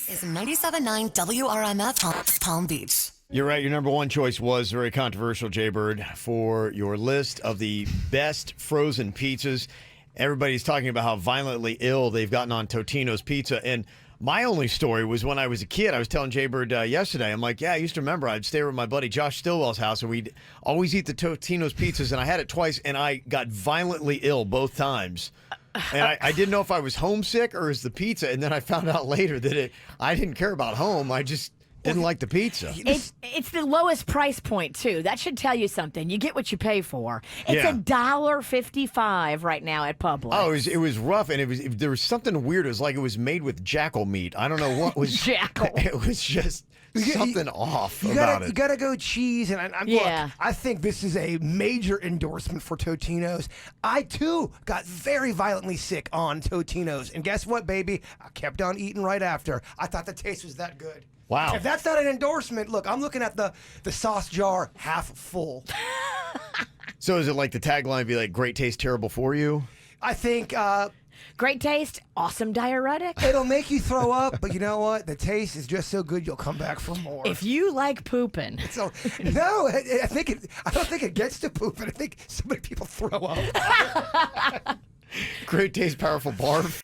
is 97.9 WRMF Palm Beach. You're right. Your number one choice was very controversial, Jbird, for your list of the best frozen pizzas. Everybody's talking about how violently ill they've gotten on Totino's pizza. And my only story was when I was a kid. I was telling Jbird yesterday, I'm like, yeah, I used to remember I'd stay with my buddy Josh Stillwell's house, and we'd always eat the Totino's pizzas, and I had it twice, and I got violently ill both times. And I didn't know if I was homesick or it was the pizza, and then I found out later that I didn't care about home. I just didn't like the pizza. It's the lowest price point, too. That should tell you something. You get what you pay for. It's $1.55 right now at Publix. Oh, it was rough, and there was something weird. It was like it was made with jackal meat. I don't know what was. Jackal. It was just something off about it. You gotta go cheese, and look, I think this is a major endorsement for Totino's. I too got very violently sick on Totino's, and guess what, baby? I kept on eating right after. I thought the taste was that good. Wow. If that's not an endorsement, look, I'm looking at the sauce jar half full. So is it like the tagline be like, great taste, terrible for you? I think great taste, awesome diuretic. it'll make you throw up, but you know what? The taste is just so good, you'll come back for more. If you like pooping. So, no, I don't think it gets to pooping. I think so many people throw up. Great taste, powerful barf.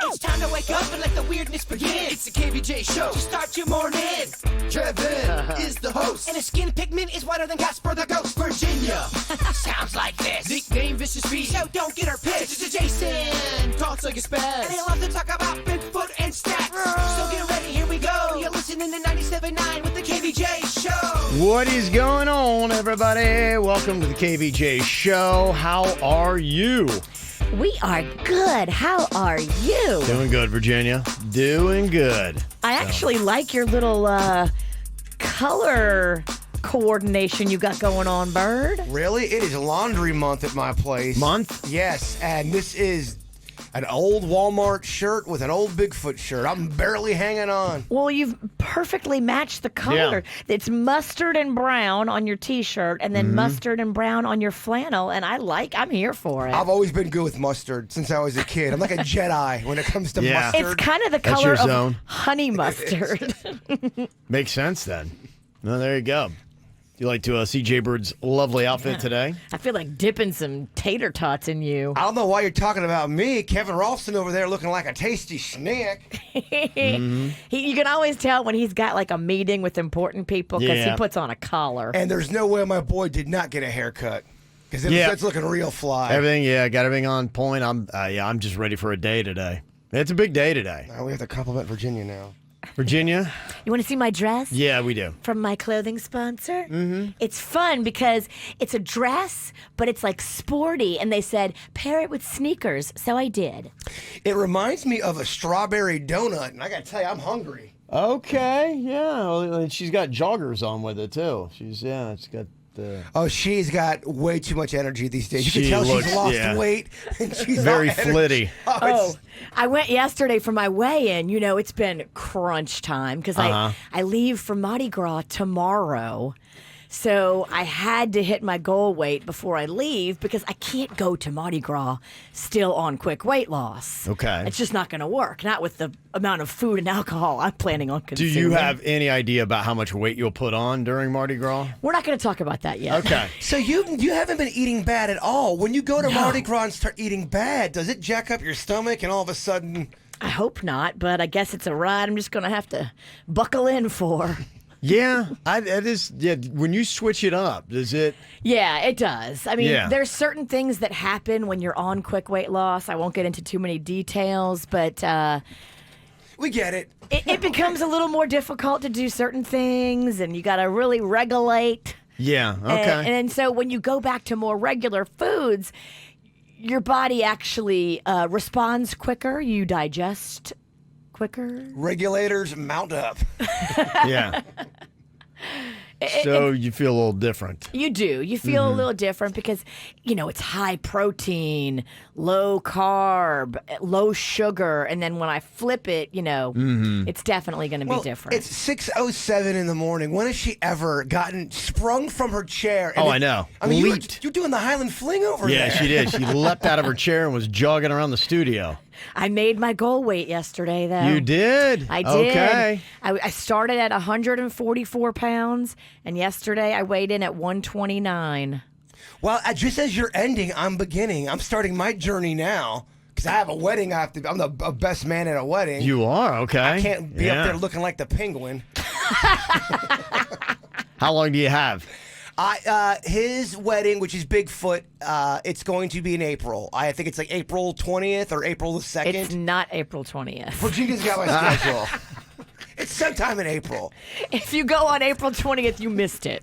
It's time to wake up and let the weirdness begin. It's the KVJ show to start your morning. Trevin is the host, and his skin pigment is whiter than Casper the Ghost. Virginia sounds like this. Nickname Vicious Beast, so don't get her pissed. It's Jason talks like a spaz, and they love to talk about Bigfoot and stats. So get ready, here we go. You're listening to 97.9 with the KVJ show. What is going on, everybody? Welcome to the KVJ show. How are you? We are good. How are you? Doing good, Virginia. Doing good. I actually like your little color coordination you got going on, Bird. Really? It is laundry month at my place. Month? Yes, and this is an old Walmart shirt with an old Bigfoot shirt. I'm barely hanging on. Well, you've perfectly matched the color. Yeah. It's mustard and brown on your T-shirt, and then mustard and brown on your flannel, and I'm here for it. I've always been good with mustard since I was a kid. I'm like a Jedi when it comes to mustard. It's kind of the That's color your of zone. honey mustard. Makes sense then. Well, there you go. You like to see Jbird's lovely outfit today? I feel like dipping some tater tots in you. I don't know why you're talking about me. Kevin Ralston over there looking like a tasty snack. You can always tell when he's got like a meeting with important people because he puts on a collar. And there's no way my boy did not get a haircut because it's looking real fly. Everything, got everything on point. I'm just ready for a day today. It's a big day today. We have to compliment Virginia now. Virginia? You want to see my dress? Yeah, we do. From my clothing sponsor? Mm-hmm. It's fun because it's a dress, but it's like sporty, and they said, pair it with sneakers, so I did. It reminds me of a strawberry donut, and I got to tell you, I'm hungry. Okay, yeah. Well, and she's got joggers on with it, too. She's got the... Oh, she's got way too much energy these days. You She can tell looks- she's lost yeah. weight. And she's Very not flitty. Oh, I went yesterday for my weigh-in. You know, it's been crunch time because I leave for Mardi Gras tomorrow. So I had to hit my goal weight before I leave because I can't go to Mardi Gras still on quick weight loss. Okay. It's just not going to work, not with the amount of food and alcohol I'm planning on Do consuming. you have any idea about how much weight you'll put on during Mardi Gras? We're not going to talk about that yet. Okay. So you haven't been eating bad at all. When you go to Mardi Gras and start eating bad, does it jack up your stomach and all of a sudden... I hope not, but I guess it's a ride I'm just going to have to buckle in for. Yeah, it is. Yeah, when you switch it up, does it? Yeah, it does. I mean, Yeah. there's certain things that happen when you're on quick weight loss. I won't get into too many details, but We get it. it becomes a little more difficult to do certain things, and you got to really regulate. Yeah. Okay. And so when you go back to more regular foods, your body actually responds quicker. You digest quicker. Regulators mount up. Yeah. So you feel a little different. You do. You feel a little different because, it's high protein, low carb, low sugar, and then when I flip it, it's definitely going to be different. It's 6:07 in the morning. When has she ever gotten sprung from her chair? I know. I mean, Leaped. you're doing the Highland Fling over there. Yeah, she did. She leapt out of her chair and was jogging around the studio. I made my goal weight yesterday, though. You did? I did. Okay. I started at 144 pounds, and yesterday I weighed in at 129. Well, just as you're ending, I'm beginning. I'm starting my journey now because I have a wedding. I'm the best man at a wedding. You are? Okay. I can't be up there looking like the penguin. How long do you have? His wedding, which is Bigfoot, it's going to be in April. I think it's like April 20th or April the 2nd. It's not April 20th. Virginia's got my schedule. It's sometime in April. If you go on April 20th, you missed it.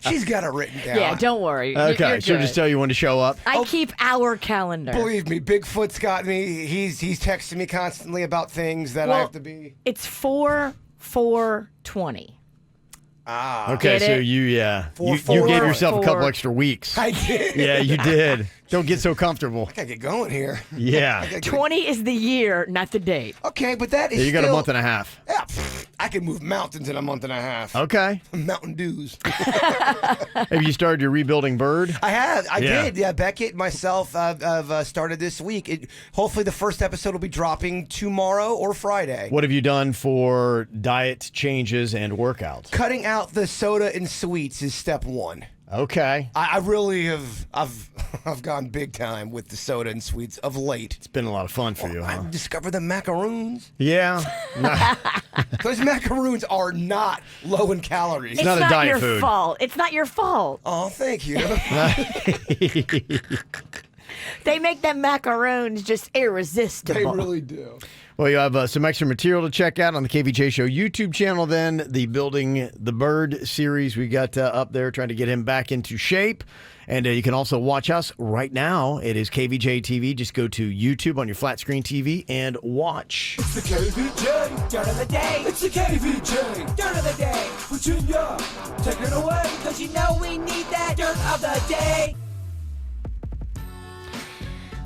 She's got it written down. Yeah, don't worry. Okay, You're she'll good. just tell you when to show up. I keep our calendar. Believe me, Bigfoot's got me. He's texting me constantly about things that I have to be. It's 4/4/20. Okay, Get so it? you Four, gave yourself a couple four. extra weeks. I did. Yeah, you did. Don't get so comfortable. I gotta get going here. Yeah. 20 is the year, not the date. Okay, but that is You got a still- month and a half. Yeah, I can move mountains in a month and a half. Okay. Mountain Dews. Have you started your rebuilding bird? I have. I Yeah. did. Yeah, Beckett, myself, I've started this week. Hopefully the first episode will be dropping tomorrow or Friday. What have you done for diet changes and workouts? Cutting out the soda and sweets is step one. Okay. I really have. I've gone big time with the soda and sweets of late. It's been a lot of fun for you, I huh? discovered the macaroons. Yeah. Those macaroons are not low in calories. It's not a diet your food. fault. It's not your fault. Oh, thank you. They make them macaroons just irresistible. They really do. Well, you have some extra material to check out on the KVJ Show YouTube channel then. The Building the Bird series we got up there, trying to get him back into shape. And you can also watch us right now. It is KVJ TV. Just go to YouTube on your flat screen TV and watch. It's the KVJ Dirt of the Day. It's the KVJ Dirt of the Day. Virginia, take it away. Cause you know we need that Dirt of the Day.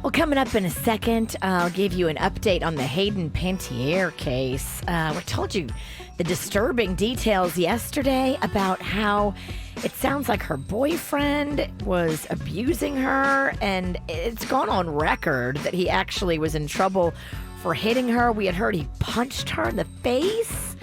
Well, coming up in a second, I'll give you an update on the Hayden Pantier case. We told you the disturbing details yesterday about how it sounds like her boyfriend was abusing her, and it's gone on record that he actually was in trouble for hitting her. We had heard he punched her in the face,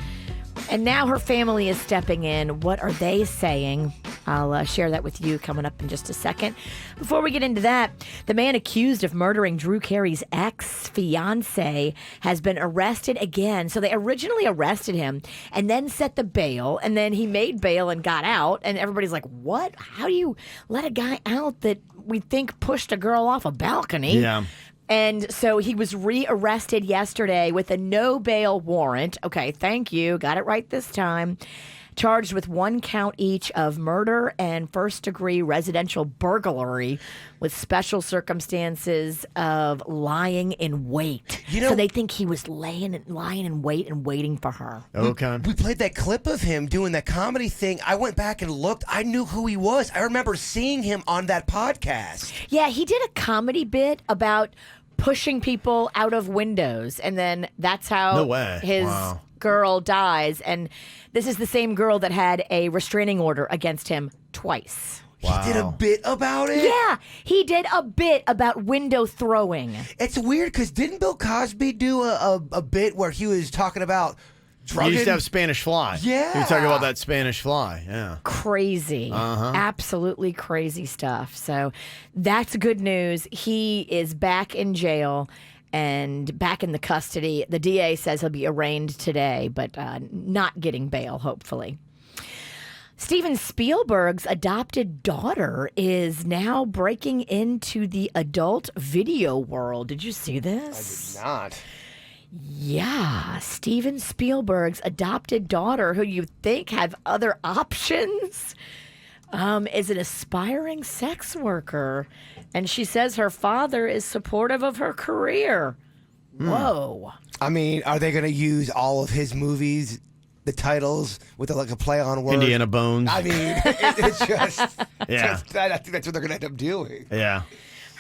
and now her family is stepping in. What are they saying? I'll share that with you coming up in just a second. Before we get into that, the man accused of murdering Drew Carey's ex-fiance has been arrested again. So they originally arrested him and then set the bail, and then he made bail and got out. And everybody's like, what? How do you let a guy out that we think pushed a girl off a balcony? Yeah. And so he was rearrested yesterday with a no bail warrant. Okay, thank you. Got it right this time. Charged with 1 count each of murder and first-degree residential burglary with special circumstances of lying in wait. So they think he was lying in wait and waiting for her. Okay. We played that clip of him doing that comedy thing. I went back and looked. I knew who he was. I remember seeing him on that podcast. Yeah, he did a comedy bit about pushing people out of windows, and then that's how No way. his Wow. girl dies. And this is the same girl that had a restraining order against him twice. Wow. He did a bit about it? Yeah, he did a bit about window throwing. It's weird because didn't Bill Cosby do a bit where he was talking about He drugging? used to have Spanish fly. Yeah. He was talking about that Spanish fly. Yeah. Crazy. Absolutely crazy stuff. So that's good news. He is back in jail and back in the custody. The DA says he'll be arraigned today, but not getting bail, hopefully. Steven Spielberg's adopted daughter is now breaking into the adult video world. Did you see this? Not. Yeah, Steven Spielberg's adopted daughter, who you think have other options, is an aspiring sex worker. And she says her father is supportive of her career. Whoa. I mean, are they going to use all of his movies, the titles, with like a play on words? Indiana Bones. I mean, it's just, Yeah. I think that's what they're going to end up doing. Yeah.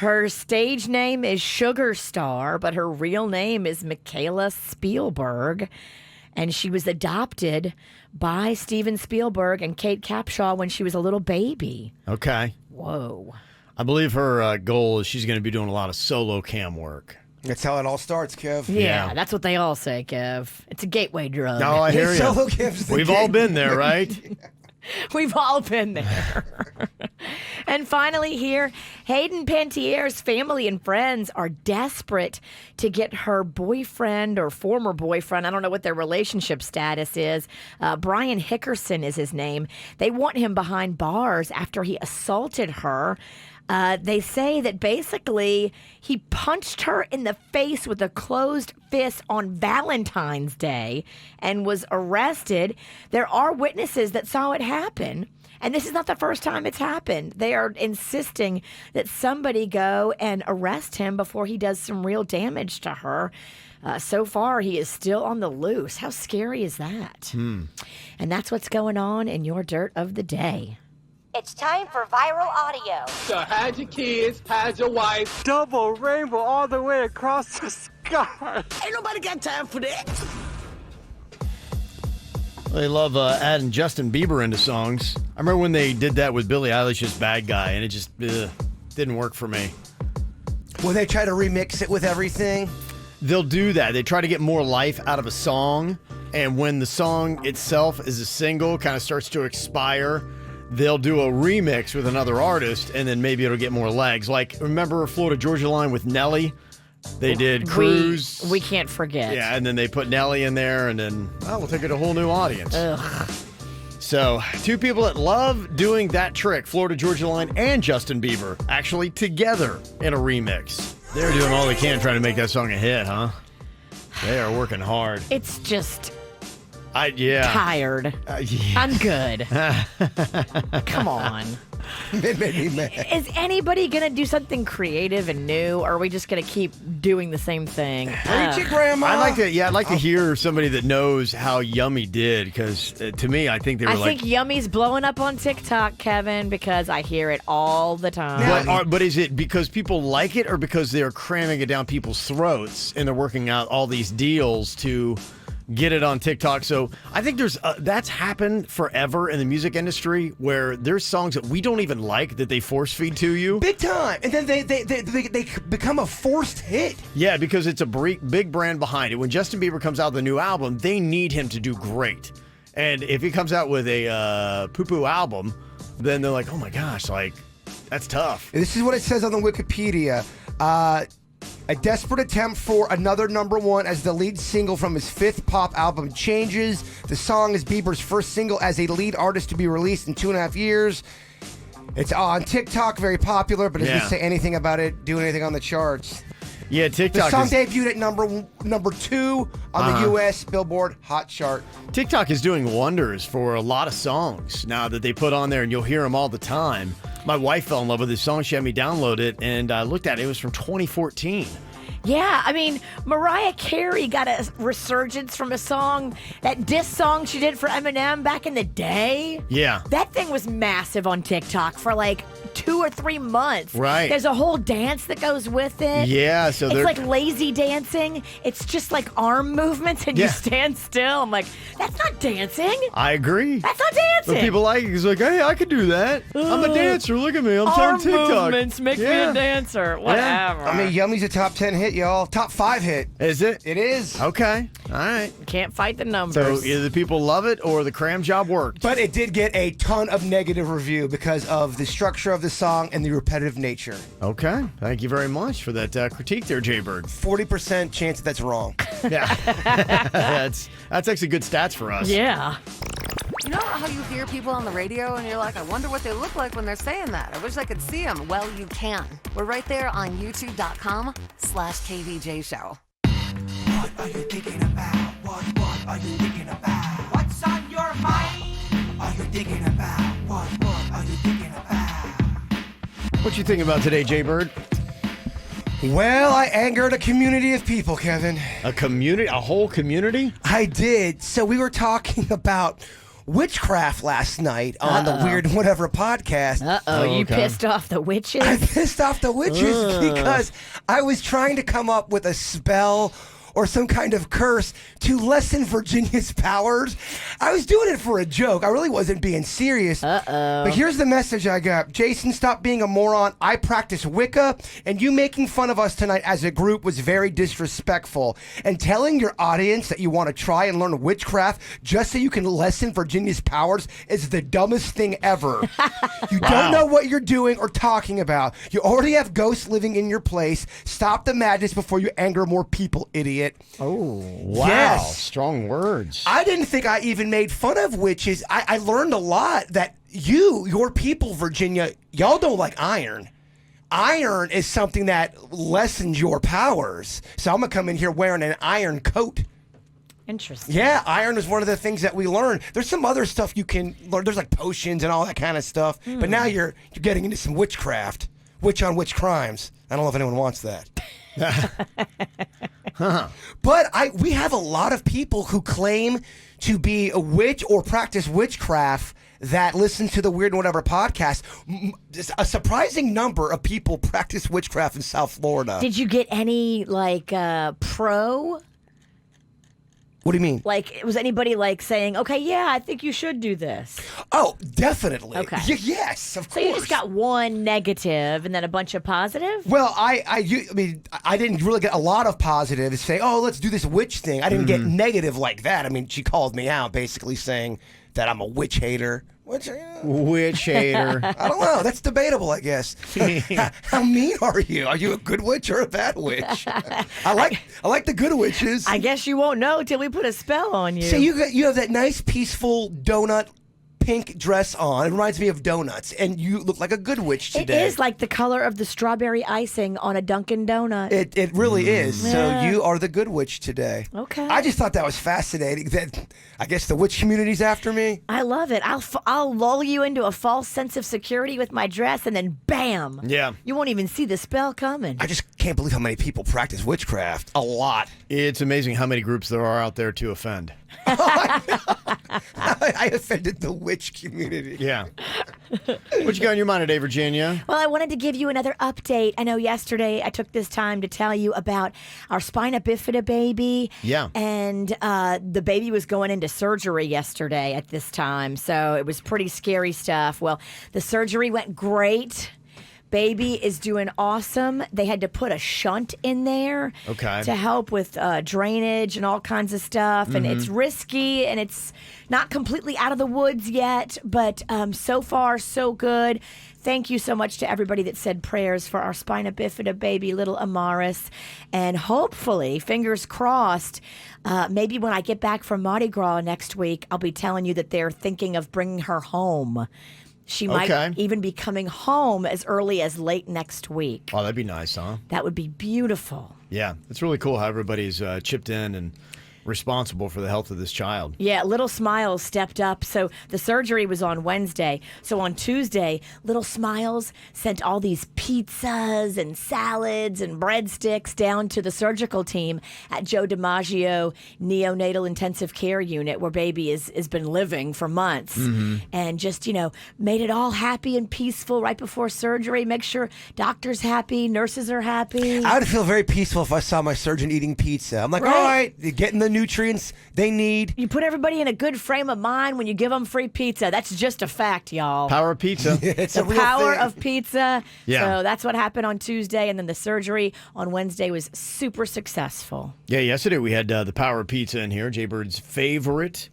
Her stage name is Sugar Star, but her real name is Michaela Spielberg. And she was adopted by Steven Spielberg and Kate Capshaw when she was a little baby. Okay. Whoa. I believe her goal is she's going to be doing a lot of solo cam work. That's how it all starts, Kev. Yeah, that's what they all say, Kev. It's a gateway drug. No, I hear you. Solo Kev's the We've all king. been there, right? We've all been there. And finally here, Hayden Pantier's family and friends are desperate to get her boyfriend or former boyfriend, I don't know what their relationship status is, Brian Hickerson is his name. They want him behind bars after he assaulted her. They say that basically he punched her in the face with a closed fist on Valentine's Day and was arrested. There are witnesses that saw it happen. And this is not the first time it's happened. They are insisting that somebody go and arrest him before he does some real damage to her. So far, he is still on the loose. How scary is that? And that's what's going on in your dirt of the day. It's time for viral audio. So hide your kids, hide your wife. Double rainbow all the way across the sky. Ain't nobody got time for that. They love adding Justin Bieber into songs. I remember when they did that with Billie Eilish's Bad Guy, and it just didn't work for me. Will they try to remix it with everything? They'll do that. They try to get more life out of a song, and when the song itself is a single, kind of starts to expire, they'll do a remix with another artist, and then maybe it'll get more legs. Like, remember Florida Georgia Line with Nelly? They did Cruise. We can't forget. Yeah, and then they put Nelly in there, and then, we'll take it to a whole new audience. Ugh. So, two people that love doing that trick, Florida Georgia Line and Justin Bieber, actually together in a remix. They're doing all they can trying to make that song a hit, huh? They are working hard. It's just Yeah. tired. I'm good. Come on. It made me mad. Is anybody going to do something creative and new, or are we just going to keep doing the same thing? Preach it, Grandma. I'd like to hear somebody that knows how Yummy did, because to me, I think they were I think Yummy's blowing up on TikTok, Kevin, because I hear it all the time. But is it because people like it, or because they're cramming it down people's throats and they're working out all these deals to get it on TikTok? So I think that's happened forever in the music industry, where there's songs that we don't even like that they force feed to you. Big time. And then they become a forced hit. Yeah, because it's a big brand behind it. When Justin Bieber comes out with a new album, they need him to do great. And if he comes out with a poo-poo album, then they're like, oh my gosh, like, that's tough. This is what it says on the Wikipedia. A desperate attempt for another #1 as the lead single from his 5th pop album, Changes. The song is Bieber's first single as a lead artist to be released in 2.5 years. It's on TikTok, very popular, but it doesn't say anything about it doing anything on the charts. Yeah, TikTok. The song debuted at number 2 on the U.S. Billboard Hot Chart. TikTok is doing wonders for a lot of songs now that they put on there, and you'll hear them all the time. My wife fell in love with this song. She had me download it, and I looked at it. It was from 2014. Yeah, I mean, Mariah Carey got a resurgence from a song, that diss song she did for Eminem back in the day. Yeah. That thing was massive on TikTok for like 2 or 3 months. Right. There's a whole dance that goes with it. Yeah, so it's like lazy dancing. It's just like arm movements and you stand still. I'm like, that's not dancing. I agree. That's not dancing. But people like it. It's like, hey, I could do that. I'm a dancer. Look at me. I'm on TikTok. Arm movements make me a dancer. Whatever. I mean, Yummy's a top 10 hit, y'all. Top 5 hit. Is it? It is. Okay. All right. Can't fight the numbers. So either the people love it or the cram job worked. But it did get a ton of negative review because of the structure of the song and the repetitive nature. Okay. Thank you very much for that critique there, Jbird. 40% chance that that's wrong. Yeah. That's actually good stats for us. Yeah. You know how you hear people on the radio and you're like, I wonder what they look like when they're saying that. I wish I could see them. Well, you can. We're right there on youtube.com/KVJ Show. What are you thinking about? What are you thinking about? What's on your mind? Are you thinking about? What are you thinking about? What you think about today, Jbird? Well, I angered a community of people, Kevin. A community? A whole community? I did. So we were talking about Witchcraft last night on the Weird Whatever podcast. You pissed off the witches? I pissed off the witches because I was trying to come up with a spell or some kind of curse to lessen Virginia's powers. I was doing it for a joke. I really wasn't being serious. But here's the message I got. Jason, stop being a moron. I practice Wicca, and you making fun of us tonight as a group was very disrespectful. And telling your audience that you want to try and learn witchcraft just so you can lessen Virginia's powers is the dumbest thing ever. You don't know what you're doing or talking about. You already have ghosts living in your place. Stop the madness before you anger more people, idiot. Oh, wow. Yes. Strong words. I didn't think I even made fun of witches. I learned a lot that your people, Virginia, y'all don't like iron. Iron is something that lessens your powers. So I'm going to come in here wearing an iron coat. Interesting. Yeah, iron is one of the things that we learn. There's some other stuff you can learn. There's like potions and all that kind of stuff. But now you're getting into some witchcraft. Witch on witch crimes. I don't know if anyone wants that. But we have a lot of people who claim to be a witch or practice witchcraft that listen to the Weird and Whatever podcast. A surprising number of people practice witchcraft in South Florida. Did you get any pro? What do you mean? Like, was anybody saying, okay, yeah, I think you should do this? Oh, definitely. Okay. Yes, of course. So you just got one negative and then a bunch of positive? Well, I mean, I didn't really get a lot of positives saying, oh, let's do this witch thing. I didn't get negative like that. I mean, she called me out basically saying that I'm a witch hater. Witch hater. I don't know. That's debatable, I guess. How mean are you? Are you a good witch or a bad witch? I like the good witches. I guess you won't know till we put a spell on you. So you have that nice, peaceful donut pink dress on. It reminds me of donuts, and you look like a good witch today. It is like the color of the strawberry icing on a Dunkin' Donut. It really is. Yeah. So you are the good witch today. Okay. I just thought that was fascinating. That I guess the witch community's after me. I love it. I'll lull you into a false sense of security with my dress, and then bam. Yeah. You won't even see the spell coming. I just can't believe how many people practice witchcraft. A lot. It's amazing how many groups there are out there to offend. I offended the witch community. Yeah. What you got on your mind today, Virginia? Well, I wanted to give you another update. I know yesterday I took this time to tell you about our spina bifida baby. Yeah. And the baby was going into surgery yesterday at this time, so it was pretty scary stuff. Well, the surgery went great. Baby is doing awesome. They had to put a shunt in there to help with drainage and all kinds of stuff. And it's risky and it's not completely out of the woods yet, but so far, so good. Thank you so much to everybody that said prayers for our spina bifida baby, little Amaris. And hopefully, fingers crossed, maybe when I get back from Mardi Gras next week, I'll be telling you that they're thinking of bringing her home. She might even be coming home as early as late next week. Oh, that'd be nice, huh? That would be beautiful. Yeah, it's really cool how everybody's chipped in and responsible for the health of this child. Yeah, Little Smiles stepped up. So the surgery was on Wednesday. So on Tuesday, Little Smiles sent all these pizzas and salads and breadsticks down to the surgical team at Joe DiMaggio Neonatal Intensive Care Unit, where baby has been living for months. And just, made it all happy and peaceful right before surgery. Make sure doctors happy, nurses are happy. I would feel very peaceful if I saw my surgeon eating pizza. I'm like, all right, you're getting the nutrients they need. You put everybody in a good frame of mind when you give them free pizza. That's just a fact, y'all. Power of pizza. It's the a real power thing. of pizza. Yeah. So that's what happened on Tuesday, and then the surgery on Wednesday was super successful. Yeah, yesterday we had the Power of Pizza in here, Jbird's favorite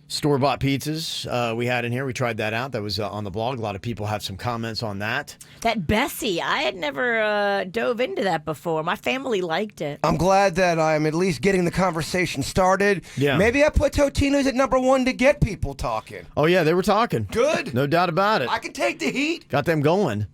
store-bought pizzas we had in here. We tried that out. That was on the blog. A lot of people have some comments on that. That Bessie, I had never dove into that before. My family liked it. I'm glad that I'm at least getting the conversation started. Yeah. Maybe I put Totino's at #1 to get people talking. Oh, yeah, they were talking. Good. No doubt about it. I can take the heat. Got them going.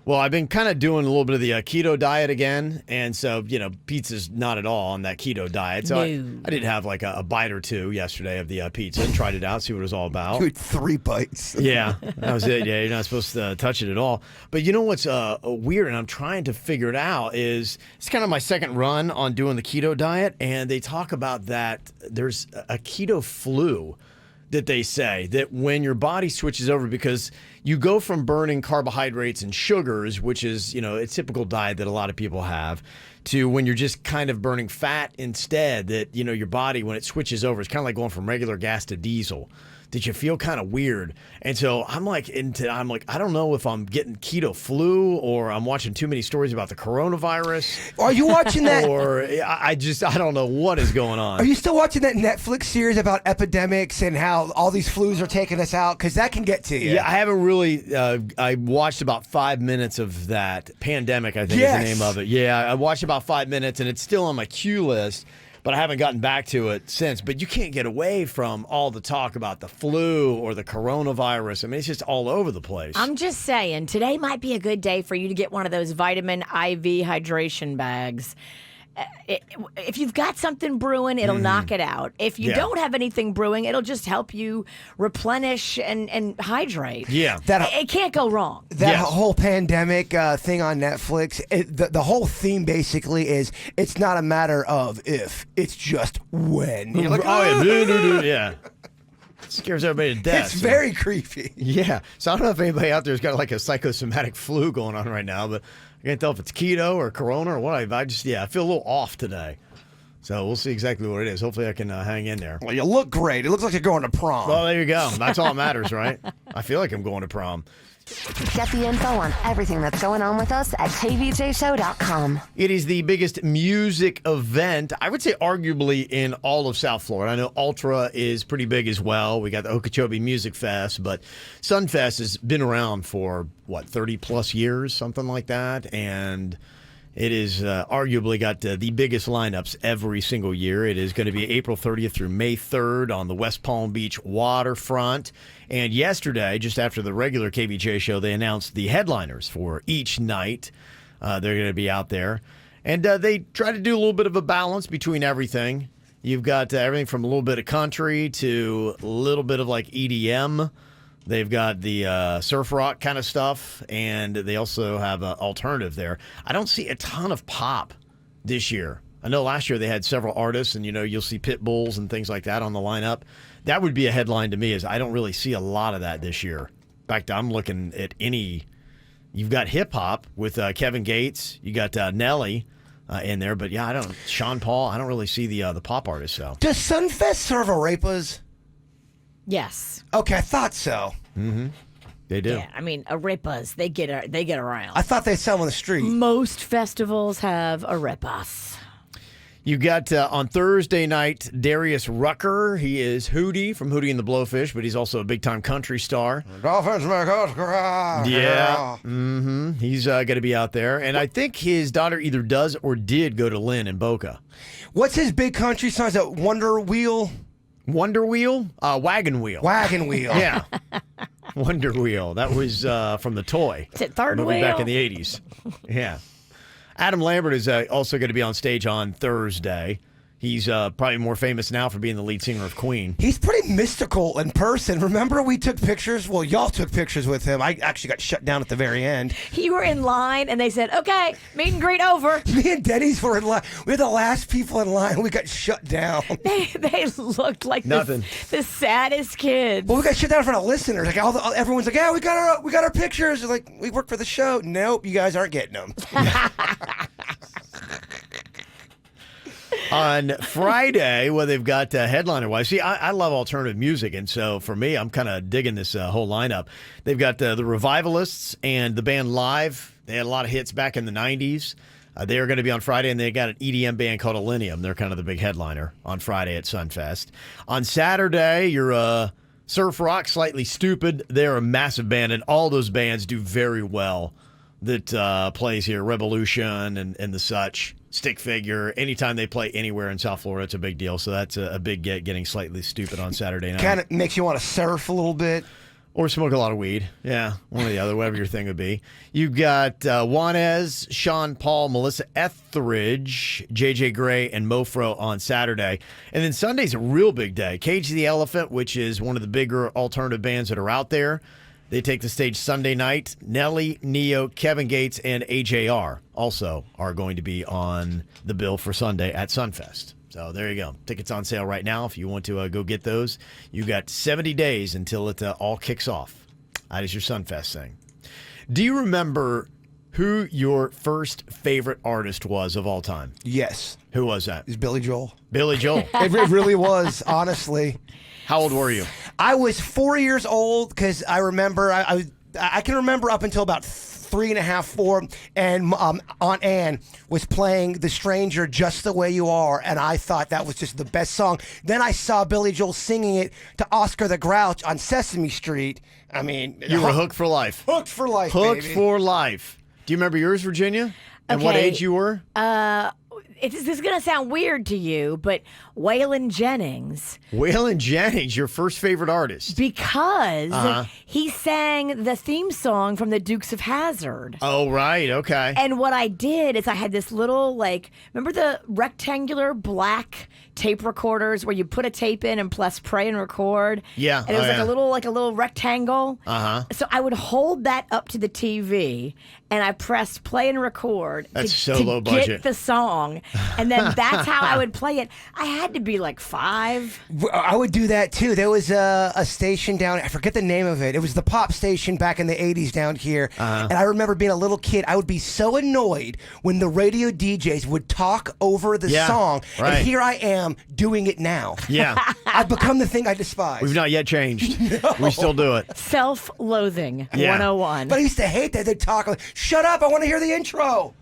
Well, I've been kind of doing a little bit of the keto diet again, and so, pizza's not at all on that keto diet. So I did have like a bite or two yesterday of the pizza and tried it out, see what it was all about. Dude, 3 bites. Yeah, that was it. Yeah, you're not supposed to touch it at all. But you know what's weird, and I'm trying to figure it out, is it's kind of my second run on doing the keto diet, and they talk about that there's a keto flu that they say that when your body switches over, because you go from burning carbohydrates and sugars, which is, a typical diet that a lot of people have, to when you're just kind of burning fat instead, that, your body, when it switches over, it's kind of like going from regular gas to diesel, that you feel kind of weird. And so I'm like, I don't know if I'm getting keto flu or I'm watching too many stories about the coronavirus. Are you watching that? Or I don't know what is going on. Are you still watching that Netflix series about epidemics and how all these flus are taking us out? Because that can get to you. Yeah, I haven't really. I watched about 5 minutes of that. Pandemic, I think is the name of it. Yeah, I watched about 5 minutes, and it's still on my queue list, but I haven't gotten back to it since. But you can't get away from all the talk about the flu or the coronavirus. I mean, it's just all over the place. I'm just saying, today might be a good day for you to get one of those vitamin IV hydration bags. If you've got something brewing, it'll knock it out. If you don't have anything brewing, it'll just help you replenish and hydrate. Yeah. It can't go wrong. That whole pandemic thing on Netflix, the whole theme basically is it's not a matter of if, it's just when. You're like, yeah. It scares everybody to death. It's very creepy. Yeah. So I don't know if anybody out there's got like a psychosomatic flu going on right now, but I can't tell if it's keto or corona or what. I feel a little off today. So we'll see exactly what it is. Hopefully I can hang in there. Well, you look great. It looks like you're going to prom. Well, there you go. That's all that matters, right? I feel like I'm going to prom. Get the info on everything that's going on with us at kvjshow.com. It is the biggest music event, I would say arguably in all of South Florida. I know Ultra is pretty big as well. We got the Okeechobee Music Fest, but Sunfest has been around for, 30 plus years, something like that. And it is arguably got the biggest lineups every single year. It is going to be April 30th through May 3rd on the West Palm Beach waterfront. And yesterday, just after the regular KVJ show, they announced the headliners for each night. They're going to be out there. And they try to do a little bit of a balance between everything. You've got everything from a little bit of country to a little bit of like EDM. They've got the surf rock kind of stuff, and they also have an alternative there. I don't see a ton of pop this year. I know last year they had several artists, and you'll see pit bulls and things like that on the lineup. That would be a headline to me, is I don't really see a lot of that this year. In fact, I'm looking at you've got hip hop with Kevin Gates, you got Nelly in there, but Sean Paul, I don't really see the pop artists. So does Sunfest serve arepas? Yes. Okay, I thought so. Mm-hmm. They do. Yeah, I mean, arepas, they get around. I thought they sell on the street. Most festivals have arepas. You got on Thursday night Darius Rucker. He is Hootie from Hootie and the Blowfish, but he's also a big-time country star. Dolphins make us cry. Yeah. Mm-hmm. He's going to be out there. And I think his daughter either does or did go to Lynn in Boca. What's his big country song? Is that Wonder Wheel? Wonder Wheel? Wagon Wheel. Wagon Wheel. Yeah. Wonder Wheel. That was from the toy. Is it Third movie Wheel? Back in the 80s. Yeah. Adam Lambert is also going to be on stage on Thursday. He's probably more famous now for being the lead singer of Queen. He's pretty mystical in person. Remember we took pictures? Well, y'all took pictures with him. I actually got shut down at the very end. You were in line, and they said, okay, meet and greet over. Me and Dennys were in line. We were the last people in line. We got shut down. They looked like Nothing. The saddest kids. Well, we got shut down in front of listeners. Like everyone's like, yeah, we got our pictures. They're like, we work for the show. Nope, you guys aren't getting them. On Friday, they've got headliner-wise. See, I love alternative music, and so for me, I'm kind of digging this whole lineup. They've got the Revivalists and the band Live. They had a lot of hits back in the 90s. They are going to be on Friday, and they got an EDM band called Illenium. They're kind of the big headliner on Friday at Sunfest. On Saturday, your surf rock, Slightly Stupid. They're a massive band, and all those bands do very well that plays here. Revolution and the such. Stick Figure. Anytime they play anywhere in South Florida, it's a big deal. So that's a big get, getting Slightly Stupid on Saturday night. Kind of makes you want to surf a little bit. Or smoke a lot of weed. Yeah, one or the other, whatever your thing would be. You've got Juanes, Sean Paul, Melissa Etheridge, JJ Gray, and Mofro on Saturday. And then Sunday's a real big day. Cage the Elephant, which is one of the bigger alternative bands that are out there. They take the stage Sunday night. Nelly, Neo, Kevin Gates, and AJR also are going to be on the bill for Sunday at Sunfest. So there you go. Tickets on sale right now if you want to go get those. You got 70 days until it all kicks off. That is your Sunfest thing. Do you remember who your first favorite artist was of all time? Yes. Who was that? It's Billy Joel. Billy Joel. It really was, honestly. How old were you? I was 4 years old because I remember, I can remember up until about 3.5, 4, and Aunt Ann was playing The Stranger, Just the Way You Are, and I thought that was just the best song. Then I saw Billy Joel singing it to Oscar the Grouch on Sesame Street. I mean... You were hooked for life. Hooked for life, Hooked baby. for life. Do you remember yours, Virginia? And what age you were? This is going to sound weird to you, but Waylon Jennings. Waylon Jennings, your first favorite artist. Because he sang the theme song from the Dukes of Hazzard. Oh, right. Okay. And what I did is I had this little, remember the rectangular black tape recorders where you put a tape in and press play and record? Yeah. And it was like a little rectangle. So I would hold that up to the TV and I pressed play and record That's to low budget. Get the song. And then that's how I would play it. I had to be like 5. I would do that too. There was a station down, I forget the name of it. It was the pop station back in the 80s down here. And I remember being a little kid, I would be so annoyed when the radio DJs would talk over the song. Right. And here I am doing it now. Yeah. I've become the thing I despise. We've not yet changed. We still do it. Self-loathing, Yeah. 101. But I used to hate that. They'd talk like, shut up, I want to hear the intro.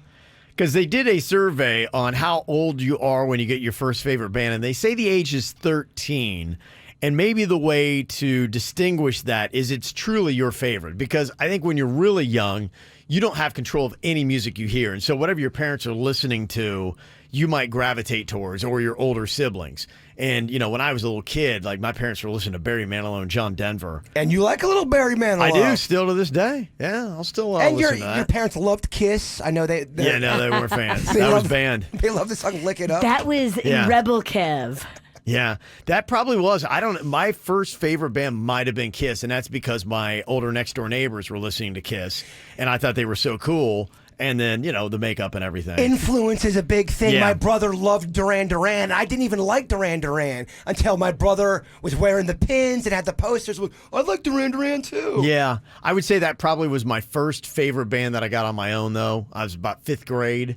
Because they did a survey on how old you are when you get your first favorite band, and they say the age is 13. And maybe the way to distinguish that is it's truly your favorite. Because I think when you're really young, you don't have control of any music you hear. And so whatever your parents are listening to, you might gravitate towards, or your older siblings. And, when I was a little kid, my parents were listening to Barry Manilow and John Denver. And you like a little Barry Manilow. I do, still to this day. Yeah, I'll still and listen to that. your parents loved Kiss. I know they Yeah, no, they weren't fans. They That was love- banned. They love the song Lick It Up. That was Yeah. Rebel Kev. Yeah, that probably was. My first favorite band might have been Kiss, and that's because my older next door neighbors were listening to Kiss, and I thought they were so cool. And then, the makeup and everything. Influence is a big thing. Yeah. My brother loved Duran Duran. I didn't even like Duran Duran until my brother was wearing the pins and had the posters. I like Duran Duran too. Yeah, I would say that probably was my first favorite band that I got on my own, though. I was about 5th grade.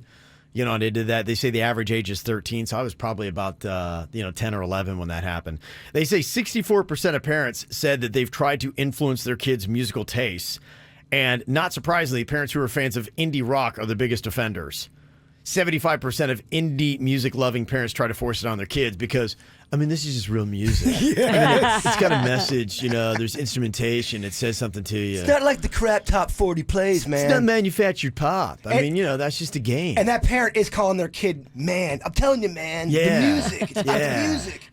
And they did that. They say the average age is 13, so I was probably about 10 or 11 when that happened. They say 64% of parents said that they've tried to influence their kids' musical tastes. And not surprisingly, parents who are fans of indie rock are the biggest offenders. 75% of indie music-loving parents try to force it on their kids because, this is just real music. It's got a message, there's instrumentation. It says something to you. It's not like the crap top 40 plays, man. It's not manufactured pop. That's just a game. And that parent is calling their kid, man. I'm telling you, man. Yeah. The music. It's about the music.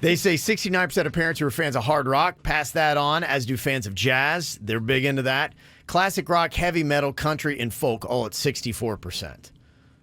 They say 69% of parents who are fans of hard rock pass that on, as do fans of jazz. They're big into that. Classic rock, heavy metal, country, and folk, all at 64%.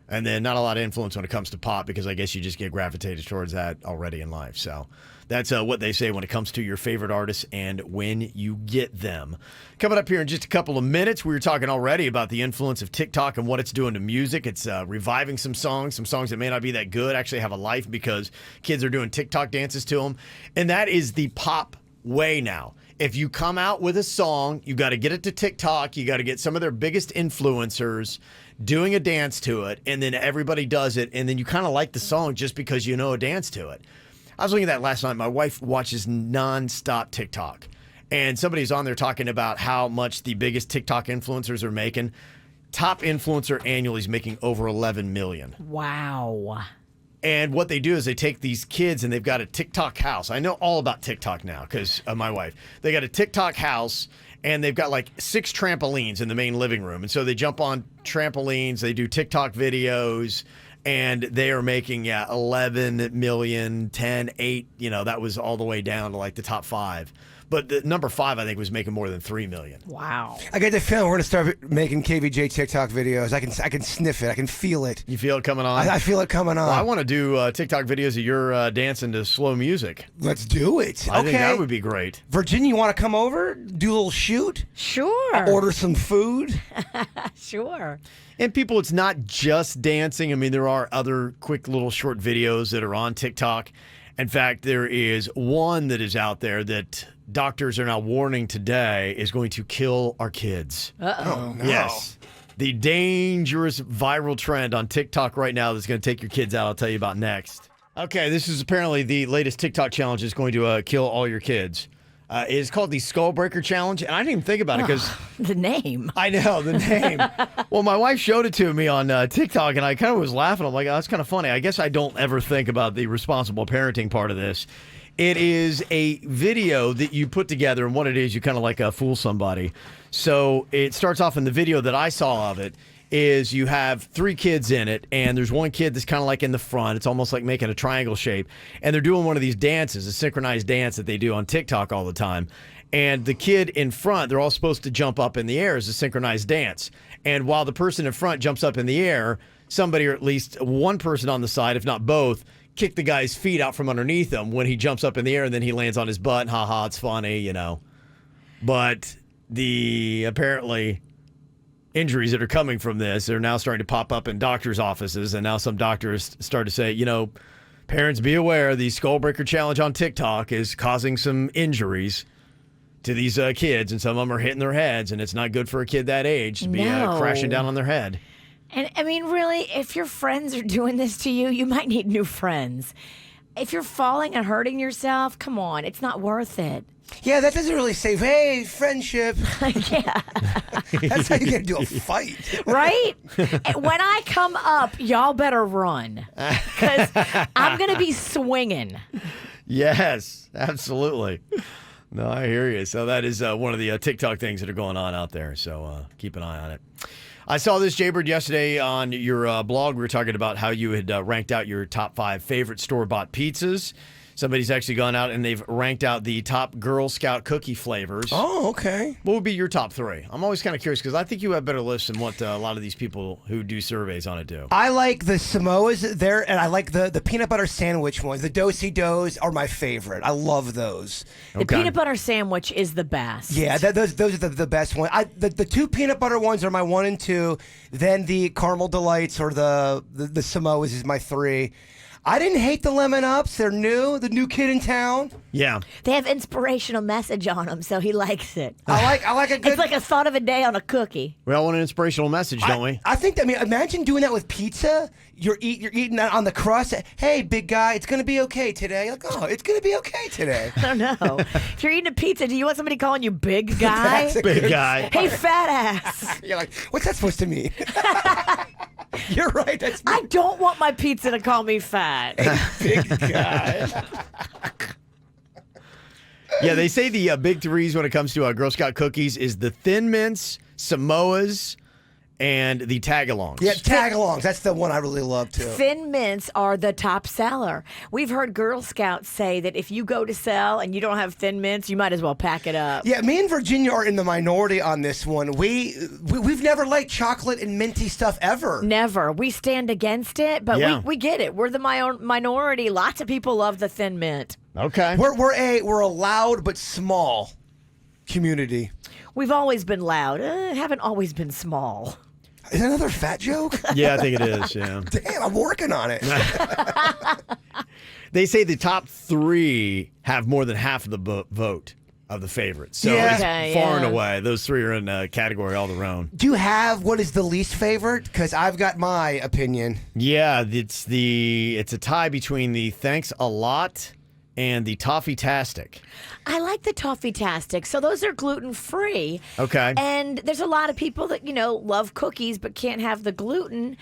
And then not a lot of influence when it comes to pop because I guess you just get gravitated towards that already in life. So that's what they say when it comes to your favorite artists and when you get them. Coming up here in just a couple of minutes, we were talking already about the influence of TikTok and what it's doing to music. It's reviving some songs that may not be that good actually have a life because kids are doing TikTok dances to them. And that is the pop way now. If you come out with a song, you got to get it to TikTok. You got to get some of their biggest influencers doing a dance to it, and then everybody does it, and then you kind of like the song just because you know a dance to it. I was looking at that last night. My wife watches nonstop TikTok, and somebody's on there talking about how much the biggest TikTok influencers are making. Top influencer annually is making over $11 million. Wow. And what they do is they take these kids and they've got a TikTok house. I know all about TikTok now because of my wife. They got a TikTok house and they've got 6 trampolines in the main living room. And so they jump on trampolines, they do TikTok videos, and they are making 11 million, 10, 8, that was all the way down to the top 5. But the number 5, I think, was making more than 3 million. Wow. I get the feeling we're going to start making KVJ TikTok videos. I can sniff it. I can feel it. You feel it coming on? I feel it coming on. Well, I want to do TikTok videos of your dancing to slow music. Let's do it. I think that would be great. Virginia, you want to come over? Do a little shoot? Sure. Order some food? Sure. And people, it's not just dancing. I mean, there are other quick little short videos that are on TikTok. In fact, there is one that is out there that doctors are now warning today is going to kill our kids. Uh-oh. No. Yes. The dangerous viral trend on TikTok right now that's going to take your kids out, I'll tell you about next. Okay, this is apparently the latest TikTok challenge is going to kill all your kids. It is called the Skull Breaker Challenge, and I didn't even think about it because... The name. I know, the name. Well, my wife showed it to me on TikTok, and I kind of was laughing. I'm like, oh, that's kind of funny. I guess I don't ever think about the responsible parenting part of this. It is a video that you put together, and what it is, you kind of like fool somebody. So it starts off in the video that I saw of it, is you have 3 kids in it, and there's one kid that's kind of like in the front. It's almost like making a triangle shape, and they're doing one of these dances, a synchronized dance that they do on TikTok all the time. And the kid in front, they're all supposed to jump up in the air as a synchronized dance. And while the person in front jumps up in the air, somebody, or at least one person on the side, if not both, kick the guy's feet out from underneath him when he jumps up in the air, and then he lands on his butt. And haha, it's funny, you know. But the apparently injuries that are coming from this are now starting to pop up in doctors' offices, and now some doctors start to say, you know, parents, be aware the Skull Breaker Challenge on TikTok is causing some injuries to these kids, and some of them are hitting their heads, and it's not good for a kid that age to be crashing down on their head. And I mean, really, if your friends are doing this to you, you might need new friends. If you're falling and hurting yourself, come on, it's not worth it. Yeah, that doesn't really save, hey, friendship. Yeah. That's how you get into a fight. Right? When I come up, y'all better run. Because I'm going to be swinging. Yes, absolutely. No, I hear you. So that is one of the TikTok things that are going on out there. So keep an eye on it. I saw this, Jbird, yesterday on your blog. We were talking about how you had ranked out your top 5 favorite store-bought pizzas. Somebody's actually gone out and they've ranked out the top Girl Scout cookie flavors. Oh, okay. What would be your top 3? I'm always kind of curious because I think you have better lists than what a lot of these people who do surveys on it do. I like the Samoas there, and I like the peanut butter sandwich ones. The Do-si-dos are my favorite. I love those. The peanut butter sandwich is the best. Yeah, those are the best ones. The 2 peanut butter ones are my 1 and 2. Then the Caramel Delights or the Samoas is my 3. I didn't hate the Lemon Ups. They're new. The new kid in town. Yeah. They have inspirational message on them, so he likes it. I like a good... It's like a thought of a day on a cookie. We all want an inspirational message, don't we? I think that, I mean, imagine doing that with pizza. You're eating that on the crust. Hey, big guy, it's going to be okay today. Like, oh, it's going to be okay today. I don't know. If you're eating a pizza, do you want somebody calling you big guy? Big guy. Hey, fat ass. You're like, what's that supposed to mean? You're right. That's I don't want my pizza to call me fat. big guy. Yeah, they say the big 3s when it comes to Girl Scout cookies is the Thin Mints, Samoas, and the Tagalongs. Yeah, Tagalongs. That's the one I really love, too. Thin Mints are the top seller. We've heard Girl Scouts say that if you go to sell and you don't have Thin Mints, you might as well pack it up. Yeah, me and Virginia are in the minority on this one. We've never liked chocolate and minty stuff ever. Never. We stand against it, but we get it. We're the minority. Lots of people love the Thin Mint. Okay. We're a loud but small community. We've always been loud. Haven't always been small. Is that another fat joke? Yeah, I think it is, yeah. Damn, I'm working on it. They say the top 3 have more than half of the vote of the favorites. So it's far and away. Those 3 are in a category all their own. Do you have what is the least favorite? Because I've got my opinion. Yeah, it's a tie between the Thanks a Lot and the Toffee-tastic. I like the Toffee-tastic. So those are gluten-free. Okay. And there's a lot of people that, love cookies but can't have the gluten.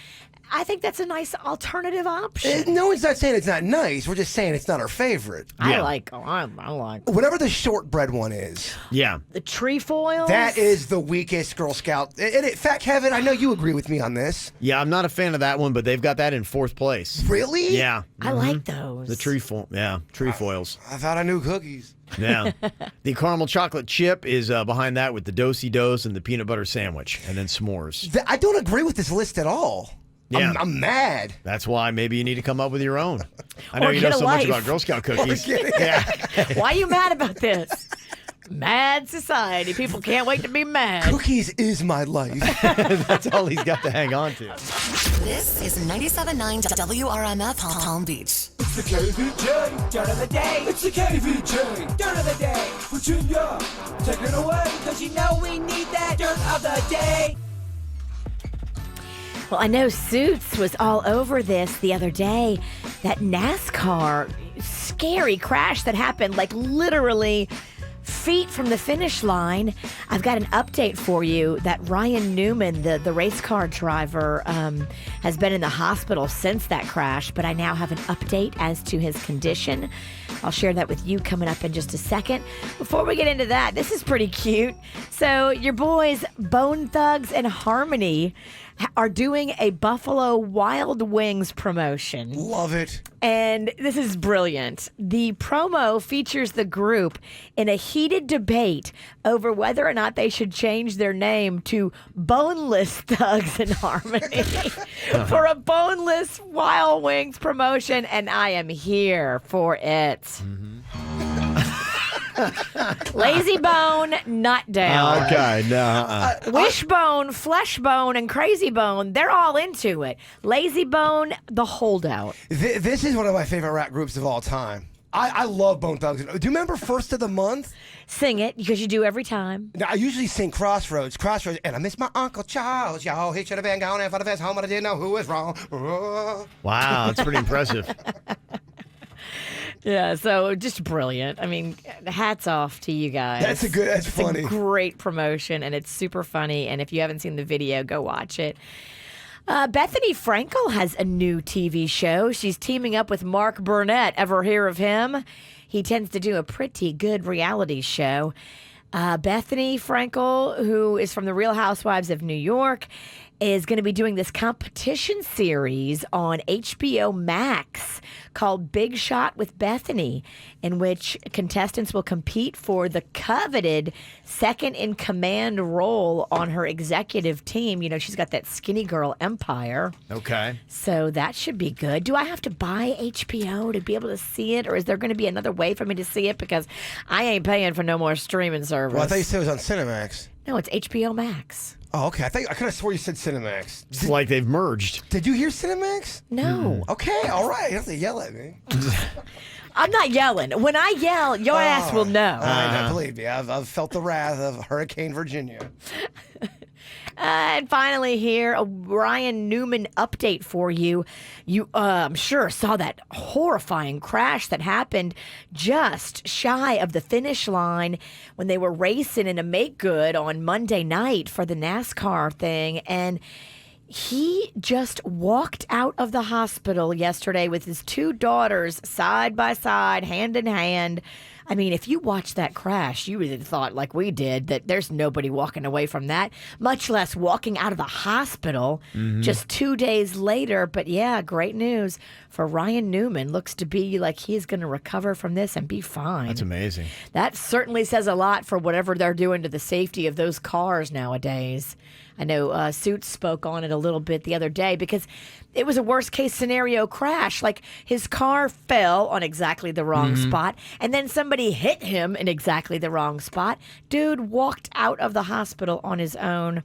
I think that's a nice alternative option. No one's not saying it's not nice. We're just saying it's not our favorite. I like Whatever the shortbread one is. Yeah. the trefoils. That is the weakest Girl Scout. Fat Kevin, I know you agree with me on this. Yeah, I'm not a fan of that one, but they've got that in 4th place. Really? Yeah. I like those. The trefoils. I thought I knew cookies. Yeah. The caramel chocolate chip is behind that with the do-si-dos and the peanut butter sandwich, and then s'mores. I don't agree with this list at all. Yeah. I'm mad. That's why maybe you need to come up with your own. I know Or you know get a so much life. about Girl Scout cookies. Yeah. Why are you mad about this? Mad society. People can't wait to be mad. Cookies is my life. That's all he's got to hang on to. This is 97.9 WRMF Palm Beach. It's the KVJ Dirt of the Day. It's the KVJ Dirt of the Day. Virginia, take it away, because you know we need that Dirt of the Day. Well, I know Suits was all over this the other day. That NASCAR scary crash that happened like literally feet from the finish line. I've got an update for you that Ryan Newman, the race car driver, has been in the hospital since that crash, but I now have an update as to his condition. I'll share that with you coming up in just a second. Before we get into that, this is pretty cute. So your boys, Bone Thugs and Harmony, are doing a Buffalo Wild Wings promotion. Love it. And this is brilliant. The promo features the group in a heated debate over whether or not they should change their name to Boneless Thugs and Harmony for a Boneless Wild Wings promotion, and I am here for it. Lazy Bone, Nut Down. Okay, no. Wishbone, Fleshbone, and Crazy Bone, they're all into it. Lazy Bone, the holdout. This is one of my favorite rap groups of all time. I love Bone Thugs. Do you remember First of the Month? Sing it, because you do every time. Now, I usually sing Crossroads, and I miss my Uncle Charles, y'all. He should have been gone in for the best home, but I didn't know who was wrong. Wow, that's pretty impressive. Yeah, so just brilliant. I mean, hats off to you guys. That's funny. It's a great promotion, and it's super funny. And if you haven't seen the video, go watch it. Bethany Frankel has a new TV show. She's teaming up with Mark Burnett. Ever hear of him? He tends to do a pretty good reality show. Bethany Frankel, who is from the Real Housewives of New York, is going to be doing this competition series on HBO Max called Big Shot with Bethany, in which contestants will compete for the coveted second-in-command role on her executive team. You know, she's got that skinny girl empire. Okay. So that should be good. Do I have to buy HBO to be able to see it, or is there going to be another way for me to see it? Because I ain't paying for no more streaming service. Well, I thought you said it was on Cinemax. No, it's HBO Max. Oh, okay. I could have swore you said Cinemax. It's like they've merged. Did you hear Cinemax? No. Okay, all right. You don't have to yell at me. I'm not yelling. When I yell, your ass will know. I know, believe me. I've felt the wrath of Hurricane Virginia. And finally here, a Ryan Newman update for you. You, I'm sure, saw that horrifying crash that happened just shy of the finish line when they were racing in a make good on Monday night for the NASCAR thing. And he just walked out of the hospital yesterday with his two daughters side by side, hand in hand. I mean, if you watched that crash, you would have thought, like we did, that there's nobody walking away from that, much less walking out of the hospital just 2 days later. But yeah, great news for Ryan Newman. Looks to be like he's going to recover from this and be fine. That's amazing. That certainly says a lot for whatever they're doing to the safety of those cars nowadays. I know Suits spoke on it a little bit the other day because it was a worst-case scenario crash. Like, his car fell on exactly the wrong spot, and then somebody hit him in exactly the wrong spot. Dude walked out of the hospital on his own.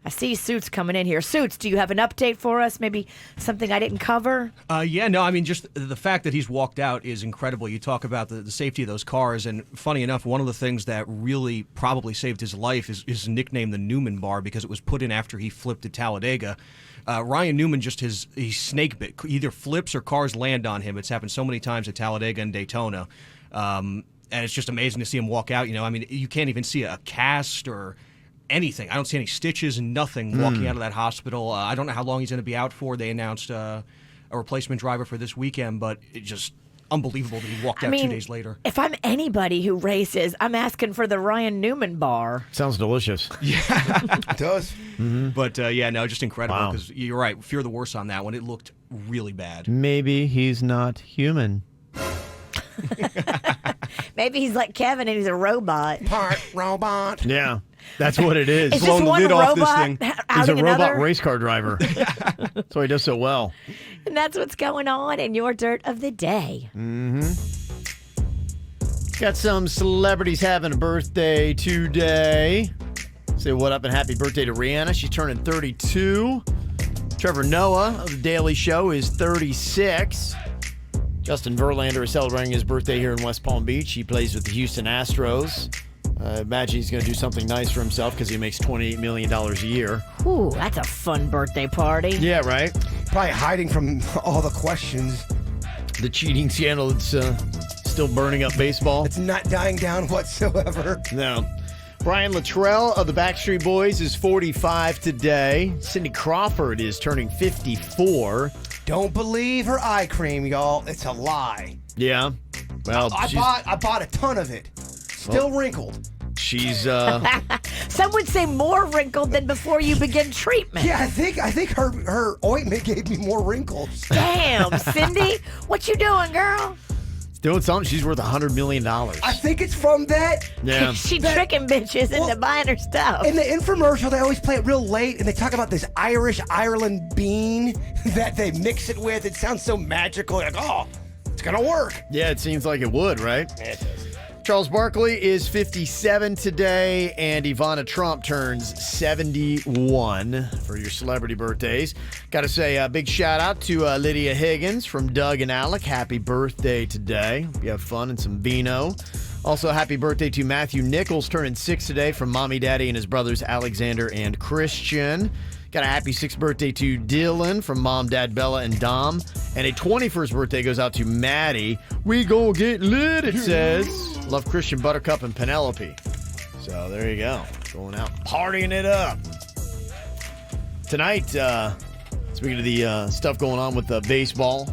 I see Suits coming in here. Suits, do you have an update for us? Maybe something I didn't cover? Yeah, no, I mean, just the fact that he's walked out is incredible. You talk about the safety of those cars, and funny enough, one of the things that really probably saved his life is his nickname, the Newman Bar, because it was put in after he flipped at Talladega. Ryan Newman he's snake bit. Either flips or cars land on him. It's happened so many times at Talladega and Daytona. And it's just amazing to see him walk out. You know, I mean, you can't even see a cast or anything. I don't see any stitches, nothing walking out of that hospital. I don't know how long he's going to be out for. They announced a replacement driver for this weekend, but it just unbelievable that he walked out 2 days later. If I'm anybody who races, I'm asking for the Ryan Newman bar. Sounds delicious. Yeah. It does. But, just incredible because you're right. Fear the worst on that one. It looked really bad. Maybe he's not human. Maybe he's like Kevin and he's a robot. Part robot. Yeah, that's what it is. Is Blowing this the one lid off this thing. He's a robot another? race car driver. That's why he does so well. And that's what's going on in your dirt of the day. Got some celebrities having a birthday today. Say what up and happy birthday to Rihanna. She's turning 32. Trevor Noah of The Daily Show is 36. Justin Verlander is celebrating his birthday here in West Palm Beach. He plays with the Houston Astros. I imagine he's going to do something nice for himself because he makes $28 million a year. Ooh, that's a fun birthday party. Yeah, right? Probably hiding from all the questions. The cheating scandal that's still burning up baseball. It's not dying down whatsoever. No. Brian Luttrell of the Backstreet Boys is 45 today. Cindy Crawford is turning 54. Don't believe her eye cream, y'all. It's a lie. Yeah. Well, I bought a ton of it. Still wrinkled. She's Some would say more wrinkled than before you begin treatment. Yeah, I think her ointment gave me more wrinkles. Damn, Cindy, what you doing, girl? doing something. She's worth $100 million. I think it's from that. Yeah. She tricking bitches into buying her stuff. In the infomercial, they always play it real late, and they talk about this Ireland bean that they mix it with. It sounds so magical. Like, oh, it's going to work. Yeah, it seems like it would, right? Yeah, it does. Charles Barkley is 57 today, and Ivana Trump turns 71 for your celebrity birthdays. Got to say a big shout out to Lydia Higgins from Doug and Alec. Happy birthday today. Hope you have fun and some vino. Also, happy birthday to Matthew Nichols, turning 6 today, from Mommy, Daddy, and his brothers Alexander and Christian. Got a happy 6th birthday to Dylan from Mom, Dad, Bella, and Dom. And a 21st birthday goes out to Maddie. We gon' get lit, it says. Love Christian, Buttercup, and Penelope. So there you go. Going out, partying it up. Tonight, speaking of the stuff going on with baseball,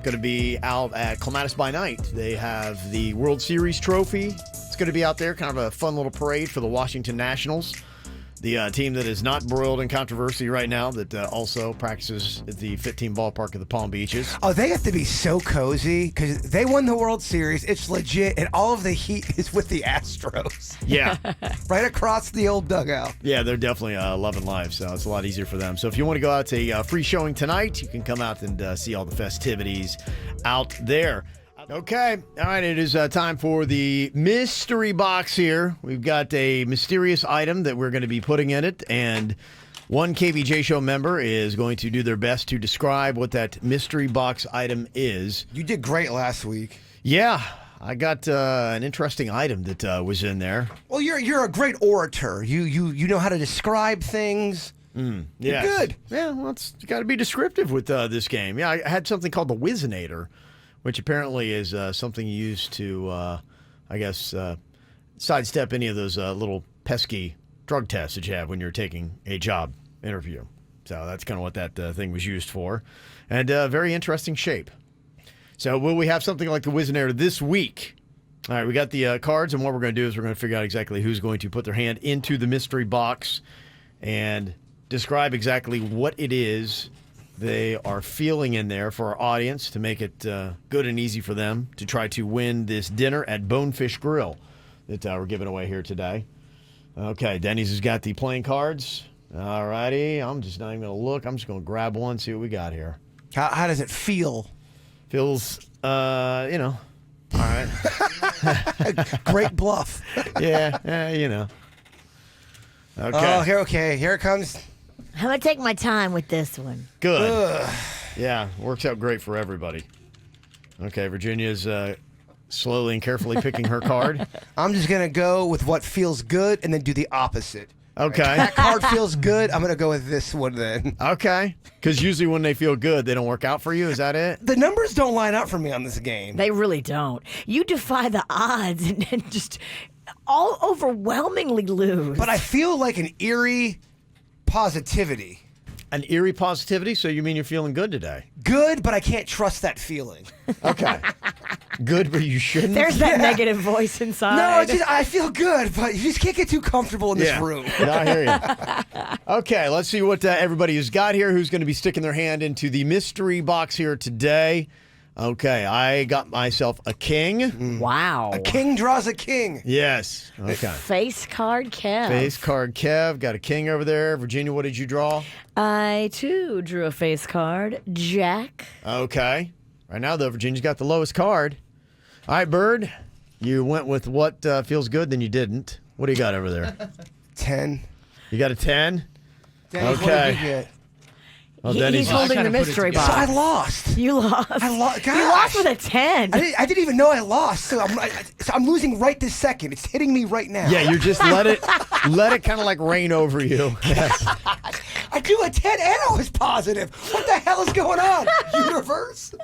going to be out at Clematis by Night. They have the World Series trophy. It's going to be out there, kind of a fun little parade for the Washington Nationals. The team that is not broiled in controversy right now, that also practices at the Fit Team ballpark of the Palm Beaches. Oh, they have to be so cozy because they won the World Series. It's legit, and all of the heat is with the Astros. Yeah. Right across the old dugout. Yeah, they're definitely loving life, so it's a lot easier for them. So if you want to go out to a free showing tonight, you can come out and see all the festivities out there. Okay. All right. It is time for the mystery box here. We've got a mysterious item that we're going to be putting in it, and one KVJ show member is going to do their best to describe what that mystery box item is. You did great last week. Yeah. I got an interesting item that was in there. Well, you're a great orator. You know how to describe things. Yes. You're good. Yeah. Well, it's got to be descriptive with this game. Yeah. I had something called the Whizzinator, which apparently is something used to, sidestep any of those little pesky drug tests that you have when you're taking a job interview. So that's kind of what that thing was used for. And very interesting shape. So will we have something like the Whizzinator this week? All right, we got the cards, and what we're going to do is we're going to figure out exactly who's going to put their hand into the mystery box and describe exactly what it is they are feeling in there for our audience to make it good and easy for them to try to win this dinner at Bonefish Grill that we're giving away here today. Okay, Denny's has got the playing cards. All righty, I'm just not even going to look. I'm just going to grab one, see what we got here. How does it feel? Feels, all right. Great bluff. Yeah, Okay. Oh, here it comes. I'm going to take my time with this one. Good. Ugh. Yeah, works out great for everybody. Okay, Virginia's slowly and carefully picking her card. I'm just going to go with what feels good and then do the opposite. Okay. That card feels good. I'm going to go with this one then. Okay. Because usually when they feel good, they don't work out for you. Is that it? The numbers don't line up for me on this game. They really don't. You defy the odds and just all overwhelmingly lose. But I feel like an eerie positivity. An eerie positivity? So you mean you're feeling good today? Good, but I can't trust that feeling. Okay. Good, but you shouldn't? There's that negative voice inside. No, I feel good, but you just can't get too comfortable in this room. No, I hear you. Okay, let's see what everybody has got here. Who's going to be sticking their hand into the mystery box here today? Okay, I got myself a king. Wow. A king draws a king. Yes. Okay. Face card Kev. Face card Kev. Got a king over there. Virginia, what did you draw? I, too, drew a face card. Jack. Okay. Right now, though, Virginia's got the lowest card. All right, Bird, you went with what feels good, then you didn't. What do you got over there? 10. You got a 10? Denny's, Okay. what did you get? Well, He's holding the mystery box. So I lost. You lost. I lost. You lost with a 10. I didn't even know I lost. So I'm losing right this second. It's hitting me right now. Yeah, you just let it kind of like rain over you. Yes. I drew a 10 and I was positive. What the hell is going on? Universe?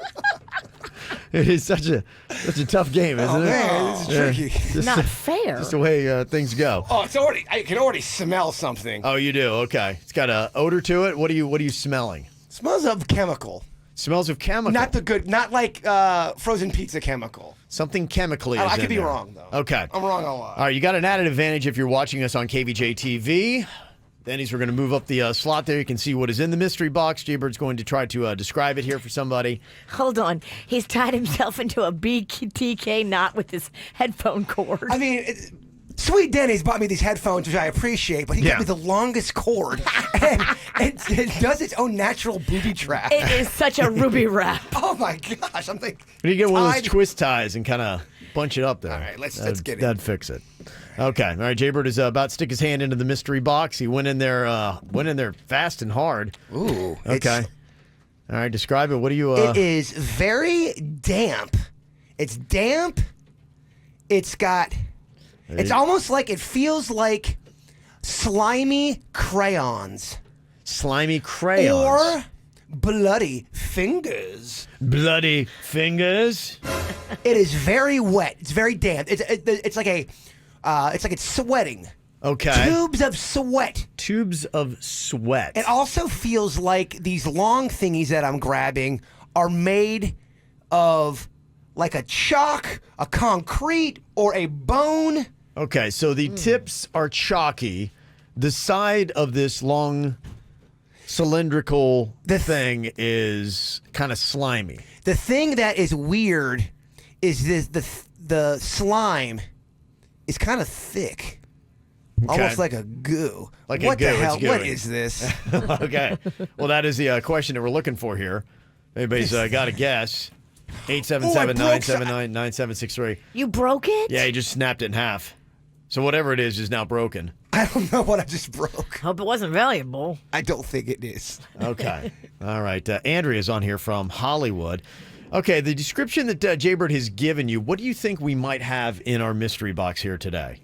It is such a tough game, isn't it? Man, this is tricky. Just, Not fair. Just the way things go. Oh, I can already smell something. Oh, you do? Okay. It's got an odor to it. What are you smelling? Smells of chemical. Smells of chemical. Not like frozen pizza chemical. Something chemically is I in could be there. wrong, though. Okay. I'm wrong a lot. All right, you got an added advantage if you're watching us on KVJ TV. Denny's, we're going to move up the slot there. You can see what is in the mystery box. Jbird's going to try to describe it here for somebody. Hold on. He's tied himself into a BTK knot with his headphone cord. I mean, Sweet Denny's bought me these headphones, which I appreciate, but he got me the longest cord, and it does its own natural booby trap. It is such a ruby wrap. Oh, my gosh. I'm thinking. You get one of those twist ties and kind of bunch it up there. All right, let's get it. That'd fix it. Okay. All right, Jbird is about to stick his hand into the mystery box. He went in there fast and hard. Ooh. Okay. All right, describe it. What do you... It is very damp. It's damp. It's got... It's almost like it feels like slimy crayons. Slimy crayons. Or bloody fingers. Bloody fingers? It is very wet. It's very damp. It's like it's sweating. Okay. Tubes of sweat. Tubes of sweat. It also feels like these long thingies that I'm grabbing are made of like a chalk, a concrete, or a bone. Okay, so the tips are chalky. The side of this long cylindrical thing is kind of slimy. The thing that is weird is the slime is kind of thick. Okay. Almost like a goo. Like what a goo. the hell? It's gooey. What is this? Okay. Well, that is the question that we're looking for here. Anybody's got a guess. 877-979-9763. You broke it? Yeah, he just snapped it in half. So whatever it is now broken. I don't know what I just broke. Hope it wasn't valuable. I don't think it is. Okay. All right. Andrea's on here from Hollywood. Okay, the description that Jbird has given you, what do you think we might have in our mystery box here today?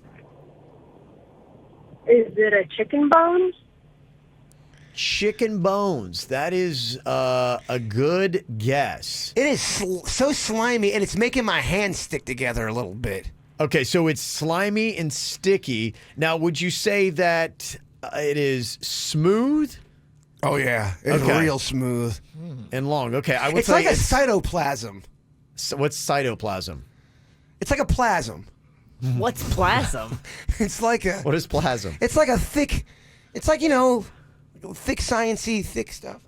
Is it a chicken bone? Chicken bones. That is a good guess. It is so slimy, and it's making my hands stick together a little bit. Okay, so it's slimy and sticky. Now, would you say that it is smooth? Oh, yeah. It's real smooth. And long. Okay, I would it's say like a cytoplasm. So what's cytoplasm? It's like a plasm. What's plasm? It's like a... What is plasm? It's like a thick... It's like, thick sciencey, thick stuff.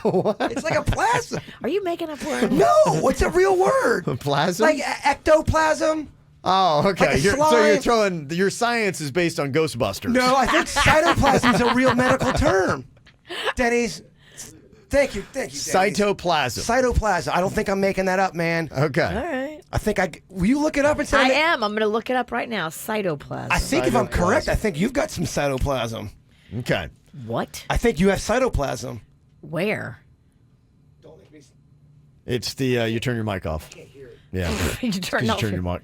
What? It's like a plasm. Are you making up words? No, it's a real word. Plasm? Like ectoplasm. Oh, okay. Like a So slime. you're throwing... Your science is based on Ghostbusters. No, I think cytoplasm is a real medical term. Denny's, thank you, Denny's. Cytoplasm. Cytoplasm. I don't think I'm making that up, man. Okay. All right. I think will you look it up and say I am. I'm going to look it up right now. Cytoplasm. I think if I'm correct, I think you've got some cytoplasm. Okay. What? I think you have cytoplasm. Where? Don't make me... It's the... you turn your mic off. I can't hear it. Yeah. You turn You turn your mic.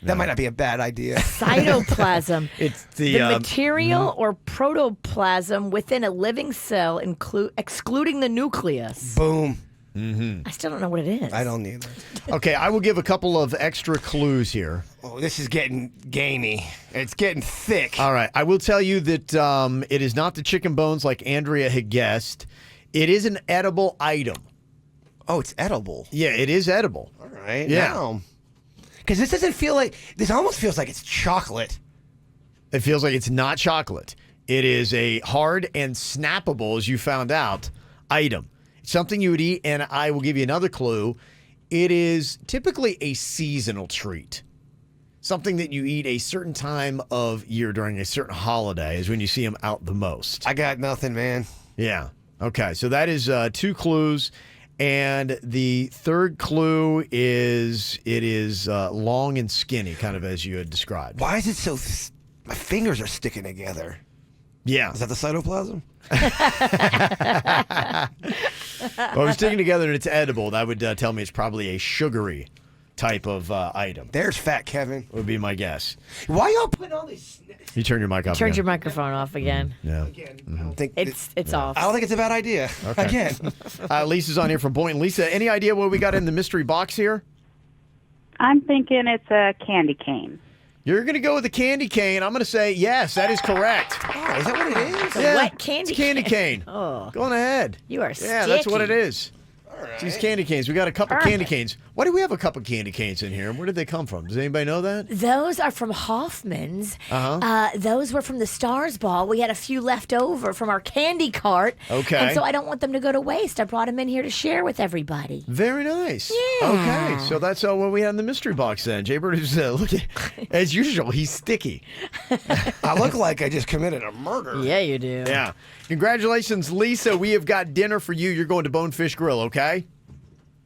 That might not be a bad idea. Cytoplasm. It's the material or protoplasm within a living cell, excluding the nucleus. Boom. I still don't know what it is. I don't either. Okay, I will give a couple of extra clues here. Oh, this is getting gamey. It's getting thick. All right. I will tell you that it is not the chicken bones like Andrea had guessed. It is an edible item. Oh, it's edible. Yeah, it is edible. All right. Yeah. Because this doesn't feel like, this almost feels like it's chocolate. It feels like it's not chocolate. It is a hard and snappable, as you found out, item. It's something you would eat, and I will give you another clue. It is typically a seasonal treat. Something that you eat a certain time of year during a certain holiday is when you see them out the most. I got nothing, man. Yeah. Okay. So that is 2 clues. And the third clue is it is long and skinny, kind of as you had described. Why is it so... my fingers are sticking together. Yeah. Is that the cytoplasm? Well, if it's sticking together and it's edible, that would tell me it's probably a sugary type of item. There's Fat Kevin. Would be my guess. Why y'all putting all these... You turn your mic off Turned again. your microphone off again. Yeah. Again, I don't think It's off. I don't think it's a bad idea. Okay. Again. Lisa's on here from Boynton. Lisa, any idea what we got in the mystery box here? I'm thinking it's a candy cane. You're going to go with the candy cane. I'm going to say yes, that is correct. Oh, is that what it is? A wet candy it's candy cane. Oh. Go on ahead. You are Yeah, that's what it sticky. is. These candy canes. We got a couple candy canes. Why do we have a couple candy canes in here? Where did they come from? Does anybody know that? Those are from Hoffman's. Uh-huh. Those were from the Stars Ball. We had a few left over from our candy cart. Okay. And so I don't want them to go to waste. I brought them in here to share with everybody. Very nice. Yeah. Okay, so that's what we had in the mystery box then. Jbird is, look at, as usual, he's sticky. I look like I just committed a murder. Yeah, you do. Yeah. Congratulations, Lisa. We have got dinner for you. You're going to Bonefish Grill, okay?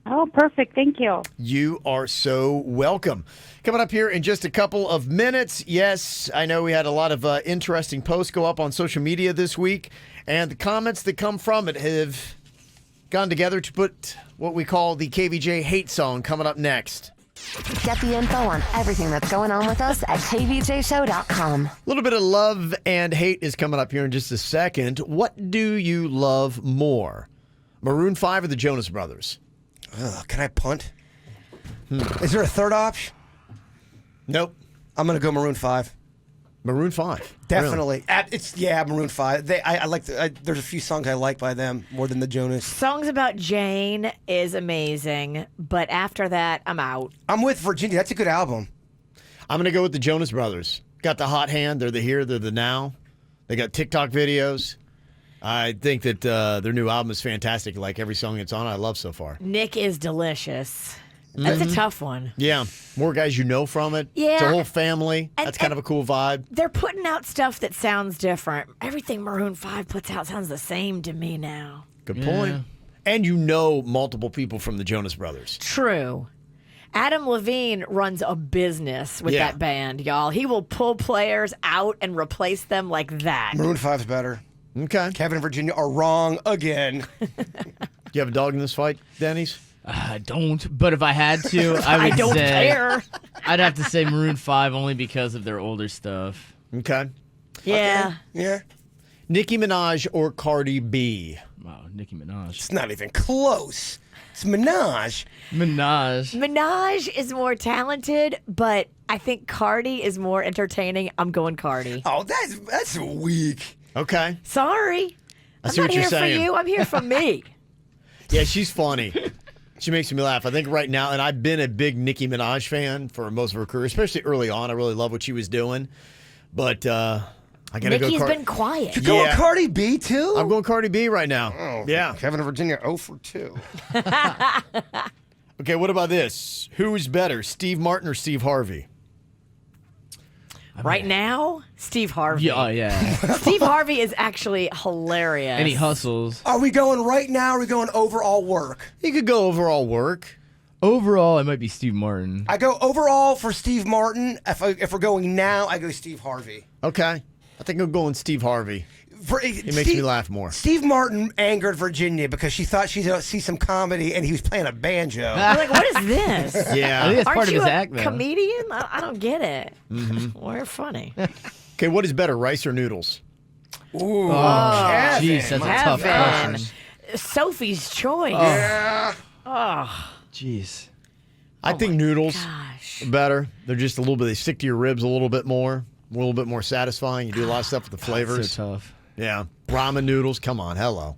Oh, perfect. Thank you. You are so welcome. Coming up here in just a couple of minutes. Yes, I know we had a lot of interesting posts go up on social media this week, and the comments that come from it have gone together to put what we call the KVJ Hate Song coming up next. Get the info on everything that's going on with us at kvjshow.com. A little bit of love and hate is coming up here in just a second. What do you love more, Maroon 5 or the Jonas Brothers? Can I punt? Is there a third option? Nope. I'm going to go Maroon 5. Maroon 5. Definitely. Really? Maroon 5. I like there's a few songs I like by them more than the Jonas. Songs About Jane is amazing, but after that, I'm out. I'm with Virginia. That's a good album. I'm going to go with the Jonas Brothers. Got the hot hand. They're the here, they're the now. They got TikTok videos. I think that their new album is fantastic. Like every song it's on, I love so far. Nick is delicious. That's a tough one. Yeah. More guys you know from it. Yeah. It's a whole family. And- That's kind of a cool vibe. They're putting out stuff that sounds different. Everything Maroon 5 puts out sounds the same to me now. Good point. And you know multiple people from the Jonas Brothers. True. Adam Levine runs a business with that band, y'all. He will pull players out and replace them like that. Maroon 5's better. Okay. Kevin and Virginia are wrong again. Do you have a dog in this fight, Dennys? I don't, but if I had to, I would don't say care. I'd have to say Maroon 5 only because of their older stuff. Okay. Yeah. Yeah. Nicki Minaj or Cardi B? Wow, Nicki Minaj. It's not even close. It's Minaj. Minaj is more talented, but I think Cardi is more entertaining. I'm going Cardi. Oh, that's weak. Okay. Sorry. I I'm see not what you're here saying. for you. I'm here for me. Yeah, she's funny. She makes me laugh. I think right now, and I've been a big Nicki Minaj fan for most of her career, especially early on. I really love what she was doing. But I got to go Nicki's been quiet. You're going Cardi B, too? I'm going Cardi B right now. Oh, yeah. Kevin and Virginia 0 for 2. Okay, what about this? Who is better, Steve Martin or Steve Harvey? Right now, Steve Harvey. Yeah. Steve Harvey is actually hilarious. And he hustles. Are we going right now or are we going overall work? You could go overall work. Overall, it might be Steve Martin. I go overall for Steve Martin. If we're going now, I go Steve Harvey. Okay. I think I'm going Steve Harvey. He makes me laugh more. Steve Martin angered Virginia because she thought she'd see some comedy and he was playing a banjo. I'm like, what is this? Yeah. I think that's Aren't part of you his a act, though. comedian? I don't get it. We're funny. Okay, what is better, rice or noodles? Ooh, Jeez, that's a tough Kevin. question. Sophie's choice. Yeah. Oh, Jeez. I think noodles. gosh. gosh. Better. They're just a little bit, they stick to your ribs a little bit more satisfying. You do a lot of stuff with the flavors. So tough. Yeah. Ramen noodles, come on, hello.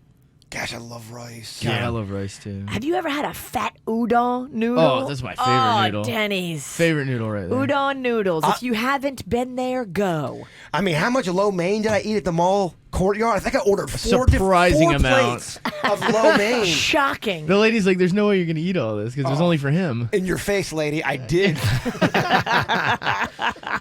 Gosh, I love rice. God, I love rice too. Have you ever had a fat udon noodle? Oh, that's my favorite noodle. Denny's. Favorite noodle right there. Udon noodles. If you haven't been there, go. I mean, how much lo mein did I eat at the mall courtyard? I think I ordered four surprising plates of lo mein. Shocking. The lady's like, "There's no way you're gonna eat all this because it was only for him." In your face, lady. I did.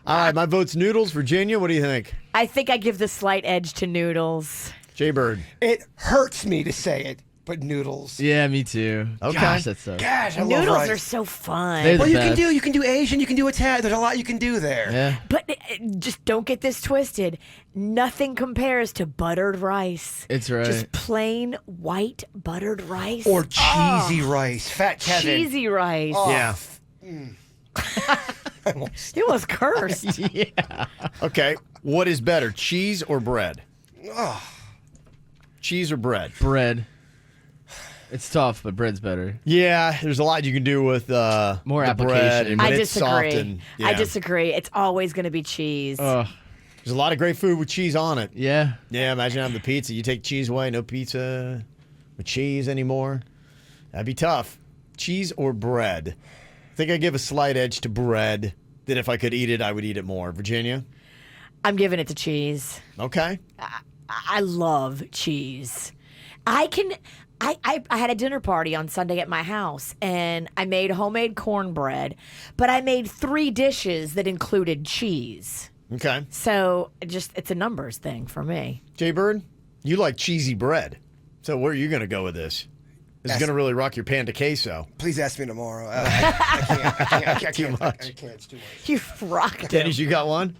All right, my vote's noodles. Virginia, what do you think? I think I give the slight edge to noodles. Jbird. It hurts me to say it, but noodles. Yeah, me too. Okay. Gosh, that's so. Gosh, I love Noodles rice. are so fun. They're the Well, you best. can do Asian, you can do Italian. There's a lot you can do there. Yeah. But just don't get this twisted. Nothing compares to buttered rice. It's right. Just plain white buttered rice. Or cheesy rice. Fat Kevin. cheesy rice. Oh. Yeah. It was cursed. Yeah. Okay. What is better, cheese or bread? Oh. Cheese or bread? Bread. It's tough, but bread's better. Yeah, there's a lot you can do with More the bread. application. But I it's soft disagree. and, I yeah. disagree. It's always going to be cheese. Ugh. There's a lot of great food with cheese on it. Yeah. Yeah, imagine having the pizza. You take cheese away, no pizza with cheese anymore. That'd be tough. Cheese or bread? I think I give a slight edge to bread. That if I could eat it, I would eat it more. Virginia? I'm giving it to cheese. Okay. I love cheese. I had a dinner party on Sunday at my house, and I made homemade cornbread, but I made 3 dishes that included cheese. Okay. So it's a numbers thing for me. Jbird, you like cheesy bread. So where are you going to go with this? This is going to really rock your pan de queso. Please ask me tomorrow. I can't. Too much. I can't. It's too much. You rocked it. Dennis, you got one?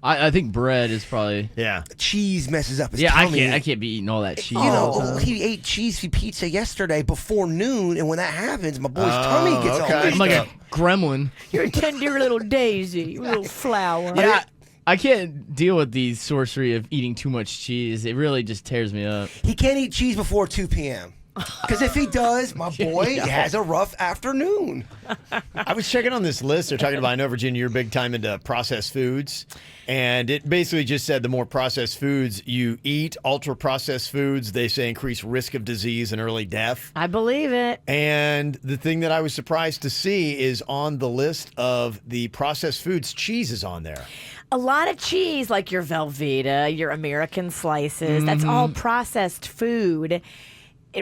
I think bread is probably. Yeah. Cheese messes up his Yeah, tummy. I can't be eating all that cheese. You know, all the time. he ate cheesy pizza yesterday before noon, and when that happens, my boy's tummy gets all okay. I'm messed like up. a gremlin. You're a tender little daisy, little flower. Yeah. I can't deal with the sorcery of eating too much cheese. It really just tears me up. He can't eat cheese before 2 p.m. Because if he does, my boy has a rough afternoon. I was checking on this list. They're talking about, I know, Virginia, you're big time into processed foods. And it basically just said the more processed foods you eat, ultra-processed foods, they say increase risk of disease and early death. I believe it. And the thing that I was surprised to see is on the list of the processed foods, cheese is on there. A lot of cheese, like your Velveeta, your American slices, that's all processed food.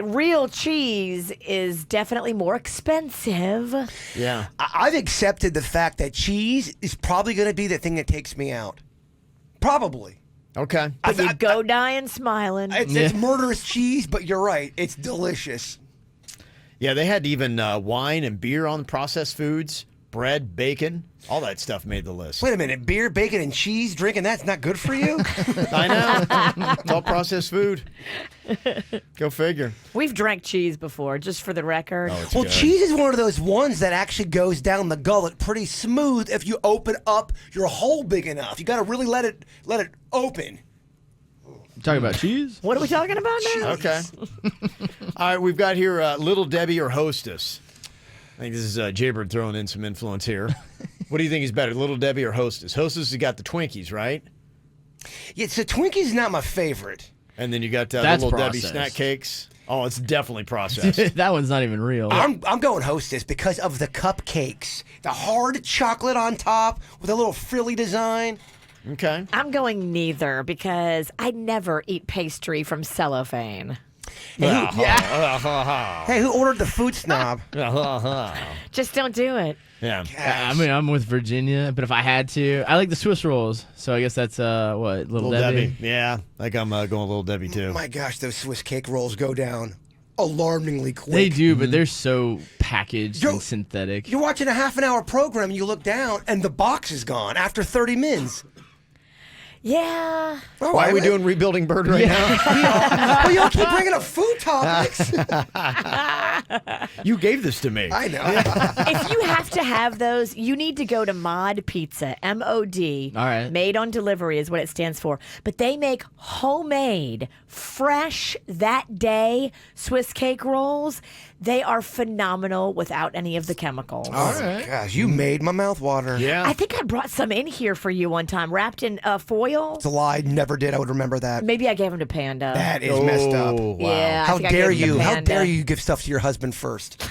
Real cheese is definitely more expensive. Yeah. I've accepted the fact that cheese is probably going to be the thing that takes me out. Probably. Okay. But you go dying smiling. It's murderous cheese, but you're right. It's delicious. Yeah, they had even wine and beer on the processed foods, bread, bacon, all that stuff made the list. Wait a minute. Beer, bacon, and cheese drinking, that's not good for you? I know. It's all processed food. Go figure. We've drank cheese before, just for the record. Oh, it's Well, good. cheese is one of those ones that actually goes down the gullet pretty smooth if you open up your hole big enough. You got to really let it open. Talking about cheese? What are we talking about now? Okay. All right, we've got here Little Debbie or Hostess. I think this is Jbird throwing in some influence here. What do you think is better, Little Debbie or Hostess? Hostess has got the Twinkies, right? Yeah, so Twinkies is not my favorite. And then you got That's Little Debbie processed. snack cakes. Oh, it's definitely processed. That one's not even real. I'm going Hostess because of the cupcakes. The hard chocolate on top with a little frilly design. Okay. I'm going neither because I never eat pastry from cellophane. Hey, who ordered the food snob? Just don't do it. Yeah. I mean, I'm with Virginia, but if I had to, I like the Swiss rolls. So I guess that's what Little Debbie. Yeah, like I'm going Little Debbie too. My gosh, those Swiss cake rolls go down alarmingly quick. They do, but they're so packaged and synthetic. You're watching a half-an-hour program, and you look down, and the box is gone after 30 mins. Yeah. Why are we doing Rebuilding Bird right now? Well, y'all keep bringing up food topics. You gave this to me. I know. If you have to have those, you need to go to Mod Pizza, M-O-D. All right. Made on delivery is what it stands for. But they make homemade, fresh, that day Swiss cake rolls. They are phenomenal without any of the chemicals. Oh, my gosh. You made my mouth water. Yeah. I think I brought some in here for you one time, wrapped in foil. It's a lie. Never did. I would remember that. Maybe I gave them to Panda. That is messed up. Wow. Yeah. I How think I dare gave them you? to How Panda. dare you give stuff to your husband first?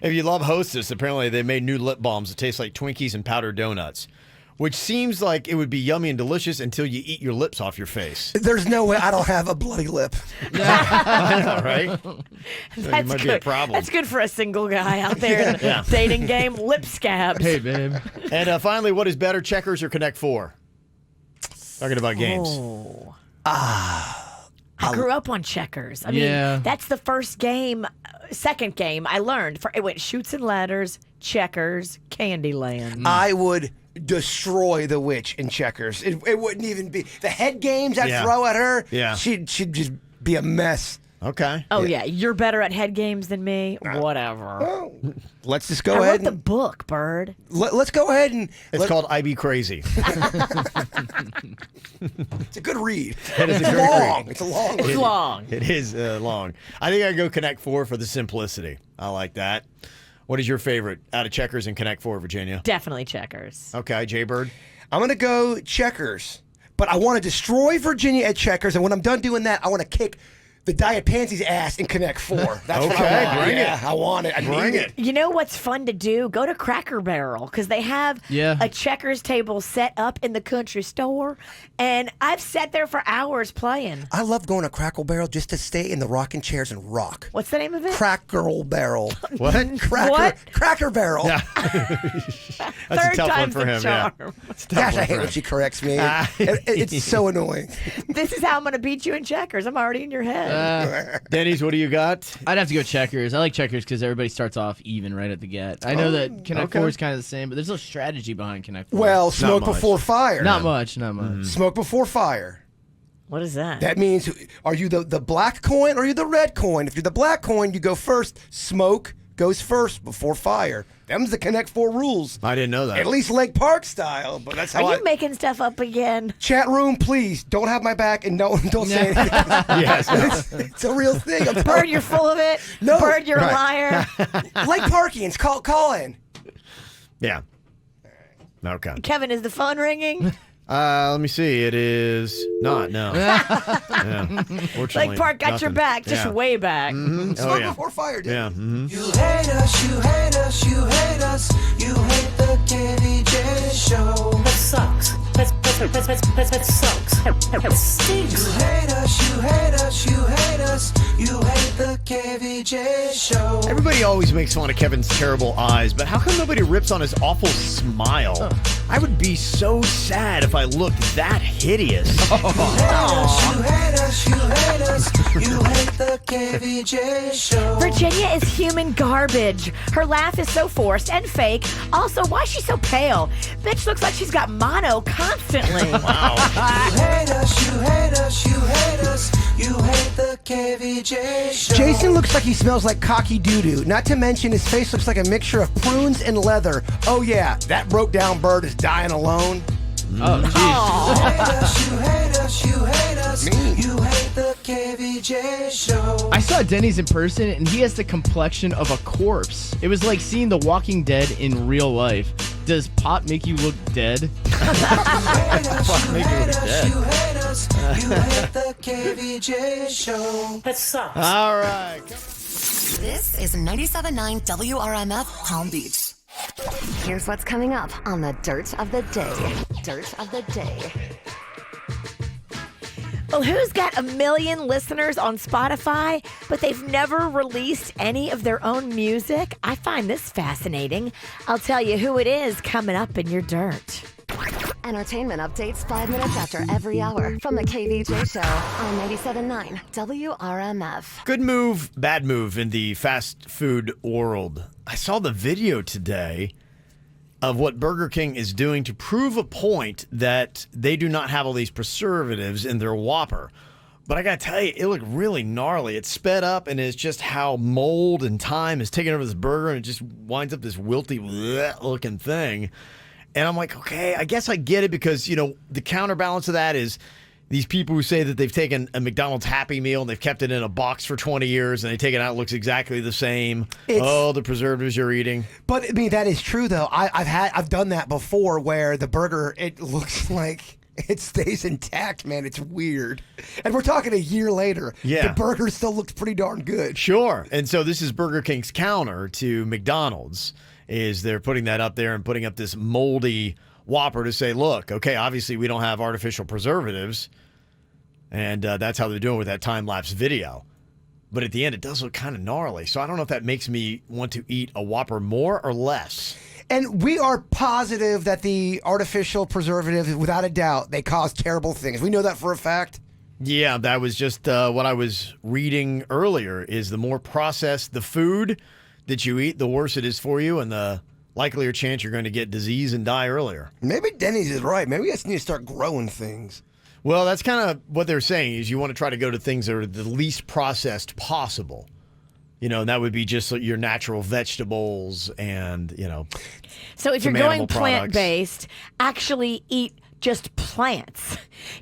If you love Hostess, apparently they made new lip balms that taste like Twinkies and powdered donuts, which seems like it would be yummy and delicious until you eat your lips off your face. There's no way I don't have a bloody lip. I know, right? That's might good. be a problem. That's good for a single guy out there in the dating game. Lip scabs. Hey, babe. And finally, what is better, Checkers or Connect 4? Talking about games. Oh. I grew up on Checkers. I mean, that's the first game, second game I learned. It went Shoots and Ladders, Checkers, Candyland. I would destroy the witch in Checkers. It wouldn't even be the head games I'd throw at her. Yeah. She'd just be a mess. Okay. Oh, yeah. You're better at head games than me. Whatever. Well, let's just go I ahead wrote the book, Bird. let's go ahead and It's called I Be Crazy. it's a good read. It is a It's great long. read. It's a long It's read. long. It is long. I think I'd go Connect 4 for the simplicity. I like that. What is your favorite out of Checkers and Connect 4, Virginia? Definitely Checkers. Okay, Jbird. I'm going to go Checkers, but I want to destroy Virginia at Checkers, and when I'm done doing that, I want to kick the Diet Pansy's ass in Connect 4. That's what I want. bring I want it. I need it. You know what's fun to do? Go to Cracker Barrel because they have a Checkers table set up in the country store, and I've sat there for hours playing. I love going to Cracker Barrel just to stay in the rocking chairs and rock. What's the name of it? Cracker Barrel. What? Cracker Barrel. Yeah. That's a tough one for him. Yeah. Gosh, I hate when she corrects me. It's so annoying. This is how I'm going to beat you in Checkers. I'm already in your head. Dennys, what do you got? I'd have to go Checkers. I like Checkers because everybody starts off even right at the get. I know that Connect 4 is kind of the same, but there's no strategy behind Connect 4. Well, smoke before fire. Not much, not much. Smoke before fire. What is that? That means, are you the black coin or are you the red coin? If you're the black coin, you go first. Smoke goes first before fire. Them's the Connect 4 rules. I didn't know that. At least Lake Park style, but that's how Are you making stuff up again? Chat room, please don't have my back and don't say anything. Yes. It's a real thing. Bird, you're full of it. No. Bird, you're a liar. Lake Parkians, call in. Yeah. Okay. Kevin, is the phone ringing? Let me see. It is not. No. Fortunately, Lake Park got your nothing. back, just way back. Smoke before fire, dude. Yeah. You hate us, you hate us, you hate us. You hate the KVJ show. That sucks. That sucks. That stinks. You hate us, you hate us, you hate us. You hate the KVJ show. Everybody always makes fun of Kevin's terrible eyes, but how come nobody rips on his awful smile? I would be so sad if I looked that hideous. You hate us, you hate us. You hate the KVJ show. Virginia is human garbage. Her laugh is so forced and fake. Also, why is she so pale? Bitch looks like she's got mono constantly. Wow. You hate us, you hate us, you hate us. You hate the KVJ show. Jason looks like he smells like cocky doo-doo. Not to mention his face looks like a mixture of prunes and leather. Oh yeah, that broke down bird is dying alone. Oh, jeez. You hate us, you hate us, you hate us. You hate the KVJ show. I saw Denny's in person, and he has the complexion of a corpse. It was like seeing The Walking Dead in real life. Does pot make you look dead? You hate us, you hate us, you hate us. You hate the KVJ show. That sucks. All right. This is 97.9 WRMF Palm Beach. Here's what's coming up on the Dirt of the Day. Dirt of the Day. Well, who's got 1 million listeners on Spotify, but they've never released any of their own music? I find this fascinating. I'll tell you who it is coming up in your dirt. Entertainment updates 5 minutes after every hour from the KVJ show on 97.9 WRMF. Good move, bad move in the fast food world. I saw the video today of what Burger King is doing to prove a point that they do not have all these preservatives in their Whopper. But I gotta tell you, it looked really gnarly. It's sped up, and it's just how mold and time is taking over this burger, and it just winds up this wilty looking thing. And I'm like, okay, I guess I get it because, you know, the counterbalance of that is these people who say that they've taken a McDonald's Happy Meal and they've kept it in a box for 20 years and they take it out, it looks exactly the same. The preservatives you're eating. But I mean, that is true though. I've done that before where the burger, it looks like it stays intact, man. It's weird. And we're talking a year later. Yeah. The burger still looks pretty darn good. Sure. And so this is Burger King's counter to McDonald's, is they're putting that up there and putting up this moldy Whopper to say, look, okay, obviously we don't have artificial preservatives. And that's how they're doing with that time-lapse video. But at the end, it does look kind of gnarly. So I don't know if that makes me want to eat a Whopper more or less. And we are positive that the artificial preservatives, without a doubt, they cause terrible things. We know that for a fact. Yeah, that was just what I was reading earlier, is the more processed the food that you eat, the worse it is for you, and the likelier chance you're going to get disease and die earlier. Maybe Dennys is right. Maybe we just need to start growing things. Well, that's kind of what they're saying, is you want to try to go to things that are the least processed possible. You know, and that would be just your natural vegetables and, you know. So if you're going plant-based, actually eat just plants.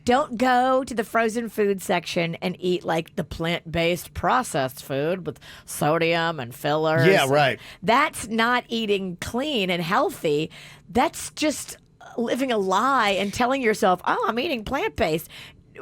Don't go to the frozen food section and eat like the plant-based processed food with sodium and fillers. Yeah, right. That's not eating clean and healthy. That's just living a lie and telling yourself, oh, I'm eating plant-based.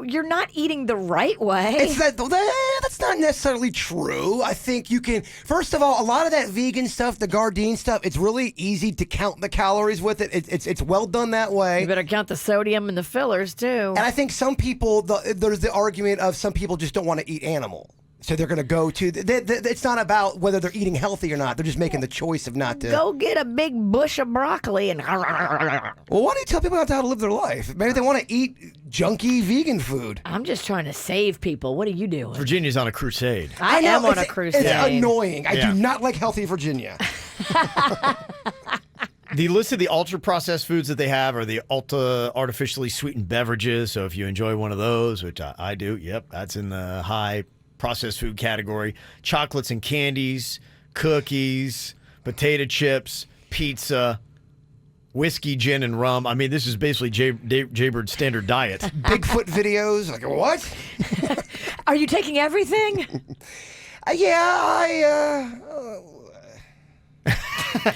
You're not eating the right way. That's not necessarily true. I think you can, first of all, a lot of that vegan stuff, the Gardein stuff, it's really easy to count the calories with it. It's well done that way. You better count the sodium and the fillers, too. And I think some people, there's the argument of some people just don't want to eat animal. So they're going to go to, it's not about whether they're eating healthy or not. They're just making the choice of not to. Go get a big bush of broccoli and. Well, why do you tell people not how to live their life? Maybe they want to eat junky vegan food. I'm just trying to save people. What are you doing? Virginia's on a crusade. I am on a crusade. It's annoying. I do not like healthy Virginia. The list of the ultra-processed foods that they have are the artificially sweetened beverages. So if you enjoy one of those, which I do, yep, that's in the high processed food category. Chocolates and candies, cookies, potato chips, pizza, whiskey, gin, and rum. I mean, this is basically Jbird's standard diet. Bigfoot videos. Like, what? Are you taking everything?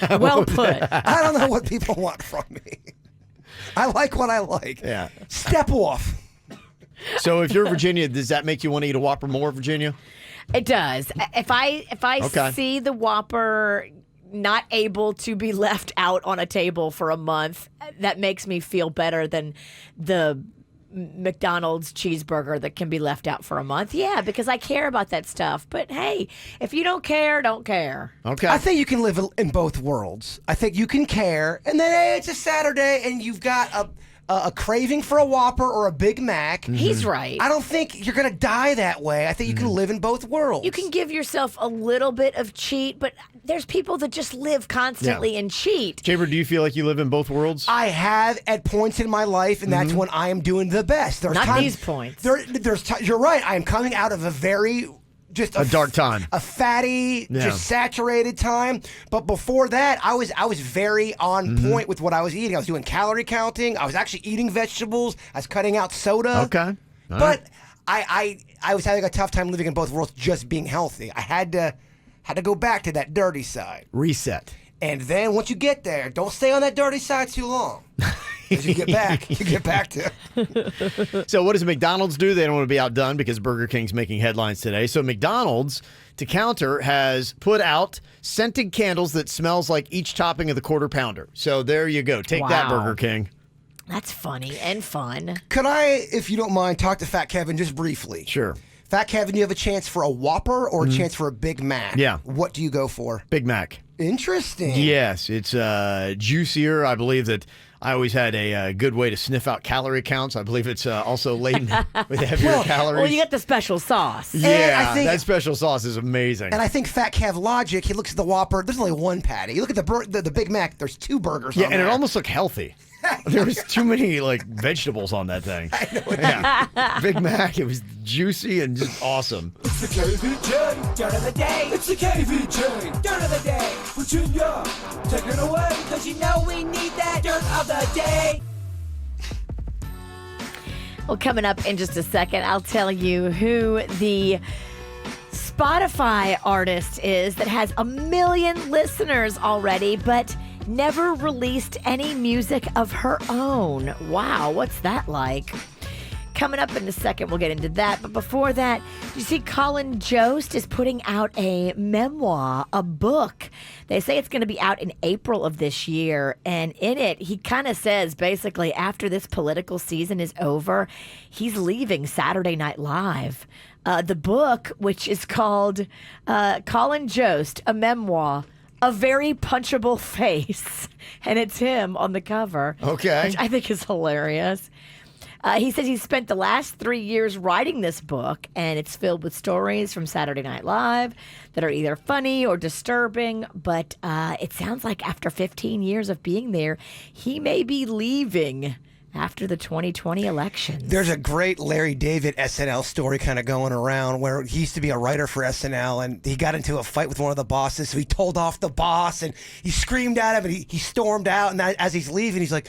Well put. I don't know what people want from me. I like what I like. Yeah. Step off. So if you're Virginia, does that make you want to eat a Whopper more, Virginia? It does. If I see the Whopper not able to be left out on a table for a month, that makes me feel better than the McDonald's cheeseburger that can be left out for a month. Yeah, because I care about that stuff. But hey, if you don't care, don't care. Okay. I think you can live in both worlds. I think you can care, and then hey, it's a Saturday, and you've got a craving for a Whopper or a Big Mac. Mm-hmm. He's right. I don't think you're going to die that way. I think you can live in both worlds. You can give yourself a little bit of cheat, but there's people that just live constantly and cheat. Jbird, do you feel like you live in both worlds? I have at points in my life, and that's when I am doing the best. There's Not these points. You're right. I am coming out of a very... Just a dark time, a fatty, just saturated time. But before that, I was very on point with what I was eating. I was doing calorie counting. I was actually eating vegetables. I was cutting out soda. Okay, but I was having a tough time living in both worlds, just being healthy. I had to go back to that dirty side. Reset. And then once you get there, don't stay on that dirty side too long. As you get back to. So what does McDonald's do? They don't want to be outdone because Burger King's making headlines today. So McDonald's, to counter, has put out scented candles that smells like each topping of the Quarter Pounder. So there you go. Take that, Burger King. That's funny and fun. Could I, if you don't mind, talk to Fat Kevin just briefly? Sure. Fat Kevin, you have a chance for a Whopper or a chance for a Big Mac? Yeah. What do you go for? Big Mac. Interesting. Yes, it's juicier. I believe that I always had a good way to sniff out calorie counts. I believe it's also laden with heavier calories. Well, you get the special sauce. Yeah, that special sauce is amazing. And I think Fat Kev logic, he looks at the Whopper, there's only one patty. You look at the Big Mac, there's two burgers on and there. it almost looked healthy. There was too many vegetables on that thing. I know what Big Mac, it was juicy and just awesome. It's the KVJ Dirt of the Day. It's the KVJ Dirt of the Day. Virginia, take it away. Cause you know we need that Dirt of the Day. Well, coming up in just a second, I'll tell you who the Spotify artist is that has 1 million listeners already, but never released any music of her own. Wow, what's that like? Coming up in a second, we'll get into that. But before that, you see Colin Jost is putting out a memoir, a book. They say it's going to be out in April of this year. And in it, he kind of says, basically, after this political season is over, he's leaving Saturday Night Live. The book, which is called Colin Jost, a memoir, A Very Punchable Face. And it's him on the cover. Okay. Which I think is hilarious. He says he spent the last 3 years writing this book, and it's filled with stories from Saturday Night Live that are either funny or disturbing, but it sounds like after 15 years of being there, he may be leaving after the 2020 election. There's a great Larry David SNL story kind of going around where he used to be a writer for SNL, and he got into a fight with one of the bosses, so he told off the boss, and he screamed at him, and he stormed out, and as he's leaving, he's like,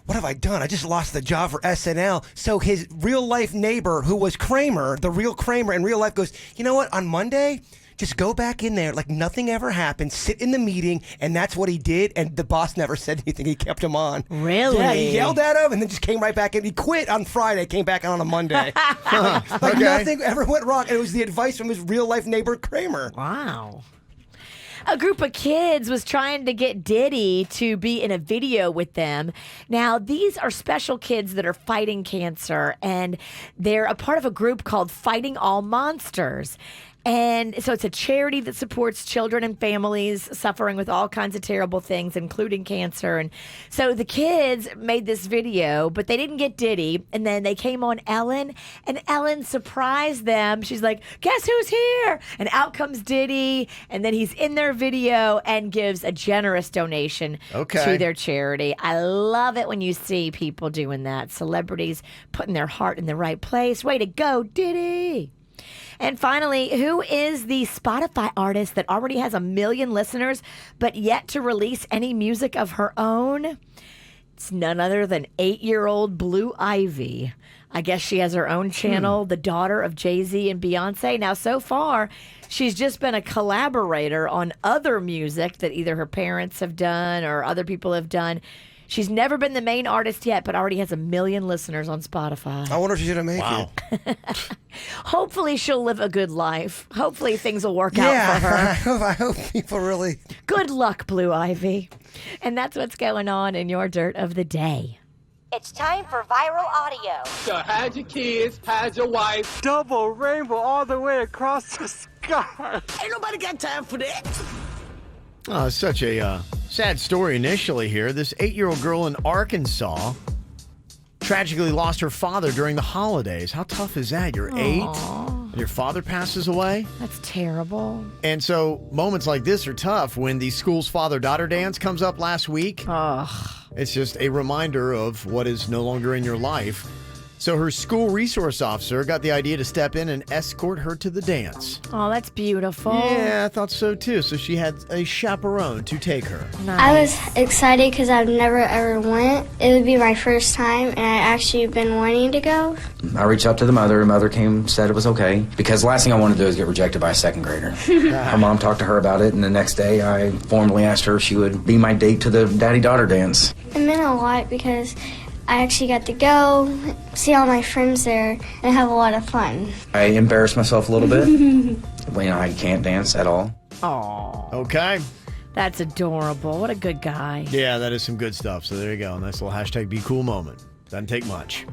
what have I done? I just lost the job for SNL. So his real-life neighbor, who was Kramer, the real Kramer in real life, goes, you know what, on Monday, just go back in there like nothing ever happened, sit in the meeting, and that's what he did, and the boss never said anything. He kept him on. Really? Yeah, he yelled at him and then just came right back in. He quit on Friday, came back on a Monday. Nothing ever went wrong, and it was the advice from his real-life neighbor, Kramer. Wow. A group of kids was trying to get Diddy to be in a video with them. Now, these are special kids that are fighting cancer, and they're a part of a group called Fighting All Monsters. And so it's a charity that supports children and families suffering with all kinds of terrible things, including cancer. And so the kids made this video, but they didn't get Diddy. And then they came on Ellen, and Ellen surprised them. She's like, guess who's here? And out comes Diddy. And then he's in their video and gives a generous donation to their charity. I love it when you see people doing that. Celebrities putting their heart in the right place. Way to go, Diddy. And finally, who is the Spotify artist that already has 1 million listeners, but yet to release any music of her own? It's none other than 8-year-old Blue Ivy. I guess she has her own channel, the daughter of Jay-Z and Beyonce. Now, so far, she's just been a collaborator on other music that either her parents have done or other people have done. She's never been the main artist yet, but already has 1 million listeners on Spotify. I wonder if she's going to make it. Hopefully she'll live a good life. Hopefully things will work out for her. I hope people really... Good luck, Blue Ivy. And that's what's going on in your Dirt of the Day. It's time for viral audio. So hide your kids, hide your wife. Double rainbow all the way across the sky. Ain't nobody got time for that. Oh, such a sad story initially here. This 8-year-old girl in Arkansas tragically lost her father during the holidays. How tough is that? You're 8 and your father passes away? That's terrible. And so moments like this are tough. When the school's father-daughter dance comes up last week, it's just a reminder of what is no longer in your life. So her school resource officer got the idea to step in and escort her to the dance. Oh, that's beautiful. Yeah, I thought so too. So she had a chaperone to take her. Nice. I was excited because I've never ever went. It would be my first time, and I actually been wanting to go. I reached out to the mother. The mother came, said it was okay, because the last thing I wanted to do is get rejected by a second grader. Her mom talked to her about it, and the next day I formally asked her if she would be my date to the daddy-daughter dance. It meant a lot because I actually got to go, see all my friends there, and have a lot of fun. I embarrassed myself a little bit. I can't dance at all. Aw. Okay. That's adorable. What a good guy. Yeah, that is some good stuff. So there you go. Nice little hashtag be cool moment. Doesn't take much.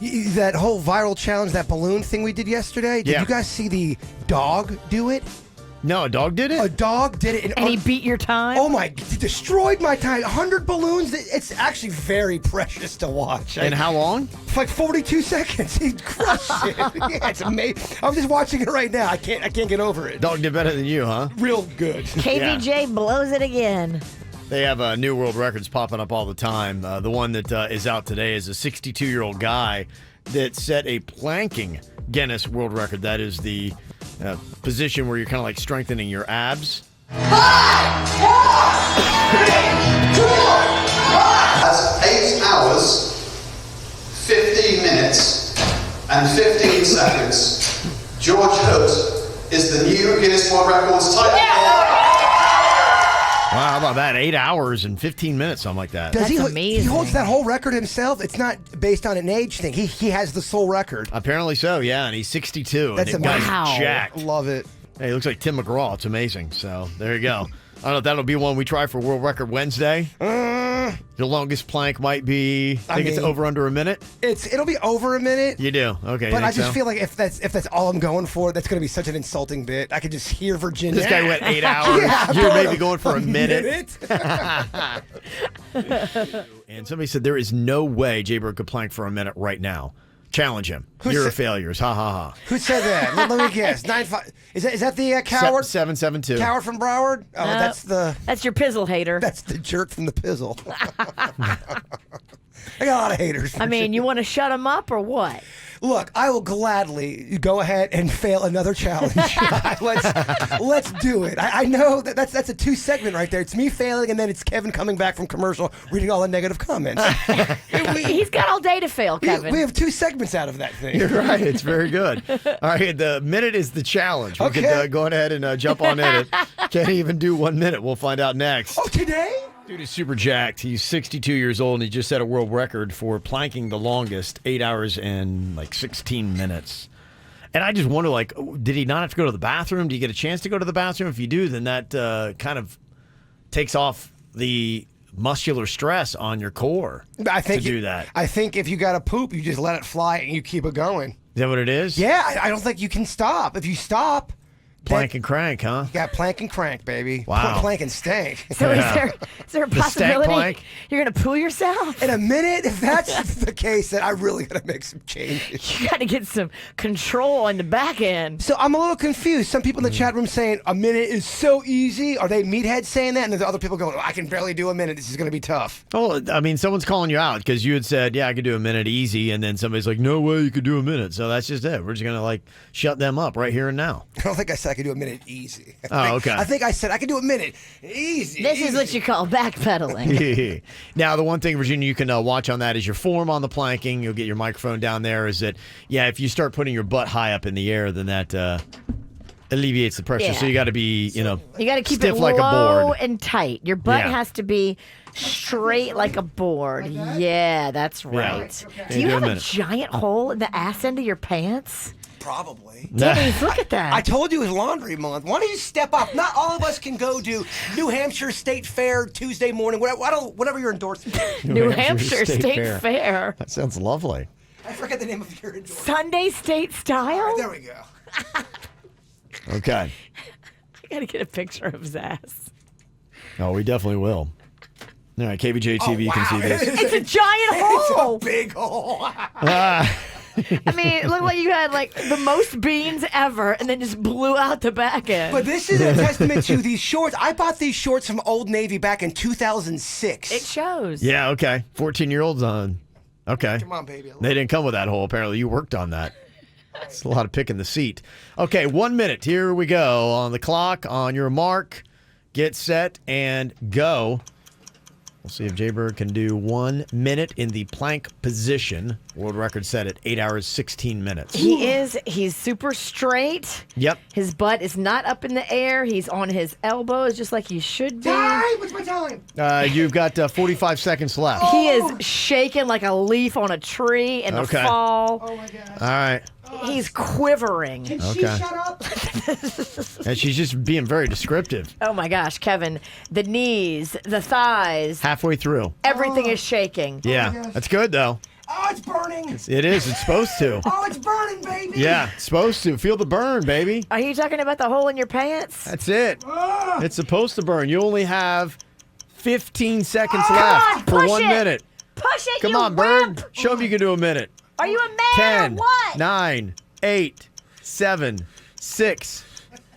That whole viral challenge, that balloon thing we did yesterday, did you guys see the dog do it? No, a dog did it? A dog did it. And he beat your time? Oh, he destroyed my time. 100 balloons. It's actually very precious to watch. And how long? For like 42 seconds. He crushed it. Yeah, it's amazing. I'm just watching it right now. I can't get over it. Dog did better than you, huh? Real good. KVJ blows it again. They have new world records popping up all the time. The one that is out today is a 62-year-old guy that set a planking Guinness World Record. That is the position where you're kind of like strengthening your abs. 5, 4, 3, 2, 1. That's 8 hours, 15 minutes, and 15 seconds. George Hood is the new Guinness World Records title. Wow, how about that? 8 hours and 15 minutes, something like that. That's amazing. He holds that whole record himself. It's not based on an age thing. He has the sole record. Apparently so, yeah, and he's 62. That's and the guy's amazing. jacked. Love it. Hey, he looks like Tim McGraw. It's amazing. So there you go. I don't know if that'll be one we try for World Record Wednesday. The longest plank might be, I think it's over under a minute? It'll be over a minute. You do? Okay. But I just feel like if that's all I'm going for, that's going to be such an insulting bit. I could just hear Virginia. This guy went 8 hours. Yeah, You're maybe going for a minute. minute? And somebody said there is no way Jbird could plank for a minute right now. Challenge him. You're a failures. Ha ha ha. Who said that? Let me guess. 9-5. Is that the coward? 772. Coward from Broward? Oh, that's your pizzle hater. That's the jerk from the pizzle. I got a lot of haters. I mean, you want to shut him up or what? Look, I will gladly go ahead and fail another challenge. let's do it. I know that's a 2-segment right there. It's me failing, and then it's Kevin coming back from commercial, reading all the negative comments. He's got all day to fail, Kevin. We have 2 segments out of that thing. You're right. It's very good. All right, the minute is the challenge. We could go ahead and jump on in it. Can't even do 1 minute. We'll find out next. Oh, today? Dude is super jacked. He's 62 years old, and he just set a world record for planking the longest, 8 hours and 16 minutes. And I just wonder, did he not have to go to the bathroom? Do you get a chance to go to the bathroom? If you do, then that kind of takes off the muscular stress on your core to do that. I think if you got to poop, you just let it fly and you keep it going. Is that what it is? Yeah, I don't think you can stop. If you stop... Plank and crank, huh? You got plank and crank, baby. Wow. Plank and stank. So is there a possibility you're going to poo yourself? In a minute? If that's the case, then I really got to make some changes. You got to get some control on the back end. So I'm a little confused. Some people in the chat room saying a minute is so easy. Are they meatheads saying that? And there's other people going, I can barely do a minute. This is going to be tough. Oh, I mean, someone's calling you out because you had said, yeah, I could do a minute easy. And then somebody's like, no way you could do a minute. So that's just it. We're just going to shut them up right here and now. I don't think I said I could do a minute easy. Okay. I think I said I could do a minute easy. This is what you call backpedaling. Now, the one thing, Virginia, you can watch on that is your form on the planking. You'll get your microphone down there. Is that, if you start putting your butt high up in the air, then that alleviates the pressure. Yeah. So you got to be, you got to keep stiff it like a low board. and tight. Your butt has to be straight like a board. Yeah, that's right. Yeah. Do you have a giant hole in the ass end of your pants? Probably. Denny's, look at that. I told you it was laundry month. Why don't you step up? Not all of us can go do New Hampshire State Fair Tuesday morning, whatever your endorsement. New Hampshire State Fair. That sounds lovely. I forget the name of your endorsement. Sunday State Style? Right, there we go. Okay. I got to get a picture of his ass. Oh, we definitely will. All right, KVJ TV, you can see this. It's a giant hole. It's a big hole. I mean, it looked like you had the most beans ever and then just blew out the back end. But this is a testament to these shorts. I bought these shorts from Old Navy back in 2006. It shows. Yeah, okay. 14-year-olds on. Okay. Come on, baby. They didn't come with that hole, apparently. You worked on that. It's a lot of picking the seat. Okay, 1 minute. Here we go. On the clock, on your mark, get set, and go. We'll see if Jbird can do 1 minute in the plank position. World record set at 8 hours, 16 minutes. He's super straight. Yep. His butt is not up in the air. He's on his elbows just like he should be. What's my time? You've got 45 seconds left. He is shaking like a leaf on a tree in the fall. Oh, my gosh. All right. He's quivering. Can she shut up? And she's just being very descriptive. Oh my gosh, Kevin. The knees, the thighs. Halfway through. Everything is shaking. Yeah. That's good, though. Oh, it's burning. It is. It's supposed to. Oh, it's burning, baby. Yeah, it's supposed to. Feel the burn, baby. Are you talking about the hole in your pants? That's it. It's supposed to burn. You only have 15 seconds Come left on, for push 1 it. minute. Push it, Come you on, wimp. Bird. Show me you can do a minute. Are you a man 10, or what? 9, 8, 7, 6,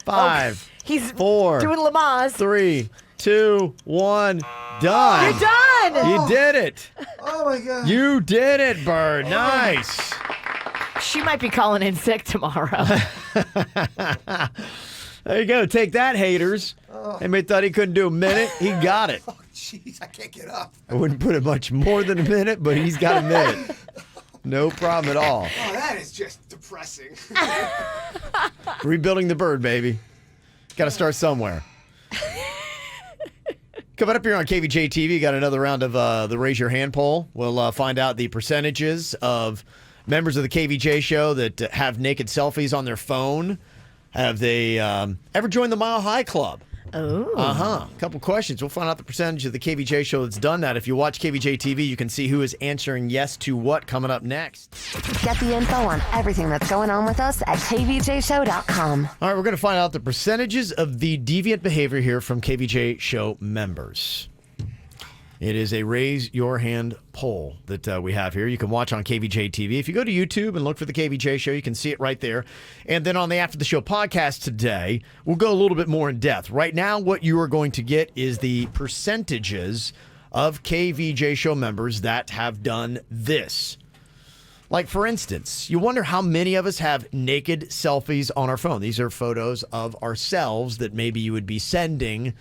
5, he's 4, doing Lamaze. 3, 2, 1. Done. You're done. You did it. Oh, my God. You did it, Bird. Nice. She might be calling in sick tomorrow. There you go. Take that, haters. Anybody thought he couldn't do a minute? He got it. Oh, jeez, I can't get up. I wouldn't put it much more than a minute, but he's got a minute. No problem at all. Oh, that is just depressing. Rebuilding the bird, baby. Got to start somewhere. Coming up here on KVJ TV, got another round of the Raise Your Hand poll. We'll find out the percentages of members of the KVJ show that have naked selfies on their phone. Have they ever joined the Mile High Club? Oh. A couple questions. We'll find out the percentage of the KVJ show that's done that. If you watch KVJ TV, you can see who is answering yes to what coming up next. Get the info on everything that's going on with us at kvjshow.com. All right, we're going to find out the percentages of the deviant behavior here from KVJ show members. It is a Raise Your Hand poll that we have here. You can watch on KVJ TV. If you go to YouTube and look for the KVJ show, you can see it right there. And then on the After the Show podcast today, we'll go a little bit more in depth. Right now, what you are going to get is the percentages of KVJ show members that have done this. Like, for instance, you wonder how many of us have naked selfies on our phone. These are photos of ourselves that maybe you would be sending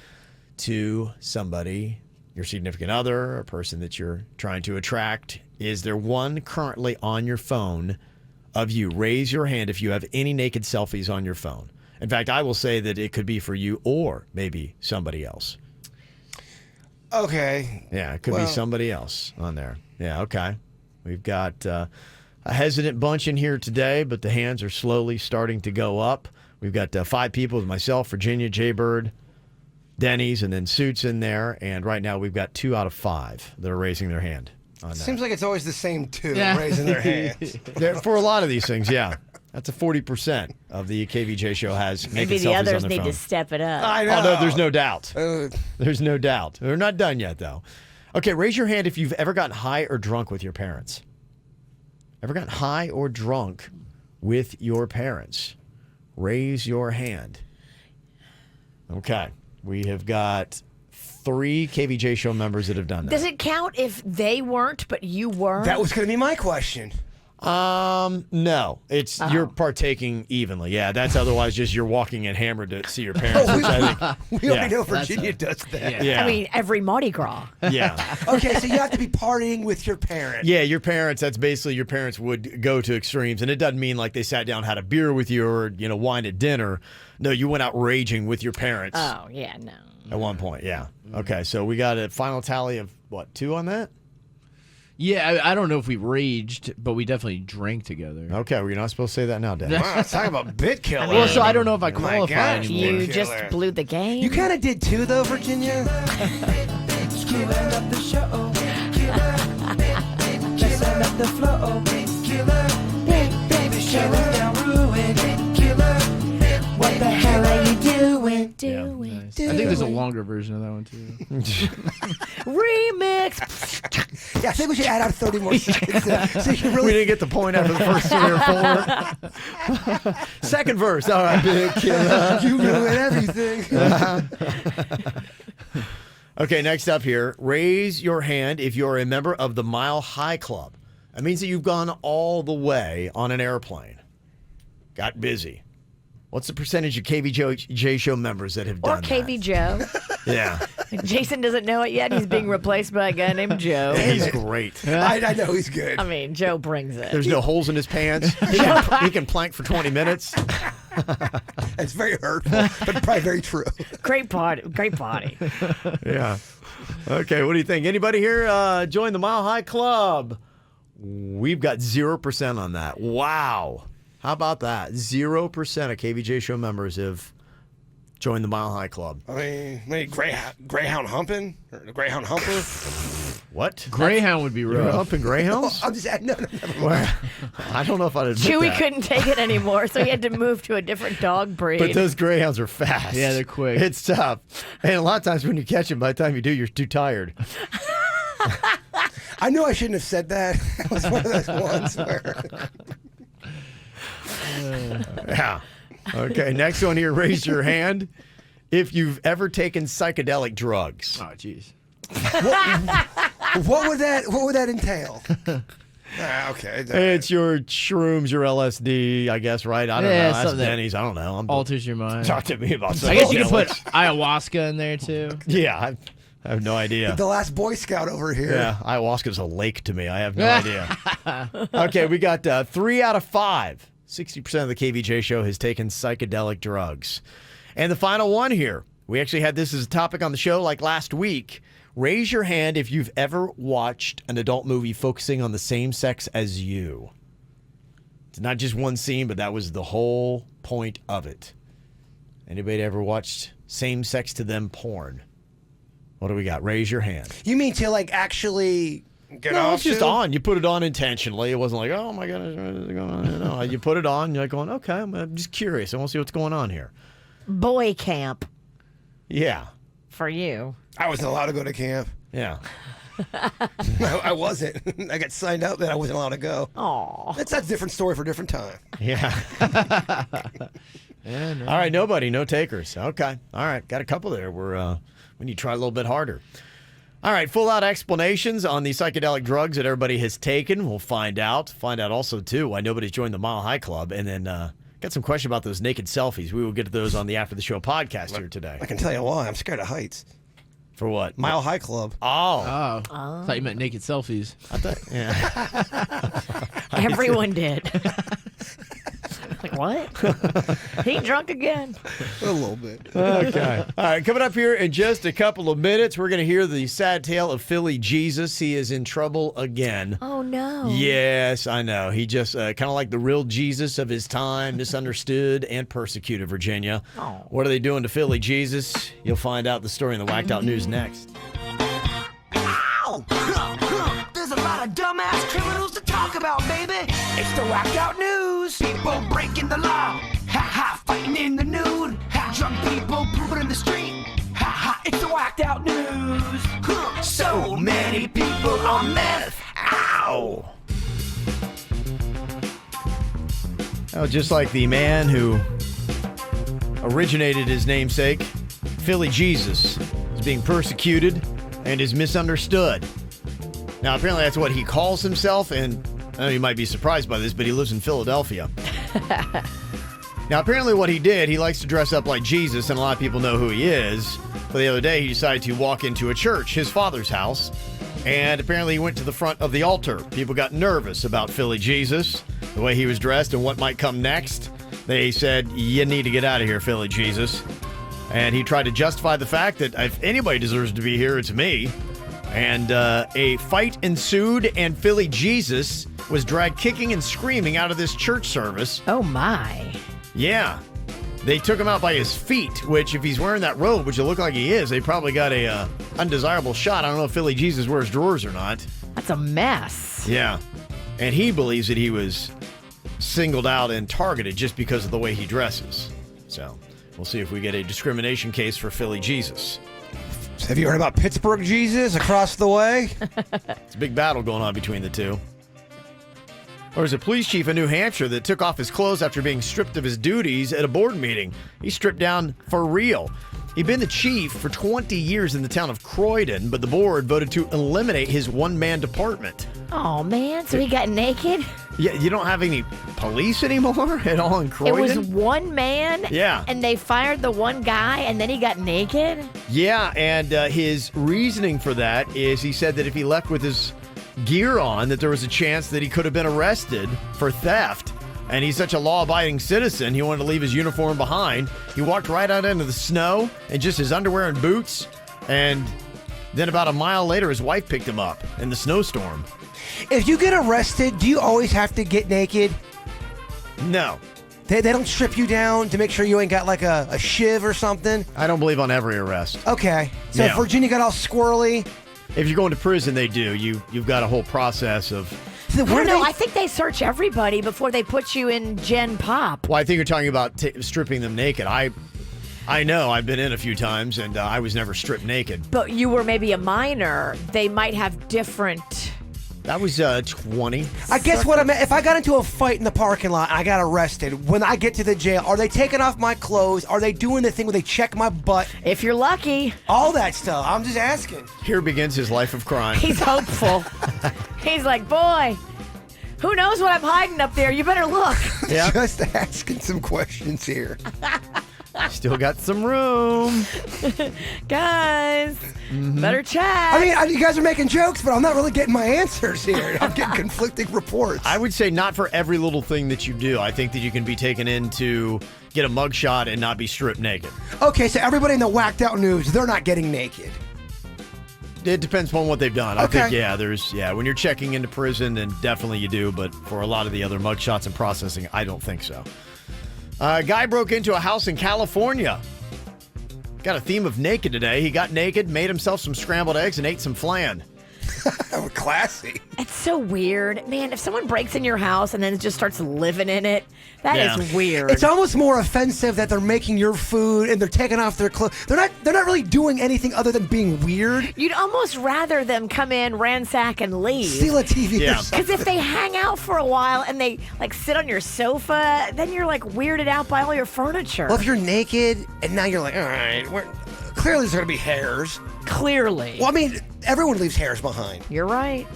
to somebody, your significant other, a person that you're trying to attract. Is there one currently on your phone of you? Raise your hand if you have any naked selfies on your phone. In fact, I will say that it could be for you or maybe somebody else. Okay. Yeah, it could be somebody else on there. Yeah, okay. We've got a hesitant bunch in here today, but the hands are slowly starting to go up. We've got 5 people with myself, Virginia, Jbird, Dennys, and then Suits in there. And right now we've got 2 out of 5 that are raising their hand on that. Seems like it's always the same 2 raising their hands. For a lot of these things, yeah. That's a 40% of the KVJ show has naked Maybe selfies the others on their need phone. to step it up. I know. Oh, no, there's no doubt. There's no doubt. They're not done yet, though. Okay, raise your hand if you've ever gotten high or drunk with your parents. Ever gotten high or drunk with your parents? Raise your hand. Okay. We have got 3 KVJ show members that have done that. Does it count if they weren't, but you were? That was going to be my question. No. It's you're partaking evenly. Yeah, that's otherwise just you're walking in hammered to see your parents. We already know Virginia does that. Yeah. I mean, every Mardi Gras. Yeah. Okay, so you have to be partying with your parents. Yeah, your parents, that's basically your parents would go to extremes. And it doesn't mean like they sat down, had a beer with you or, wine at dinner. No, you went out raging with your parents. Oh, yeah, no. At one point, yeah. Okay, so we got a final tally of, 2 on that? Yeah, I don't know if we raged, but we definitely drank together. Okay, well, you're not supposed to say that now, Dad. Wow, talk about bit killer. Well, so I don't know if I qualify anymore. You just blew the game. You kind of did too, though, Virginia. What the hell are you doing? Yeah, nice. I think there's a longer version of that one, too. Remix. Yeah, I think we should add on 30 more seconds. So you really... We didn't get the point after the first 3 or 4. Second verse. All right, big killer. You ruin everything. Okay, next up here. Raise your hand if you're a member of the Mile High Club. That means that you've gone all the way on an airplane. Got busy. What's the percentage of KVJ show members that have done Or KV Joe. Yeah. Jason doesn't know it yet. He's being replaced by a guy named Joe. He's great. I know he's good. I mean, Joe brings it. There's no holes in his pants. He can plank for 20 minutes. It's very hurtful, but probably very true. Great party. Great body. Yeah. Okay, what do you think? Anybody here join the Mile High Club? We've got 0% on that. Wow. How about that? 0% of KVJ show members have joined the Mile High Club. I mean, maybe Greyhound humping? Or the Greyhound humper? What? Greyhound would be rough. You're humping greyhounds? I'm just no, never mind. I don't know if I'd admit Chewy that. couldn't take it anymore, so he had to move to a different dog breed. But those greyhounds are fast. Yeah, they're quick. It's tough. And a lot of times when you catch them, by the time you do, you're too tired. I knew I shouldn't have said that. It was one of those ones where... Yeah. Okay, next one here. Raise your hand if you've ever taken psychedelic drugs. Oh, jeez. What would that entail? Okay. It's your shrooms, your LSD, I guess, right? I don't know. That's Dennys. I don't know. Alters your mind. Talk to me about psychedelics. I guess you can put ayahuasca in there, too. Yeah. I have no idea. The last Boy Scout over here. Yeah, ayahuasca's a lake to me. I have no idea. Okay, we got 3 out of 5. 60% of the KVJ show has taken psychedelic drugs. And the final one here. We actually had this as a topic on the show like last week. Raise your hand if you've ever watched an adult movie focusing on the same sex as you. It's not just one scene, but that was the whole point of it. Anybody ever watched same sex to them porn? What do we got? Raise your hand. You mean to like actually get no, off? It's just on. You put it on intentionally. It wasn't like, oh my goodness, what is going on? No, you put it on. You're like going, okay, I'm just curious. I want to see what's going on here. Boy camp. Yeah. For you. I wasn't allowed to go to camp. Yeah. I wasn't. I got signed up that I wasn't allowed to go. Aw. That's a different story for a different time. Yeah. Yeah, no. All right, nobody, no takers. Okay. All right, got a couple there. We need to try a little bit harder. All right, full-out explanations on the psychedelic drugs that everybody has taken. We'll find out. Find out also, too, why nobody's joined the Mile High Club. And then got some question about those naked selfies. We will get to those on the After the Show podcast here today. I can tell you why. I'm scared of heights. For what? Mile High Club. Oh. I thought you meant naked selfies. I thought, yeah. Everyone did. Like, what? He drunk again? A little bit. Okay. All right, coming up here in just a couple of minutes, we're going to hear the sad tale of Philly Jesus. He is in trouble again. Oh, no. Yes, I know. He just kind of like the real Jesus of his time, misunderstood and persecuted Virginia. Oh. What are they doing to Philly Jesus? You'll find out the story in the Whacked Out News next. Ow! There's a lot of dumbass criminals to talk about, baby. It's the Whacked Out News. People breaking the law. Ha-ha, fighting in the nude. Drunk people pooping in the street. Ha-ha, it's the Whacked Out News. So many people on meth. Ow! Oh, just like the man who originated his namesake, Philly Jesus, is being persecuted and is misunderstood. Now, apparently that's what he calls himself, and I know you might be surprised by this, but he lives in Philadelphia. Now, apparently what he did, he likes to dress up like Jesus, and a lot of people know who he is. But the other day, he decided to walk into a church, his father's house, and apparently he went to the front of the altar. People got nervous about Philly Jesus, the way he was dressed, and what might come next. They said, you need to get out of here, Philly Jesus. And he tried to justify the fact that if anybody deserves to be here, it's me. And a fight ensued, and Philly Jesus was dragged kicking and screaming out of this church service. Oh, my. Yeah. They took him out by his feet, which if he's wearing that robe, which it looked like he is, they probably got a undesirable shot. I don't know if Philly Jesus wears drawers or not. That's a mess. Yeah. And he believes that he was singled out and targeted just because of the way he dresses. So we'll see if we get a discrimination case for Philly Jesus. Have you heard about Pittsburgh Jesus across the way? It's a big battle going on between the two. There was a police chief in New Hampshire that took off his clothes after being stripped of his duties at a board meeting. He stripped down for real. He'd been the chief for 20 years in the town of Croydon, but the board voted to eliminate his one-man department. Oh, man. So he got naked? Yeah, you don't have any police anymore at all in Croydon? It was one man? Yeah. And they fired the one guy, and then he got naked? Yeah, and his reasoning for that is he said that if he left with his gear on, that there was a chance that he could have been arrested for theft. And he's such a law-abiding citizen, he wanted to leave his uniform behind. He walked right out into the snow in just his underwear and boots. And then about a mile later, his wife picked him up in the snowstorm. If you get arrested, do you always have to get naked? No. They don't strip you down to make sure you ain't got like a shiv or something? I don't believe on every arrest. Okay. So Yeah. if Virginia got all squirrely. If you're going to prison, they do. You've got a whole process of... I don't know. I think they search everybody before they put you in Gen Pop. Well, I think you're talking about stripping them naked. I know. I've been in a few times, and I was never stripped naked. But you were maybe a minor. They might have different... That was 20. I guess what I meant, if I got into a fight in the parking lot and I got arrested, when I get to the jail, are they taking off my clothes? Are they doing the thing where they check my butt? If you're lucky. All that stuff. I'm just asking. Here begins his life of crime. He's hopeful. He's like, boy, who knows what I'm hiding up there? You better look. Yeah. Just asking some questions here. Still got some room. Guys, better check. I mean, you guys are making jokes, but I'm not really getting my answers here. I'm getting conflicting reports. I would say not for every little thing that you do. I think that you can be taken in to get a mugshot and not be stripped naked. Okay, so everybody in the whacked out news, they're not getting naked. It depends upon what they've done. Okay. I think, when you're checking into prison, then definitely you do. But for a lot of the other mugshots and processing, I don't think so. A guy broke into a house in California. Got a theme of naked today. He got naked, made himself some scrambled eggs, and ate some flan. Classy. It's so weird. Man, if someone breaks in your house and then just starts living in it, that is weird. It's almost more offensive that they're making your food and they're taking off their clothes. They're not really doing anything other than being weird. You'd almost rather them come in, ransack, and leave. Steal a TV or something. Because if they hang out for a while and they sit on your sofa, then you're weirded out by all your furniture. Well, if you're naked and now you're all right, clearly there's going to be hairs. Clearly. Well, I mean, everyone leaves hairs behind. You're right.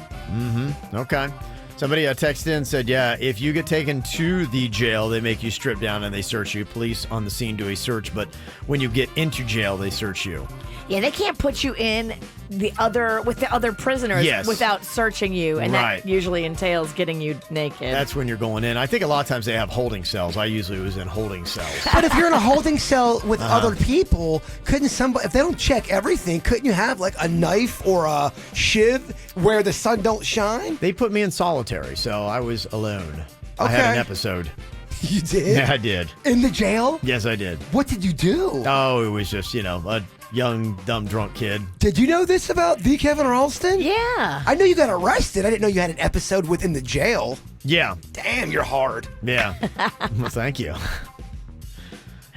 Okay. Somebody texted in and said, yeah, if you get taken to the jail, they make you strip down and they search you. Police on the scene do a search, but when you get into jail, they search you. Yeah, they can't put you in with the other prisoners without searching you, and that usually entails getting you naked. That's when you're going in. I think a lot of times they have holding cells. I usually was in holding cells. But if you're in a holding cell with other people, couldn't somebody, if they don't check everything, couldn't you have a knife or a shiv where the sun don't shine? They put me in solitary, so I was alone. I Okay. had an episode. You did? Yeah, I did. In the jail? Yes, I did. What did you do? Oh, it was just, a young, dumb, drunk kid. Did you know this about the Kevin Ralston? Yeah. I knew you got arrested. I didn't know you had an episode within the jail. Yeah. Damn, you're hard. Yeah. Well, thank you.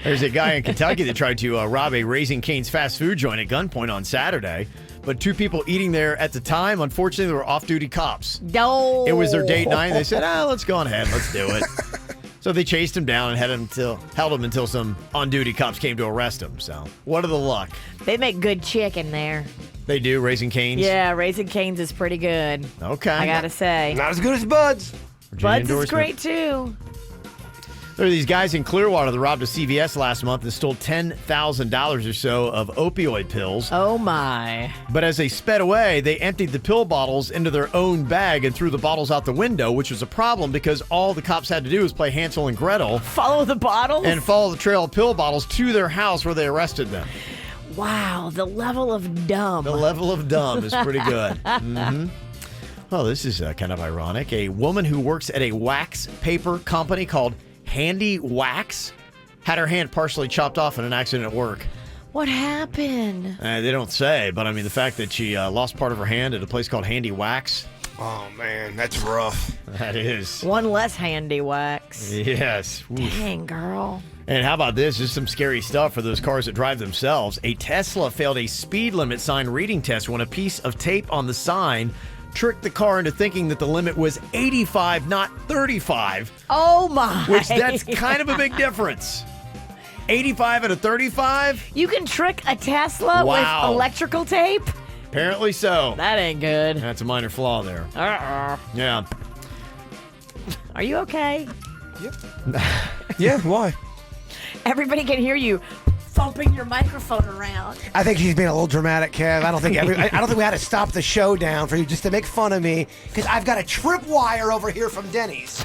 There's a guy in Kentucky that tried to rob a Raising Cane's fast food joint at gunpoint on Saturday. But two people eating there at the time, unfortunately, they were off-duty cops. No. It was their date night. They said, let's go on ahead. Let's do it. So they chased him down and held him until some on-duty cops came to arrest him. So what are the luck? They make good chicken there. They do, Raising Cane's? Yeah, Raising Cane's is pretty good. Okay. I gotta say. Not as good as Bud's. Bud's is great, too. There are these guys in Clearwater that robbed a CVS last month and stole $10,000 or so of opioid pills. Oh, my. But as they sped away, they emptied the pill bottles into their own bag and threw the bottles out the window, which was a problem because all the cops had to do was play Hansel and Gretel. Follow the bottles? And follow the trail of pill bottles to their house where they arrested them. Wow, the level of dumb. The level of dumb is pretty good. Well, this is kind of ironic. A woman who works at a wax paper company called Handy Wax had her hand partially chopped off in an accident at work. What happened? They don't say, but I mean, the fact that she lost part of her hand at a place called Handy Wax. Oh, man, that's rough. That is. One less Handy Wax. Yes. Dang, girl. And how about this? This is some scary stuff for those cars that drive themselves. A Tesla failed a speed limit sign reading test when a piece of tape on the sign tricked the car into thinking that the limit was 85, not 35. Oh, my. Which that's kind of a big difference. 85 and a 35? You can trick a Tesla with electrical tape? Apparently so. That ain't good. That's a minor flaw there. Yeah. Are you okay? Yep. Yeah, why? Everybody can hear you thumping your microphone around. I think she's being a little dramatic, Kev. I don't think we had to stop the show down for you just to make fun of me because I've got a tripwire over here from Dennys.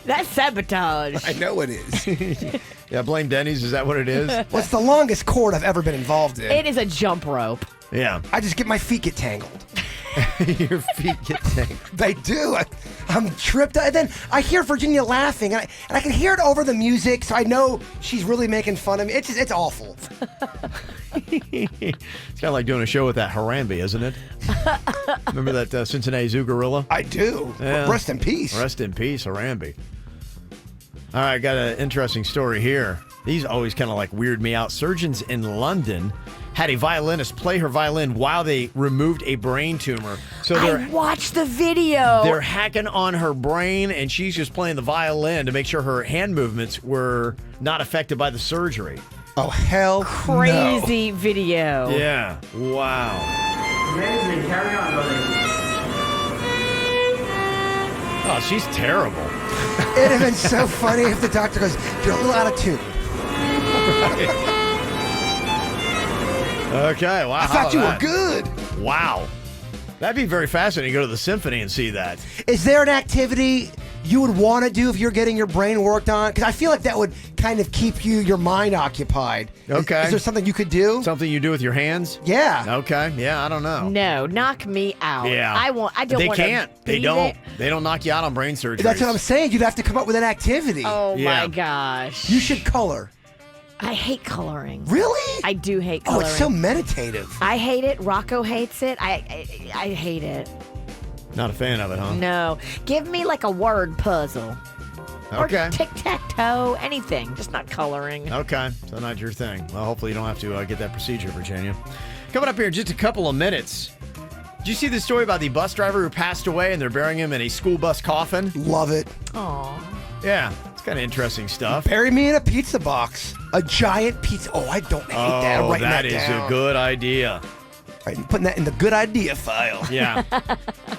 That's sabotage. I know it is. Yeah, blame Dennys. Is that what it is? Well, it's the longest cord I've ever been involved in. It is a jump rope. Yeah. I just get my feet get tangled. Your feet get tangled. They do. I'm tripped. And then I hear Virginia laughing, and I can hear it over the music, so I know she's really making fun of me. It's awful. It's kind of like doing a show with that Harambe, isn't it? Remember that Cincinnati Zoo gorilla? I do. Yeah. Rest in peace. Rest in peace, Harambe. All right, got an interesting story here. These always kind of weird me out. Surgeons in London had a violinist play her violin while they removed a brain tumor. So I watched the video. They're hacking on her brain, and she's just playing the violin to make sure her hand movements were not affected by the surgery. Oh, hell Crazy video. Yeah. Wow. Amazing. Carry on, buddy. Oh, she's terrible. It'd have been so funny if the doctor goes, "You're a little out of tune." Okay, wow. I thought you were good. Wow. That'd be very fascinating to go to the symphony and see that. Is there an activity you would want to do if you're getting your brain worked on? Because I feel like that would kind of keep your mind occupied. Okay. Is there something you could do? Something you do with your hands? Yeah. Okay. Yeah, I don't know. No, knock me out. Yeah. I don't want to. They can't. They don't. They don't knock you out on brain surgery. That's what I'm saying. You'd have to come up with an activity. Oh my gosh. You should color. I hate coloring. Really? I do hate coloring. Oh, it's so meditative. I hate it. Rocco hates it. I hate it. Not a fan of it, huh? No. Give me like a word puzzle. Okay. Or tic-tac-toe, anything. Just not coloring. Okay. So not your thing. Well, hopefully you don't have to get that procedure, Virginia. Coming up here in just a couple of minutes. Did you see the story about the bus driver who passed away and they're burying him in a school bus coffin? Love it. Aw. Yeah. It's kind of interesting stuff. Bury me in a pizza box. A giant pizza. Oh, I don't hate that. Oh, Writing that is down. a good idea. Right, putting that in the good idea file. Yeah.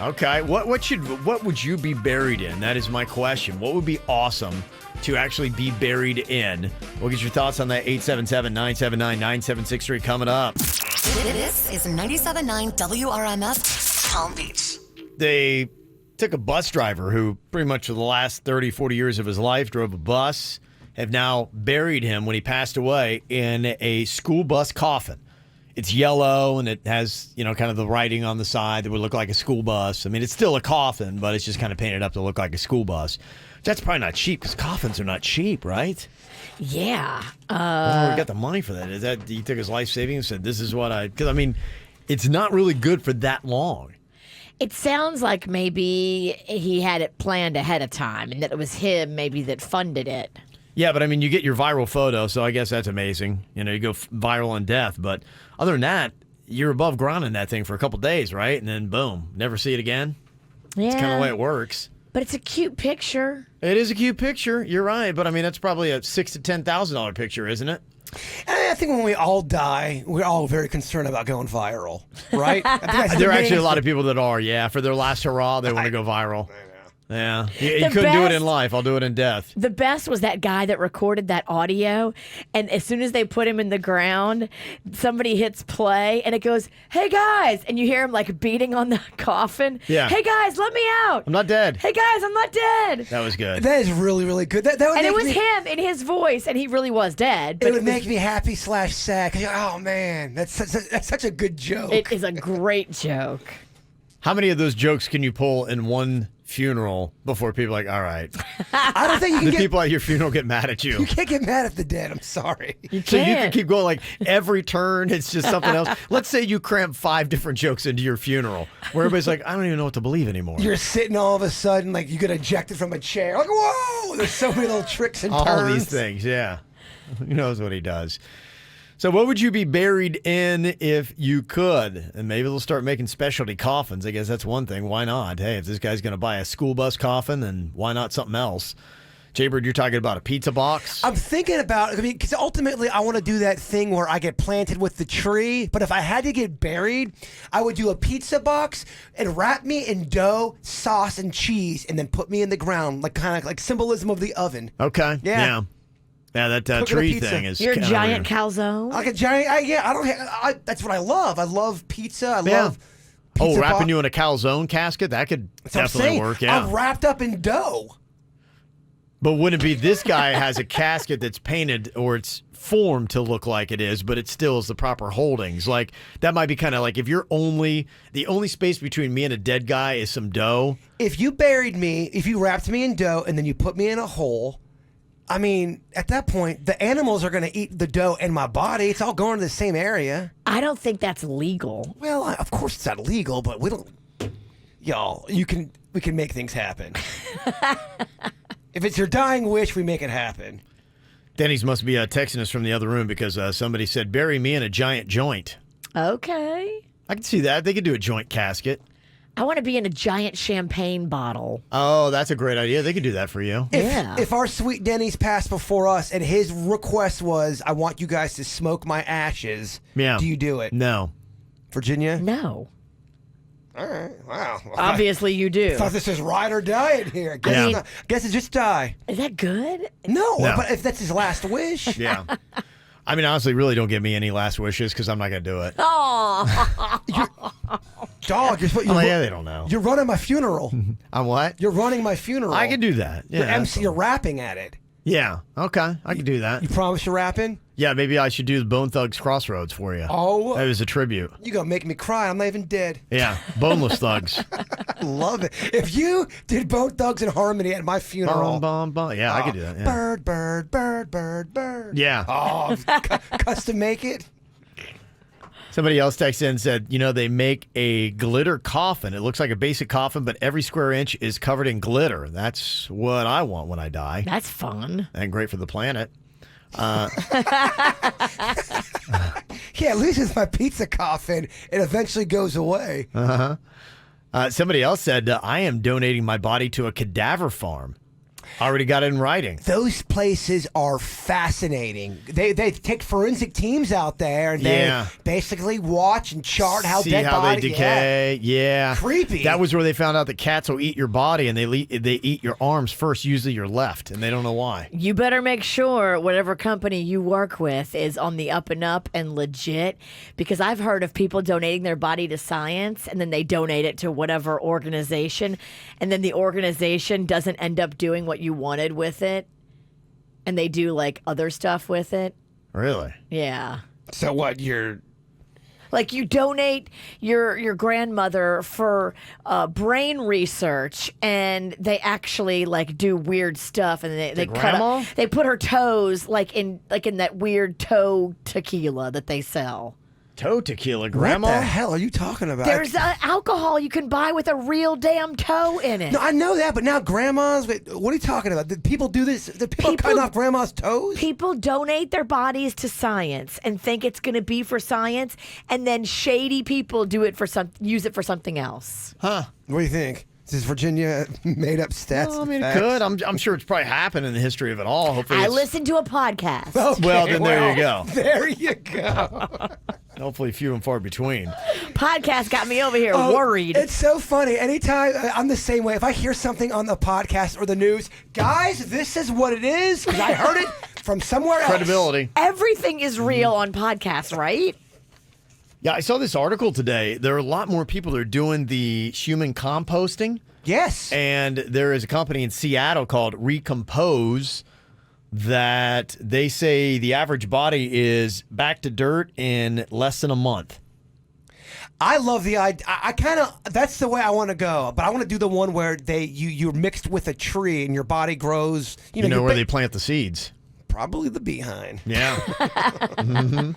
Okay. What would you be buried in? That is my question. What would be awesome to actually be buried in? We'll get your thoughts on that. 877-979-9763 coming up. This is 97.9 WRMF Palm Beach. They took a bus driver who pretty much for the last 30, 40 years of his life drove a bus, have now buried him when he passed away in a school bus coffin. It's yellow and it has, kind of the writing on the side that would look like a school bus. I mean, it's still a coffin, but it's just kind of painted up to look like a school bus. That's probably not cheap because coffins are not cheap, right? Yeah. We got the money for that. Is that he took his life savings and said, this is what because I mean, it's not really good for that long. It sounds like maybe he had it planned ahead of time and that it was him maybe that funded it. Yeah, but I mean, you get your viral photo, so I guess that's amazing. You go viral on death. But other than that, you're above ground in that thing for a couple days, right? And then boom, never see it again. Yeah. It's kind of the way it works. But it's a cute picture. It is a cute picture. You're right. But I mean, that's probably a $6,000 to $10,000 picture, isn't it? I think when we all die, we're all very concerned about going viral, right? There are actually a lot of people that are, yeah. For their last hurrah, they want to go viral. Yeah. You couldn't do it in life. I'll do it in death. The best was that guy that recorded that audio. And as soon as they put him in the ground, somebody hits play and it goes, hey guys. And you hear him like beating on the coffin. Yeah. Hey guys, let me out. I'm not dead. Hey guys, I'm not dead. That was good. That is really, really good. That would and it make was me, him in his voice, and he really was dead. But it would make me happy / sad. Oh man, that's such a good joke. It is a great joke. How many of those jokes can you pull in one funeral before people are like, all right? I don't think you can the people at your funeral get mad at you. You can't get mad at the dead. I'm sorry. So you can keep going like every turn. It's just something else. Let's say you cramp 5 different jokes into your funeral where everybody's like, I don't even know what to believe anymore. You're sitting all of a sudden like you get ejected from a chair. Like, whoa! There's so many little tricks and turns. All these things, yeah. Who knows what he does? So what would you be buried in if you could? And maybe they'll start making specialty coffins. I guess that's one thing. Why not? Hey, if this guy's going to buy a school bus coffin, then why not something else? Jbird, you're talking about a pizza box? I'm thinking about, because ultimately I want to do that thing where I get planted with the tree, but if I had to get buried, I would do a pizza box and wrap me in dough, sauce, and cheese, and then put me in the ground, like kind of like symbolism of the oven. Okay. Yeah. Yeah, that tree thing is. You're a giant calzone. Like a giant. That's what I love. I love pizza. I love. Pizza wrapping you in a calzone casket, that could definitely work. Yeah, I'm wrapped up in dough. But wouldn't it be this guy has a casket that's painted or it's formed to look like it is, but it still is the proper holdings? Like that might be kind of like if you're the only space between me and a dead guy is some dough. If you buried me, if you wrapped me in dough and then you put me in a hole. I mean, at that point, the animals are going to eat the dough in my body. It's all going to the same area. I don't think that's legal. Well, of course it's not legal, but we don't. Y'all, we can make things happen. If it's your dying wish, we make it happen. Dennys must be texting us from the other room because somebody said, bury me in a giant joint. Okay. I can see that. They could do a joint casket. I want to be in a giant champagne bottle. Oh, that's a great idea. They could do that for you. If our sweet Dennys passed before us and his request was, I want you guys to smoke my ashes, do you do it? No. Virginia? No. All right. Wow. Obviously you do. I thought this was ride or die in here. Guess it's just die. Is that good? No, but if that's his last wish. Yeah. I mean, honestly, really don't give me any last wishes because I'm not going to do it. Oh, Dog, yeah, they don't know. You're running my funeral. I'm what? You're running my funeral. I can do that. Yeah, You're MC. You're rapping at it. Yeah. Okay. I can do that. You promise you're rapping? Yeah, maybe I should do the Bone Thugs Crossroads for you. Oh. That was a tribute. You're going to make me cry. I'm not even dead. Yeah. Boneless Thugs. Love it. If you did Bone Thugs in harmony at my funeral. Yeah, I could do that. Yeah. Bird, bird, bird, bird, bird. Yeah. Oh, custom make it. Somebody else texted in and said, they make a glitter coffin. It looks like a basic coffin, but every square inch is covered in glitter. That's what I want when I die. That's fun. And great for the planet. Yeah, at least it's my pizza coffin. It eventually goes away. Somebody else said, I am donating my body to a cadaver farm. Already got it in writing. Those places are fascinating. They take forensic teams out there and they basically watch and chart how see dead how bodies they decay. Yeah. Creepy. That was where they found out that cats will eat your body and they eat your arms first, usually your left, and they don't know why. You better make sure whatever company you work with is on the up and up and legit, because I've heard of people donating their body to science and then they donate it to whatever organization, and then the organization doesn't end up doing what you wanted with it, and they do like other stuff with it. Really? Yeah. So what, like you donate your grandmother for brain research, and they actually like do weird stuff, and they cut they put her toes like in that weird toe tequila that they sell. Toe tequila, Grandma? What the hell are you talking about? There's alcohol you can buy with a real damn toe in it. No, I know that, but now grandmas, what are you talking about? Did people do this? Did people cut off grandma's toes? People donate their bodies to science and think it's going to be for science, and then shady people use it for something else. Huh. What do you think? Is this Virginia made up stats? Well, I mean, it could. I'm sure it's probably happened in the history of it all. Hopefully, I listened to a podcast. Okay, well, then there you go. There you go. Hopefully few and far between. Podcast got me over here worried. It's so funny. Anytime, I'm the same way. If I hear something on the podcast or the news, guys, this is what it is, because I heard it from somewhere else. Credibility. Everything is real on podcasts, right? Yeah, I saw this article today. There are a lot more people that are doing the human composting. Yes. And there is a company in Seattle called Recompose that they say the average body is back to dirt in less than a month. I love the idea. I kind of, that's the way I want to go. But I want to do the one where you're mixed with a tree and your body grows. You know where they plant the seeds. Probably the behind. Yeah.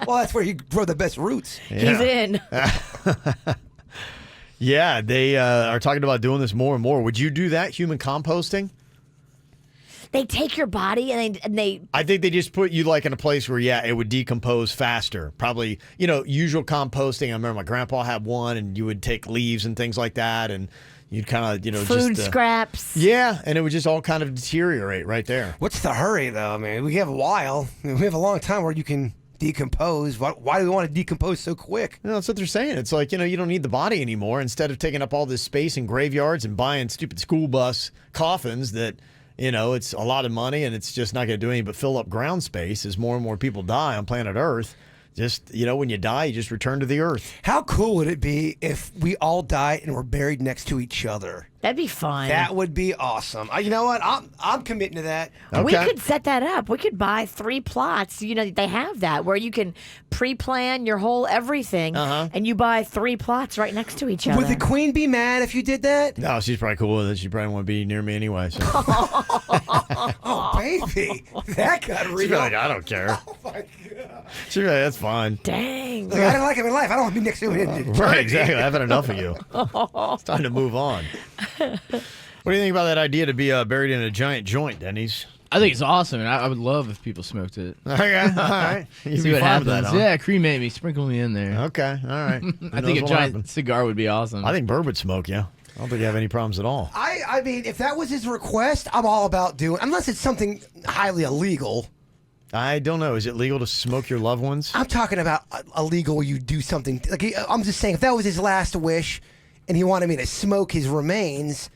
Well, that's where you grow the best roots. Yeah. He's in. Yeah, they are talking about doing this more and more. Would you do that, human composting? They take your body and they. I think they just put you like in a place where, it would decompose faster. Probably, usual composting. I remember my grandpa had one, and you would take leaves and things like that, and you'd kind of, food scraps. Yeah, and it would just all kind of deteriorate right there. What's the hurry, though? I mean, we have a while. We have a long time where you can decompose. Why do we want to decompose so quick? That's what they're saying. It's like, you don't need the body anymore. Instead of taking up all this space in graveyards and buying stupid school bus coffins that, it's a lot of money and it's just not going to do anything but fill up ground space as more and more people die on planet Earth. Just, when you die, you just return to the earth. How cool would it be if we all died and were buried next to each other? That'd be fun. That would be awesome. You know what? I'm committing to that. Okay. We could set that up. We could buy 3 plots. They have that where you can pre-plan your whole everything, and you buy 3 plots right next to each other. Would the queen be mad if you did that? No, she's probably cool with it. She probably won't be near me anyway. So. Oh, baby. That got real. She'd be like, I don't care. Oh, my God. She'd be like, that's fine. Dang. Like, I don't like him in life. I don't want to be next to him. Right, exactly. I've had enough of you. It's time to move on. What do you think about that idea to be buried in a giant joint, Dennys? I think it's awesome, and I would love if people smoked it. Okay, all right. You'd See be what fine happens. with that, huh? Yeah, cremate me, sprinkle me in there. Okay, all right. I think a giant cigar would be awesome. I think Bird would smoke you. I don't think you have any problems at all. I mean, if that was his request, I'm all about doing, unless it's something highly illegal. I don't know. Is it legal to smoke your loved ones? I'm talking about illegal where you do something. Like, I'm just saying, if that was his last wish and he wanted me to smoke his remains,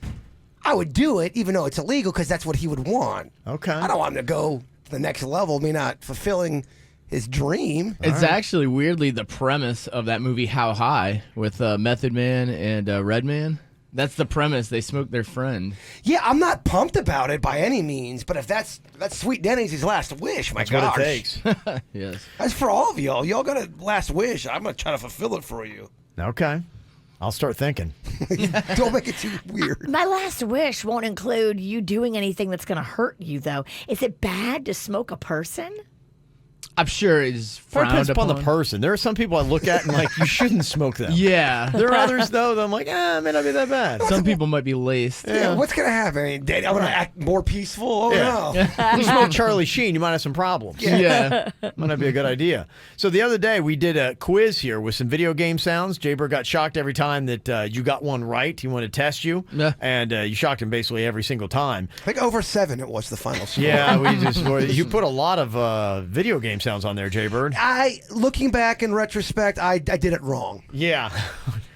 I would do it, even though it's illegal, because that's what he would want. Okay. I don't want him to go to the next level, me not fulfilling his dream. It's actually weirdly the premise of that movie How High with Method Man and Redman. That's the premise. They smoke their friend. Yeah, I'm not pumped about it by any means, but if that's Sweet Denny's last wish, my gosh. That's what it takes. Yes. That's for all of y'all. Y'all got a last wish. I'm going to try to fulfill it for you. Okay. I'll start thinking. Don't make it too weird. My last wish won't include you doing anything that's going to hurt you, though. Is it bad to smoke a person? I'm sure it's frowned Depends upon the upon. person. There are some people I look at and like, you shouldn't smoke them. Yeah. There are others, though, that I'm like, it may not be that bad. Some people might be laced. Yeah, what's going to happen? Daddy, I'm going to act more peaceful? Oh, no. You smoke Charlie Sheen, you might have some problems. Yeah. Might not be a good idea. So the other day, we did a quiz here with some video game sounds. Jbird got shocked every time that you got one right. He wanted to test you. Yeah. And you shocked him basically every single time. I think over 7 it was the final score. Yeah, you put a lot of video game sounds on there, Jbird. Looking back in retrospect, I did it wrong. Yeah.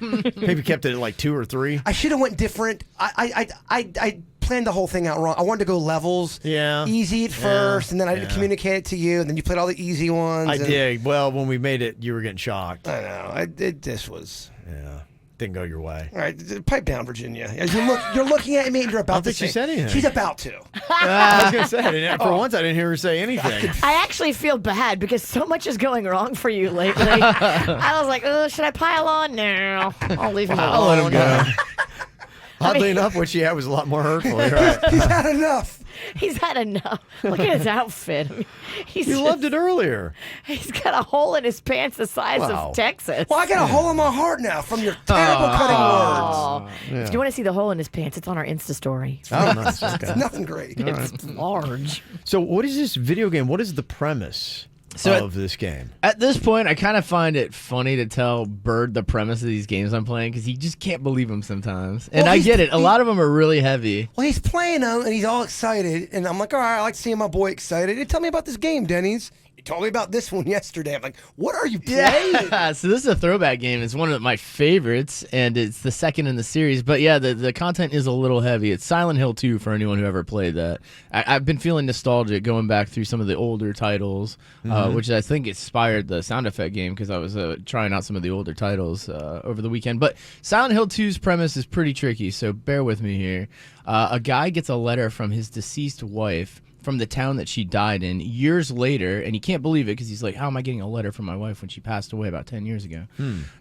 Maybe kept it at like 2 or 3. I should have went different. I planned the whole thing out wrong. I wanted to go levels. Yeah. Easy at first, and then I had to communicate it to you, and then you played all the easy ones. I did. Well, when we made it, you were getting shocked. I know. This was... Yeah. Didn't go your way. All right, pipe down, Virginia. As you're looking at me and you're about to say... I don't think she said anything. She's about to. I was going to say, for once I didn't hear her say anything. I actually feel bad because so much is going wrong for you lately. I was like, should I pile on? No. I'll leave him alone. I'll let him go. Oddly enough, what she had was a lot more hurtful. You're right. He's had enough. He's had enough. Look at his outfit. I mean, You loved it earlier. He's got a hole in his pants the size of Texas. Well, I got a hole in my heart now from your terrible cutting words. Yeah. If you want to see the hole in his pants, it's on our Insta story. Oh, nice. Okay. It's nothing great. It's large. So what is this video game? What is the premise of this game? At this point, I kind of find it funny to tell Bird the premise of these games I'm playing because he just can't believe them sometimes. And I get it. A lot of them are really heavy. Well, he's playing them, and he's all excited. And I'm like, all right, I like seeing my boy excited. Hey, tell me about this game, Dennys. You told me about this one yesterday. I'm like, what are you playing? Yeah, so this is a throwback game. It's one of my favorites, and it's the second in the series. But yeah, the content is a little heavy. It's Silent Hill 2 for anyone who ever played that. I've been feeling nostalgic going back through some of the older titles, which I think inspired the sound effect game because I was trying out some of the older titles over the weekend. But Silent Hill 2's premise is pretty tricky, so bear with me here. A guy gets a letter from his deceased wife from the town that she died in years later, and he can't believe it because he's like, how am I getting a letter from my wife when she passed away about 10 years ago?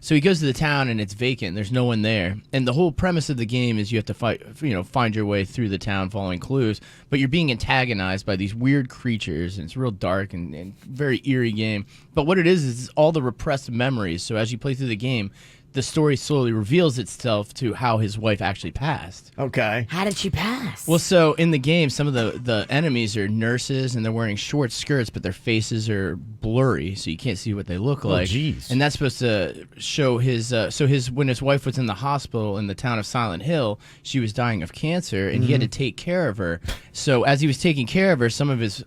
So he goes to the town and it's vacant. There's no one there. And the whole premise of the game is you have to find your way through the town following clues, but you're being antagonized by these weird creatures, and it's real dark and very eerie game. But what it is all the repressed memories. So as you play through the game, the story slowly reveals itself to how his wife actually passed. Okay. How did she pass? Well, so in the game, some of the enemies are nurses, and they're wearing short skirts, but their faces are blurry, so you can't see what they look like. Jeez. And that's supposed to show his when his wife was in the hospital in the town of Silent Hill, she was dying of cancer, and he had to take care of her. So as he was taking care of her, some of his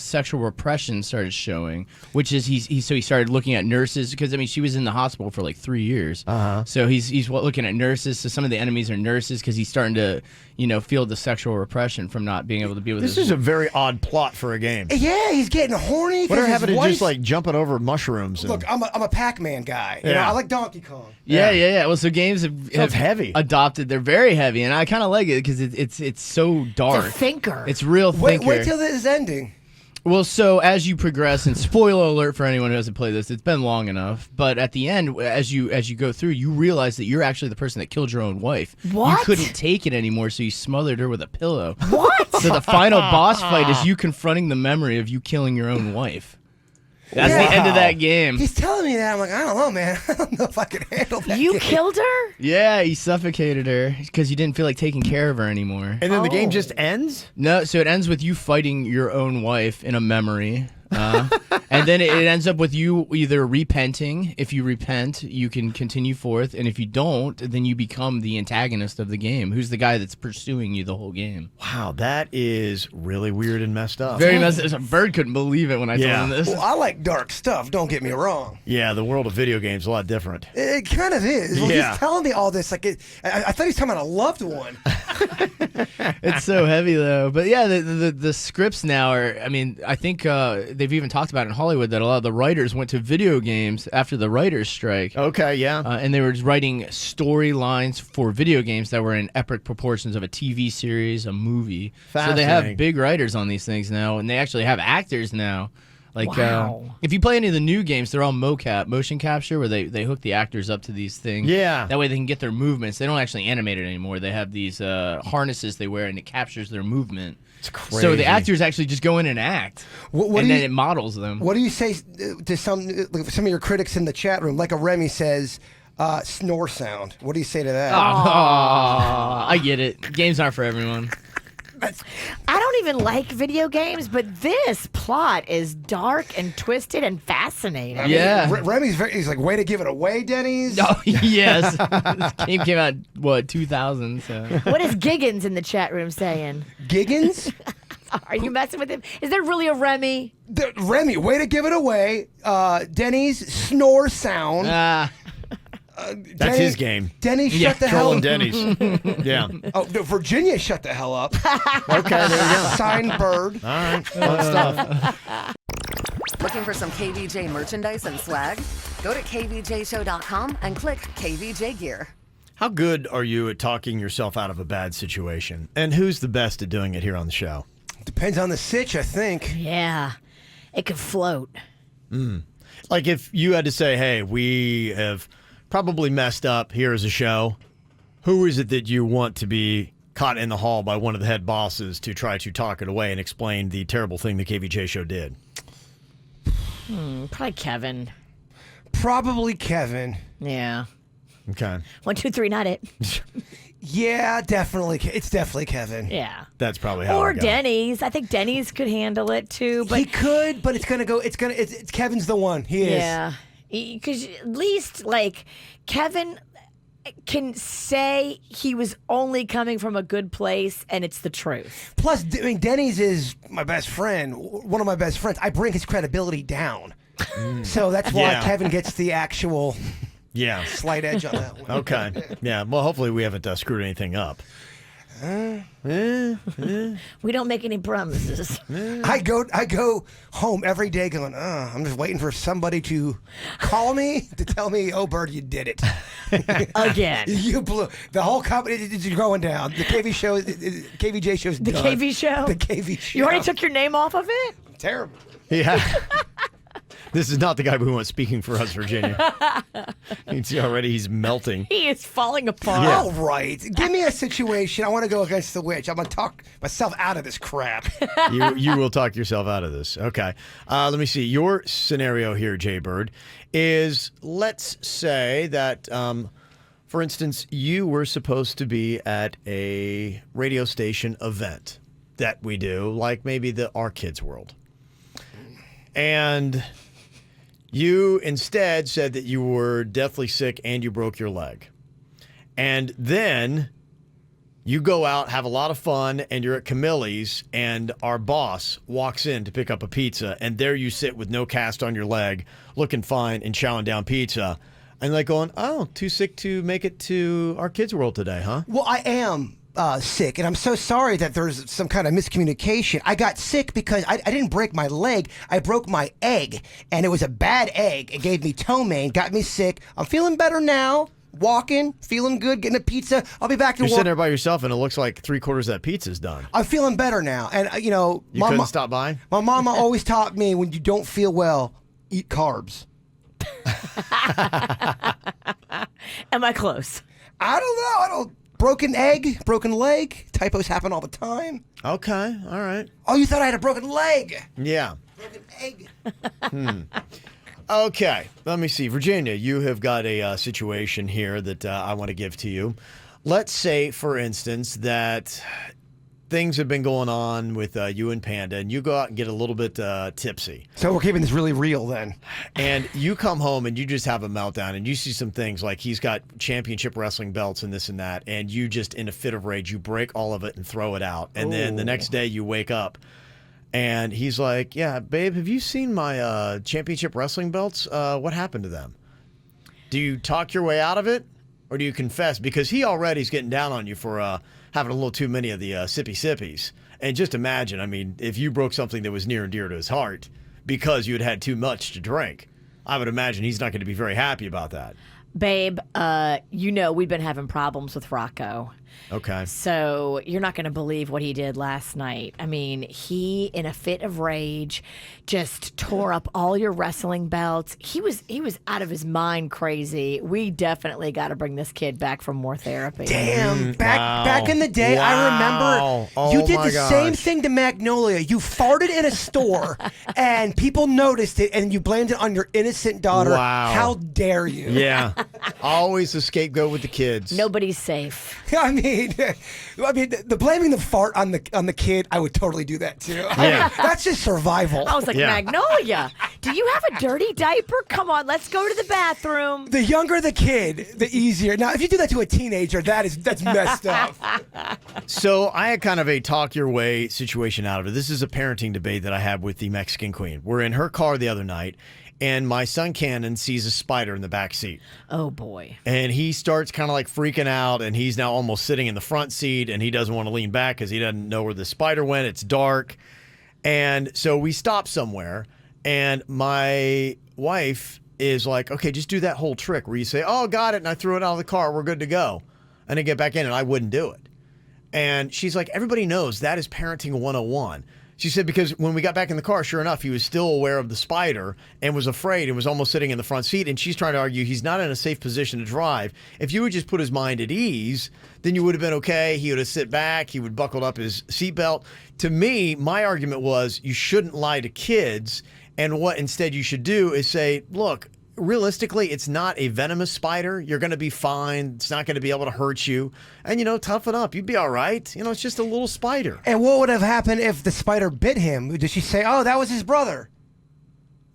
sexual repression started showing, which is he started looking at nurses because she was in the hospital for like 3 years. So he's looking at nurses. So some of the enemies are nurses because he's starting to feel the sexual repression from not being able to be with This his is a very odd plot for a game. Yeah, he's getting horny. Whatever happened to wife... just like jumping over mushrooms? And... Look, I'm a Pac-Man guy. You know, I like Donkey Kong. Yeah. Well, so games have heavy. Adopted. They're very heavy, and I kind of like it because it's so dark. It's a thinker. It's real thinker. Wait till this is ending. Well, so as you progress, and spoiler alert for anyone who hasn't played this, it's been long enough. But at the end, as you go through, you realize that you're actually the person that killed your own wife. What? You couldn't take it anymore, so you smothered her with a pillow. What? So the final boss fight is you confronting the memory of you killing your own wife. That's the end of that game. He's telling me that. I'm like, I don't know, man. I don't know if I can handle that. You killed her? Yeah, he suffocated her because you didn't feel like taking care of her anymore. And then the game just ends? No, so it ends with you fighting your own wife in a memory. And then it ends up with you either repenting. If you repent, you can continue forth. And if you don't, then you become the antagonist of the game, who's the guy that's pursuing you the whole game. Wow, that is really weird and messed up. Very messed up. Bird couldn't believe it when I told him this. Well, I like dark stuff, don't get me wrong. Yeah, the world of video games is a lot different. It kind of is. Well, Yeah. he's telling me all this. Like I thought he was talking about a loved one. It's so heavy though. But yeah, the scripts now are. I mean, I think they've even talked about in Hollywood that a lot of the writers went to video games after the writers' strike. Okay, yeah. And they were writing storylines for video games that were in epic proportions of a TV series, a movie. So they have big writers on these things now, and they actually have actors now. Like, if you play any of the new games, they're all mocap, motion capture, where they hook the actors up to these things. Yeah. That way they can get their movements. They don't actually animate it anymore. They have these harnesses they wear, and it captures their movement. It's crazy. So the actors actually just go in and act, and then it models them. What do you say to some of your critics in the chat room? Like a Remy says, snore sound. What do you say to that? Oh, I get it. Games aren't for everyone. I don't even like video games, but this plot is dark and twisted and fascinating. I mean, Remy's he's like, way to give it away, Dennys. Oh, yes. This game came out, what, 2000? So. What is Giggins in the chat room saying? Giggins? Are you messing with him? Is there really a Remy? Remy, way to give it away. Dennys snore sound. That's his game. Denny, shut the hell up. Denny's. Yeah. Oh, no, Virginia, shut the hell up. Okay, there we go. Signed Bird. All right. Fun stuff. Looking for some KVJ merchandise and swag? Go to kvjshow.com and click KVJ Gear. How good are you at talking yourself out of a bad situation? And who's the best at doing it here on the show? Depends on the sitch, I think. Yeah. It could float. Like if you had to say, hey, we have probably messed up here as a show, who is it that you want to be caught in the hall by one of the head bosses to try to talk it away and explain the terrible thing the KVJ show did? Probably Kevin. Probably Kevin. Yeah. Okay. 1, 2, 3, not it. Yeah, definitely. It's definitely Kevin. Yeah. That's probably how Or it goes. Dennys. I think Dennys could handle it too. But he could, but it's Kevin's the one. He is. Yeah. Because at least, like, Kevin can say he was only coming from a good place and it's the truth. Plus, I mean, Dennys is my best friend, one of my best friends. I bring his credibility down. So that's why Kevin gets the actual slight edge on that one. Okay. Yeah. Well, hopefully we haven't screwed anything up. We don't make any promises. I go home every day going, I'm just waiting for somebody to call me to tell me, oh, Bird, you did it. Again. You blew. The whole company is going down. The KVJ show's The done. KV show? The KV show. You already took your name off of it? Terrible. Yeah. This is not the guy we want speaking for us, Virginia. You can see already he's melting. He is falling apart. Yeah. All right. Give me a situation. I want to go against the witch. I'm going to talk myself out of this crap. You will talk yourself out of this. Okay. Let me see. Your scenario here, Jbird, is let's say that, for instance, you were supposed to be at a radio station event that we do, like maybe Our Kids World. And you instead said that you were deathly sick and you broke your leg. And then you go out, have a lot of fun, and you're at Camille's, and our boss walks in to pick up a pizza, and there you sit with no cast on your leg, looking fine and chowing down pizza. And like going, oh, too sick to make it to Our Kids World today, huh? Well, I am sick, and I'm so sorry that there's some kind of miscommunication. I got sick because I didn't break my leg. I broke my egg, and it was a bad egg. It gave me ptomaine, got me sick. I'm feeling better now. Walking, feeling good, getting a pizza. I'll be back to You're work. sitting there by yourself, and it looks like 3/4 of that pizza's done. I'm feeling better now, and You couldn't stop by? My mama always taught me when you don't feel well, eat carbs. Am I close? I don't know. Broken egg, broken leg. Typos happen all the time. Okay, all right. Oh, you thought I had a broken leg? Yeah. Broken egg. Okay, let me see. Virginia, you have got a situation here that I want to give to you. Let's say, for instance, that things have been going on with you and Panda, and you go out and get a little bit tipsy. So we're keeping this really real then. And you come home and you just have a meltdown, and you see some things like he's got championship wrestling belts and this and that, and you just, in a fit of rage, you break all of it and throw it out. And then the next day you wake up, and he's like, yeah, babe, have you seen my championship wrestling belts? What happened to them? Do you talk your way out of it, or do you confess? Because he already is getting down on you for having a little too many of the sippy sippies. And just imagine, I mean, if you broke something that was near and dear to his heart because you had had too much to drink, I would imagine he's not going to be very happy about that. Babe, we've been having problems with Rocco. Okay. So you're not going to believe what he did last night. I mean, he, in a fit of rage, just tore up all your wrestling belts. He was out of his mind crazy. We definitely got to bring this kid back for more therapy. Damn. Back in the day, I remember you did the same thing to Magnolia. You farted in a store, and people noticed it, and you blamed it on your innocent daughter. Wow. How dare you? Yeah. Always the scapegoat with the kids. Nobody's safe. I mean, the blaming the fart on the kid, I would totally do that too. Yeah. That's just survival. I was like, Magnolia, do you have a dirty diaper? Come on, let's go to the bathroom. The younger the kid, the easier. Now, if you do that to a teenager, that's messed up. So I had kind of a talk your way situation out of it. This is a parenting debate that I had with the Mexican queen. We're in her car the other night, and my son Cannon sees a spider in the back seat. Oh, boy. And he starts kind of like freaking out, and he's now almost sitting in the front seat, and he doesn't want to lean back because he doesn't know where the spider went. It's dark. And so we stop somewhere, and my wife is like, okay, just do that whole trick where you say, oh, got it, and I threw it out of the car. We're good to go. And then get back in, and I wouldn't do it. And she's like, everybody knows that is parenting 101. She said, because when we got back in the car, sure enough, he was still aware of the spider and was afraid and was almost sitting in the front seat. And she's trying to argue he's not in a safe position to drive. If you would just put his mind at ease, then you would have been okay. He would have sit back. He would buckle up his seatbelt. To me, my argument was you shouldn't lie to kids. And what instead you should do is say, look, realistically, it's not a venomous spider. You're going to be fine. It's not going to be able to hurt you. And, toughen up. You'd be all right. It's just a little spider. And what would have happened if the spider bit him? Did she say, oh, that was his brother?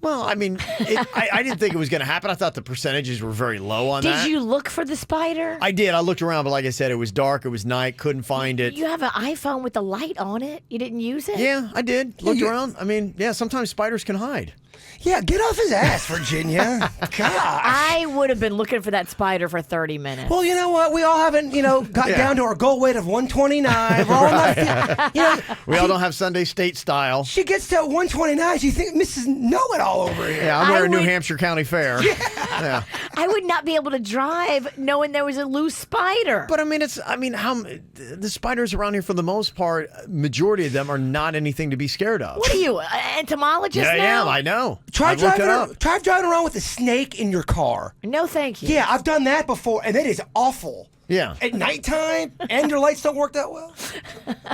Well, I mean, I didn't think it was going to happen. I thought the percentages were very low on that. Did you look for the spider? I did. I looked around, but like I said, it was dark. It was night. Couldn't find it. You have an iPhone with the light on it. You didn't use it? Yeah, I did. Looked around. I mean, yeah, sometimes spiders can hide. Yeah, get off his ass, Virginia. Gosh. I would have been looking for that spider for 30 minutes. Well, you know what? We all haven't, got down to our goal weight of 129. We're all not, we all don't have Sunday state style. She gets to 129. She thinks Mrs. Know-It-all over here. Yeah, I'm wearing New Hampshire County Fair. Yeah. I would not be able to drive knowing there was a loose spider. But how the spiders around here, for the most part, majority of them are not anything to be scared of. What are you, an entomologist now? Yeah, I know. Try driving around with a snake in your car. No, thank you. Yeah, I've done that before, and it is awful. Yeah. At nighttime, and your lights don't work that well.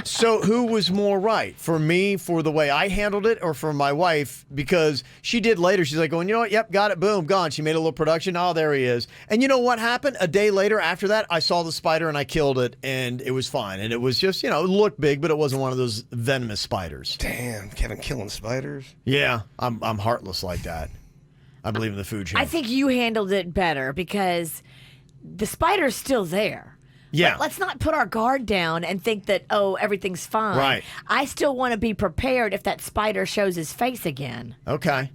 So who was more right? For me, for the way I handled it, or for my wife? Because she did later. She's like going, you know what? Yep, got it. Boom, gone. She made a little production. Oh, there he is. And you know what happened? A day later after that, I saw the spider and I killed it, and it was fine. And it was just, it looked big, but it wasn't one of those venomous spiders. Damn, Kevin killing spiders. Yeah, I'm heartless like that. I believe in the food chain. I think you handled it better because the spider's still there. Yeah. Let's not put our guard down and think that, everything's fine. Right. I still want to be prepared if that spider shows his face again. Okay.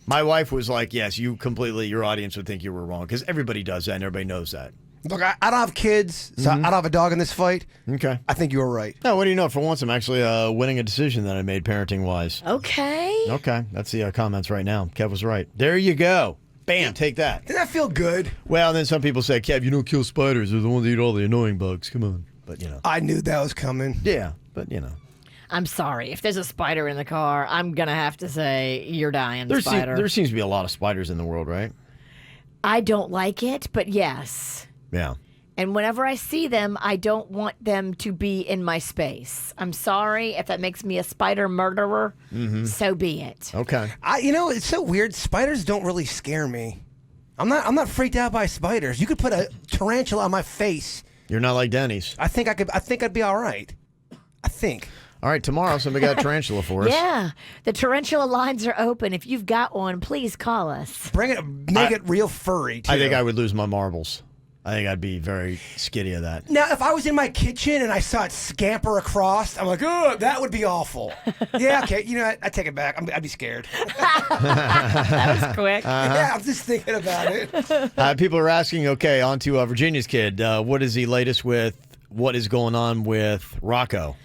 My wife was like, yes, your audience would think you were wrong, because everybody does that and everybody knows that. Look, I don't have kids, so I don't have a dog in this fight. Okay. I think you were right. No, what do you know? For once, I'm actually winning a decision that I made parenting-wise. Okay. Okay. That's the comments right now. Kev was right. There you go. Bam, take that. Does that feel good? Well, then some people say, Kev, you don't kill spiders. They're the ones that eat all the annoying bugs. Come on. But, I knew that was coming. Yeah, but, I'm sorry. If there's a spider in the car, I'm going to have to say, you're dying, spider. There seems to be a lot of spiders in the world, right? I don't like it, but yes. Yeah. And whenever I see them, I don't want them to be in my space. I'm sorry if that makes me a spider murderer. Mm-hmm. So be it. Okay. It's so weird. Spiders don't really scare me. I'm not freaked out by spiders. You could put a tarantula on my face. You're not like Dennys. I think I'd be all right. I think. All right, tomorrow somebody got a tarantula for us. Yeah, the tarantula lines are open. If you've got one, please call us. Bring it, make it real furry, too. I think I would lose my marbles. I think I'd be very skitty of that. Now, if I was in my kitchen and I saw it scamper across, I'm like, oh, that would be awful. Yeah, okay, I take it back. I'd be scared. That was quick. Yeah, I'm just thinking about it. People are asking, okay, on to Virginia's kid. What is he latest with what is going on with Rocco?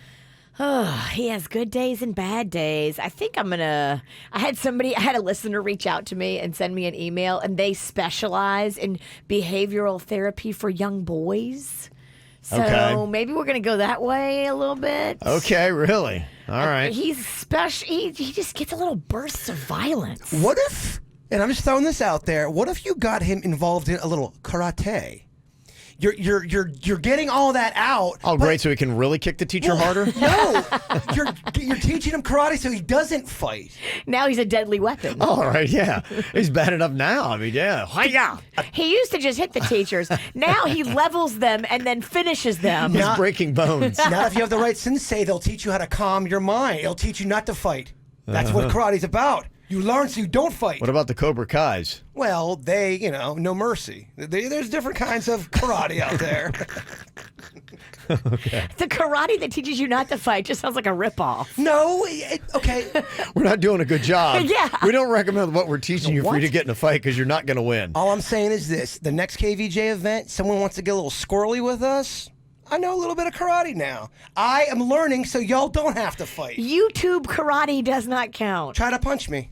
Oh, he has good days and bad days. I think I had a listener reach out to me and send me an email, and they specialize in behavioral therapy for young boys. So maybe we're going to go that way a little bit. Okay, really? All right. He's special. He just gets a little bursts of violence. What if, and I'm just throwing this out there, what if you got him involved in a little karate? You're getting all that out. Oh, great! So he can really kick the teacher harder. No, you're teaching him karate so he doesn't fight. Now he's a deadly weapon. Oh, all right, yeah, he's bad enough now. I mean, yeah. He used to just hit the teachers. Now he levels them and then finishes them. He's breaking bones. Now, if you have the right sensei, they'll teach you how to calm your mind. It'll teach you not to fight. That's what karate's about. You learn so you don't fight. What about the Cobra Kais? Well, they, no mercy. There's different kinds of karate out there. Okay. The karate that teaches you not to fight just sounds like a ripoff. No, okay. We're not doing a good job. Yeah. We don't recommend what we're teaching you for you to get in a fight because you're not going to win. All I'm saying is this. The next KVJ event, someone wants to get a little squirrely with us. I know a little bit of karate now. I am learning so y'all don't have to fight. YouTube karate does not count. Try to punch me.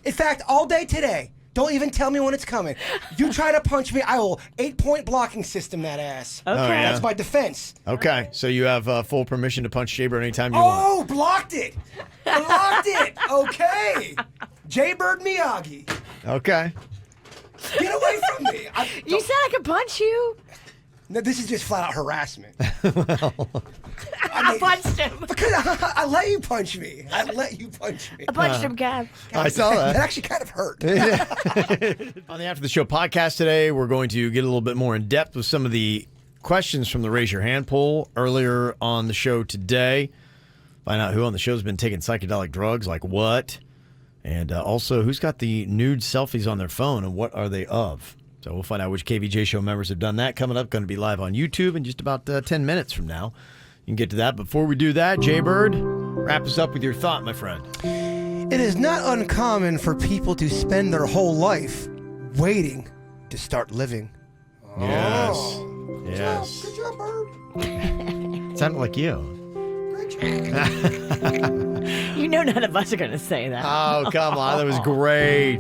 In fact, all day today, don't even tell me when it's coming. You try to punch me, I will 8-point blocking system that ass. Okay. Oh, yeah? That's my defense. Okay, so you have full permission to punch Jbird anytime you want. Oh, blocked it. Blocked it. Okay. Jbird Miyagi. Okay. Get away from me. You said I could punch you? No, this is just flat out harassment. I punched him. Because I let you punch me. I let you punch me. I punched him, Gav. I saw that. That actually kind of hurt. On the After the Show podcast today, we're going to get a little bit more in depth with some of the questions from the Raise Your Hand poll earlier on the show today. Find out who on the show has been taking psychedelic drugs, like what, and also who's got the nude selfies on their phone and what are they of. So we'll find out which KVJ show members have done that. Coming up, going to be live on YouTube in just about 10 minutes from now. You can get to that. Before we do that, Jbird, wrap us up with your thought, my friend. It is not uncommon for people to spend their whole life waiting to start living. Yes. Oh. Yes. Good job, Bird. Sounded like you. Great job. You know none of us are going to say that. Oh, come on. That was great.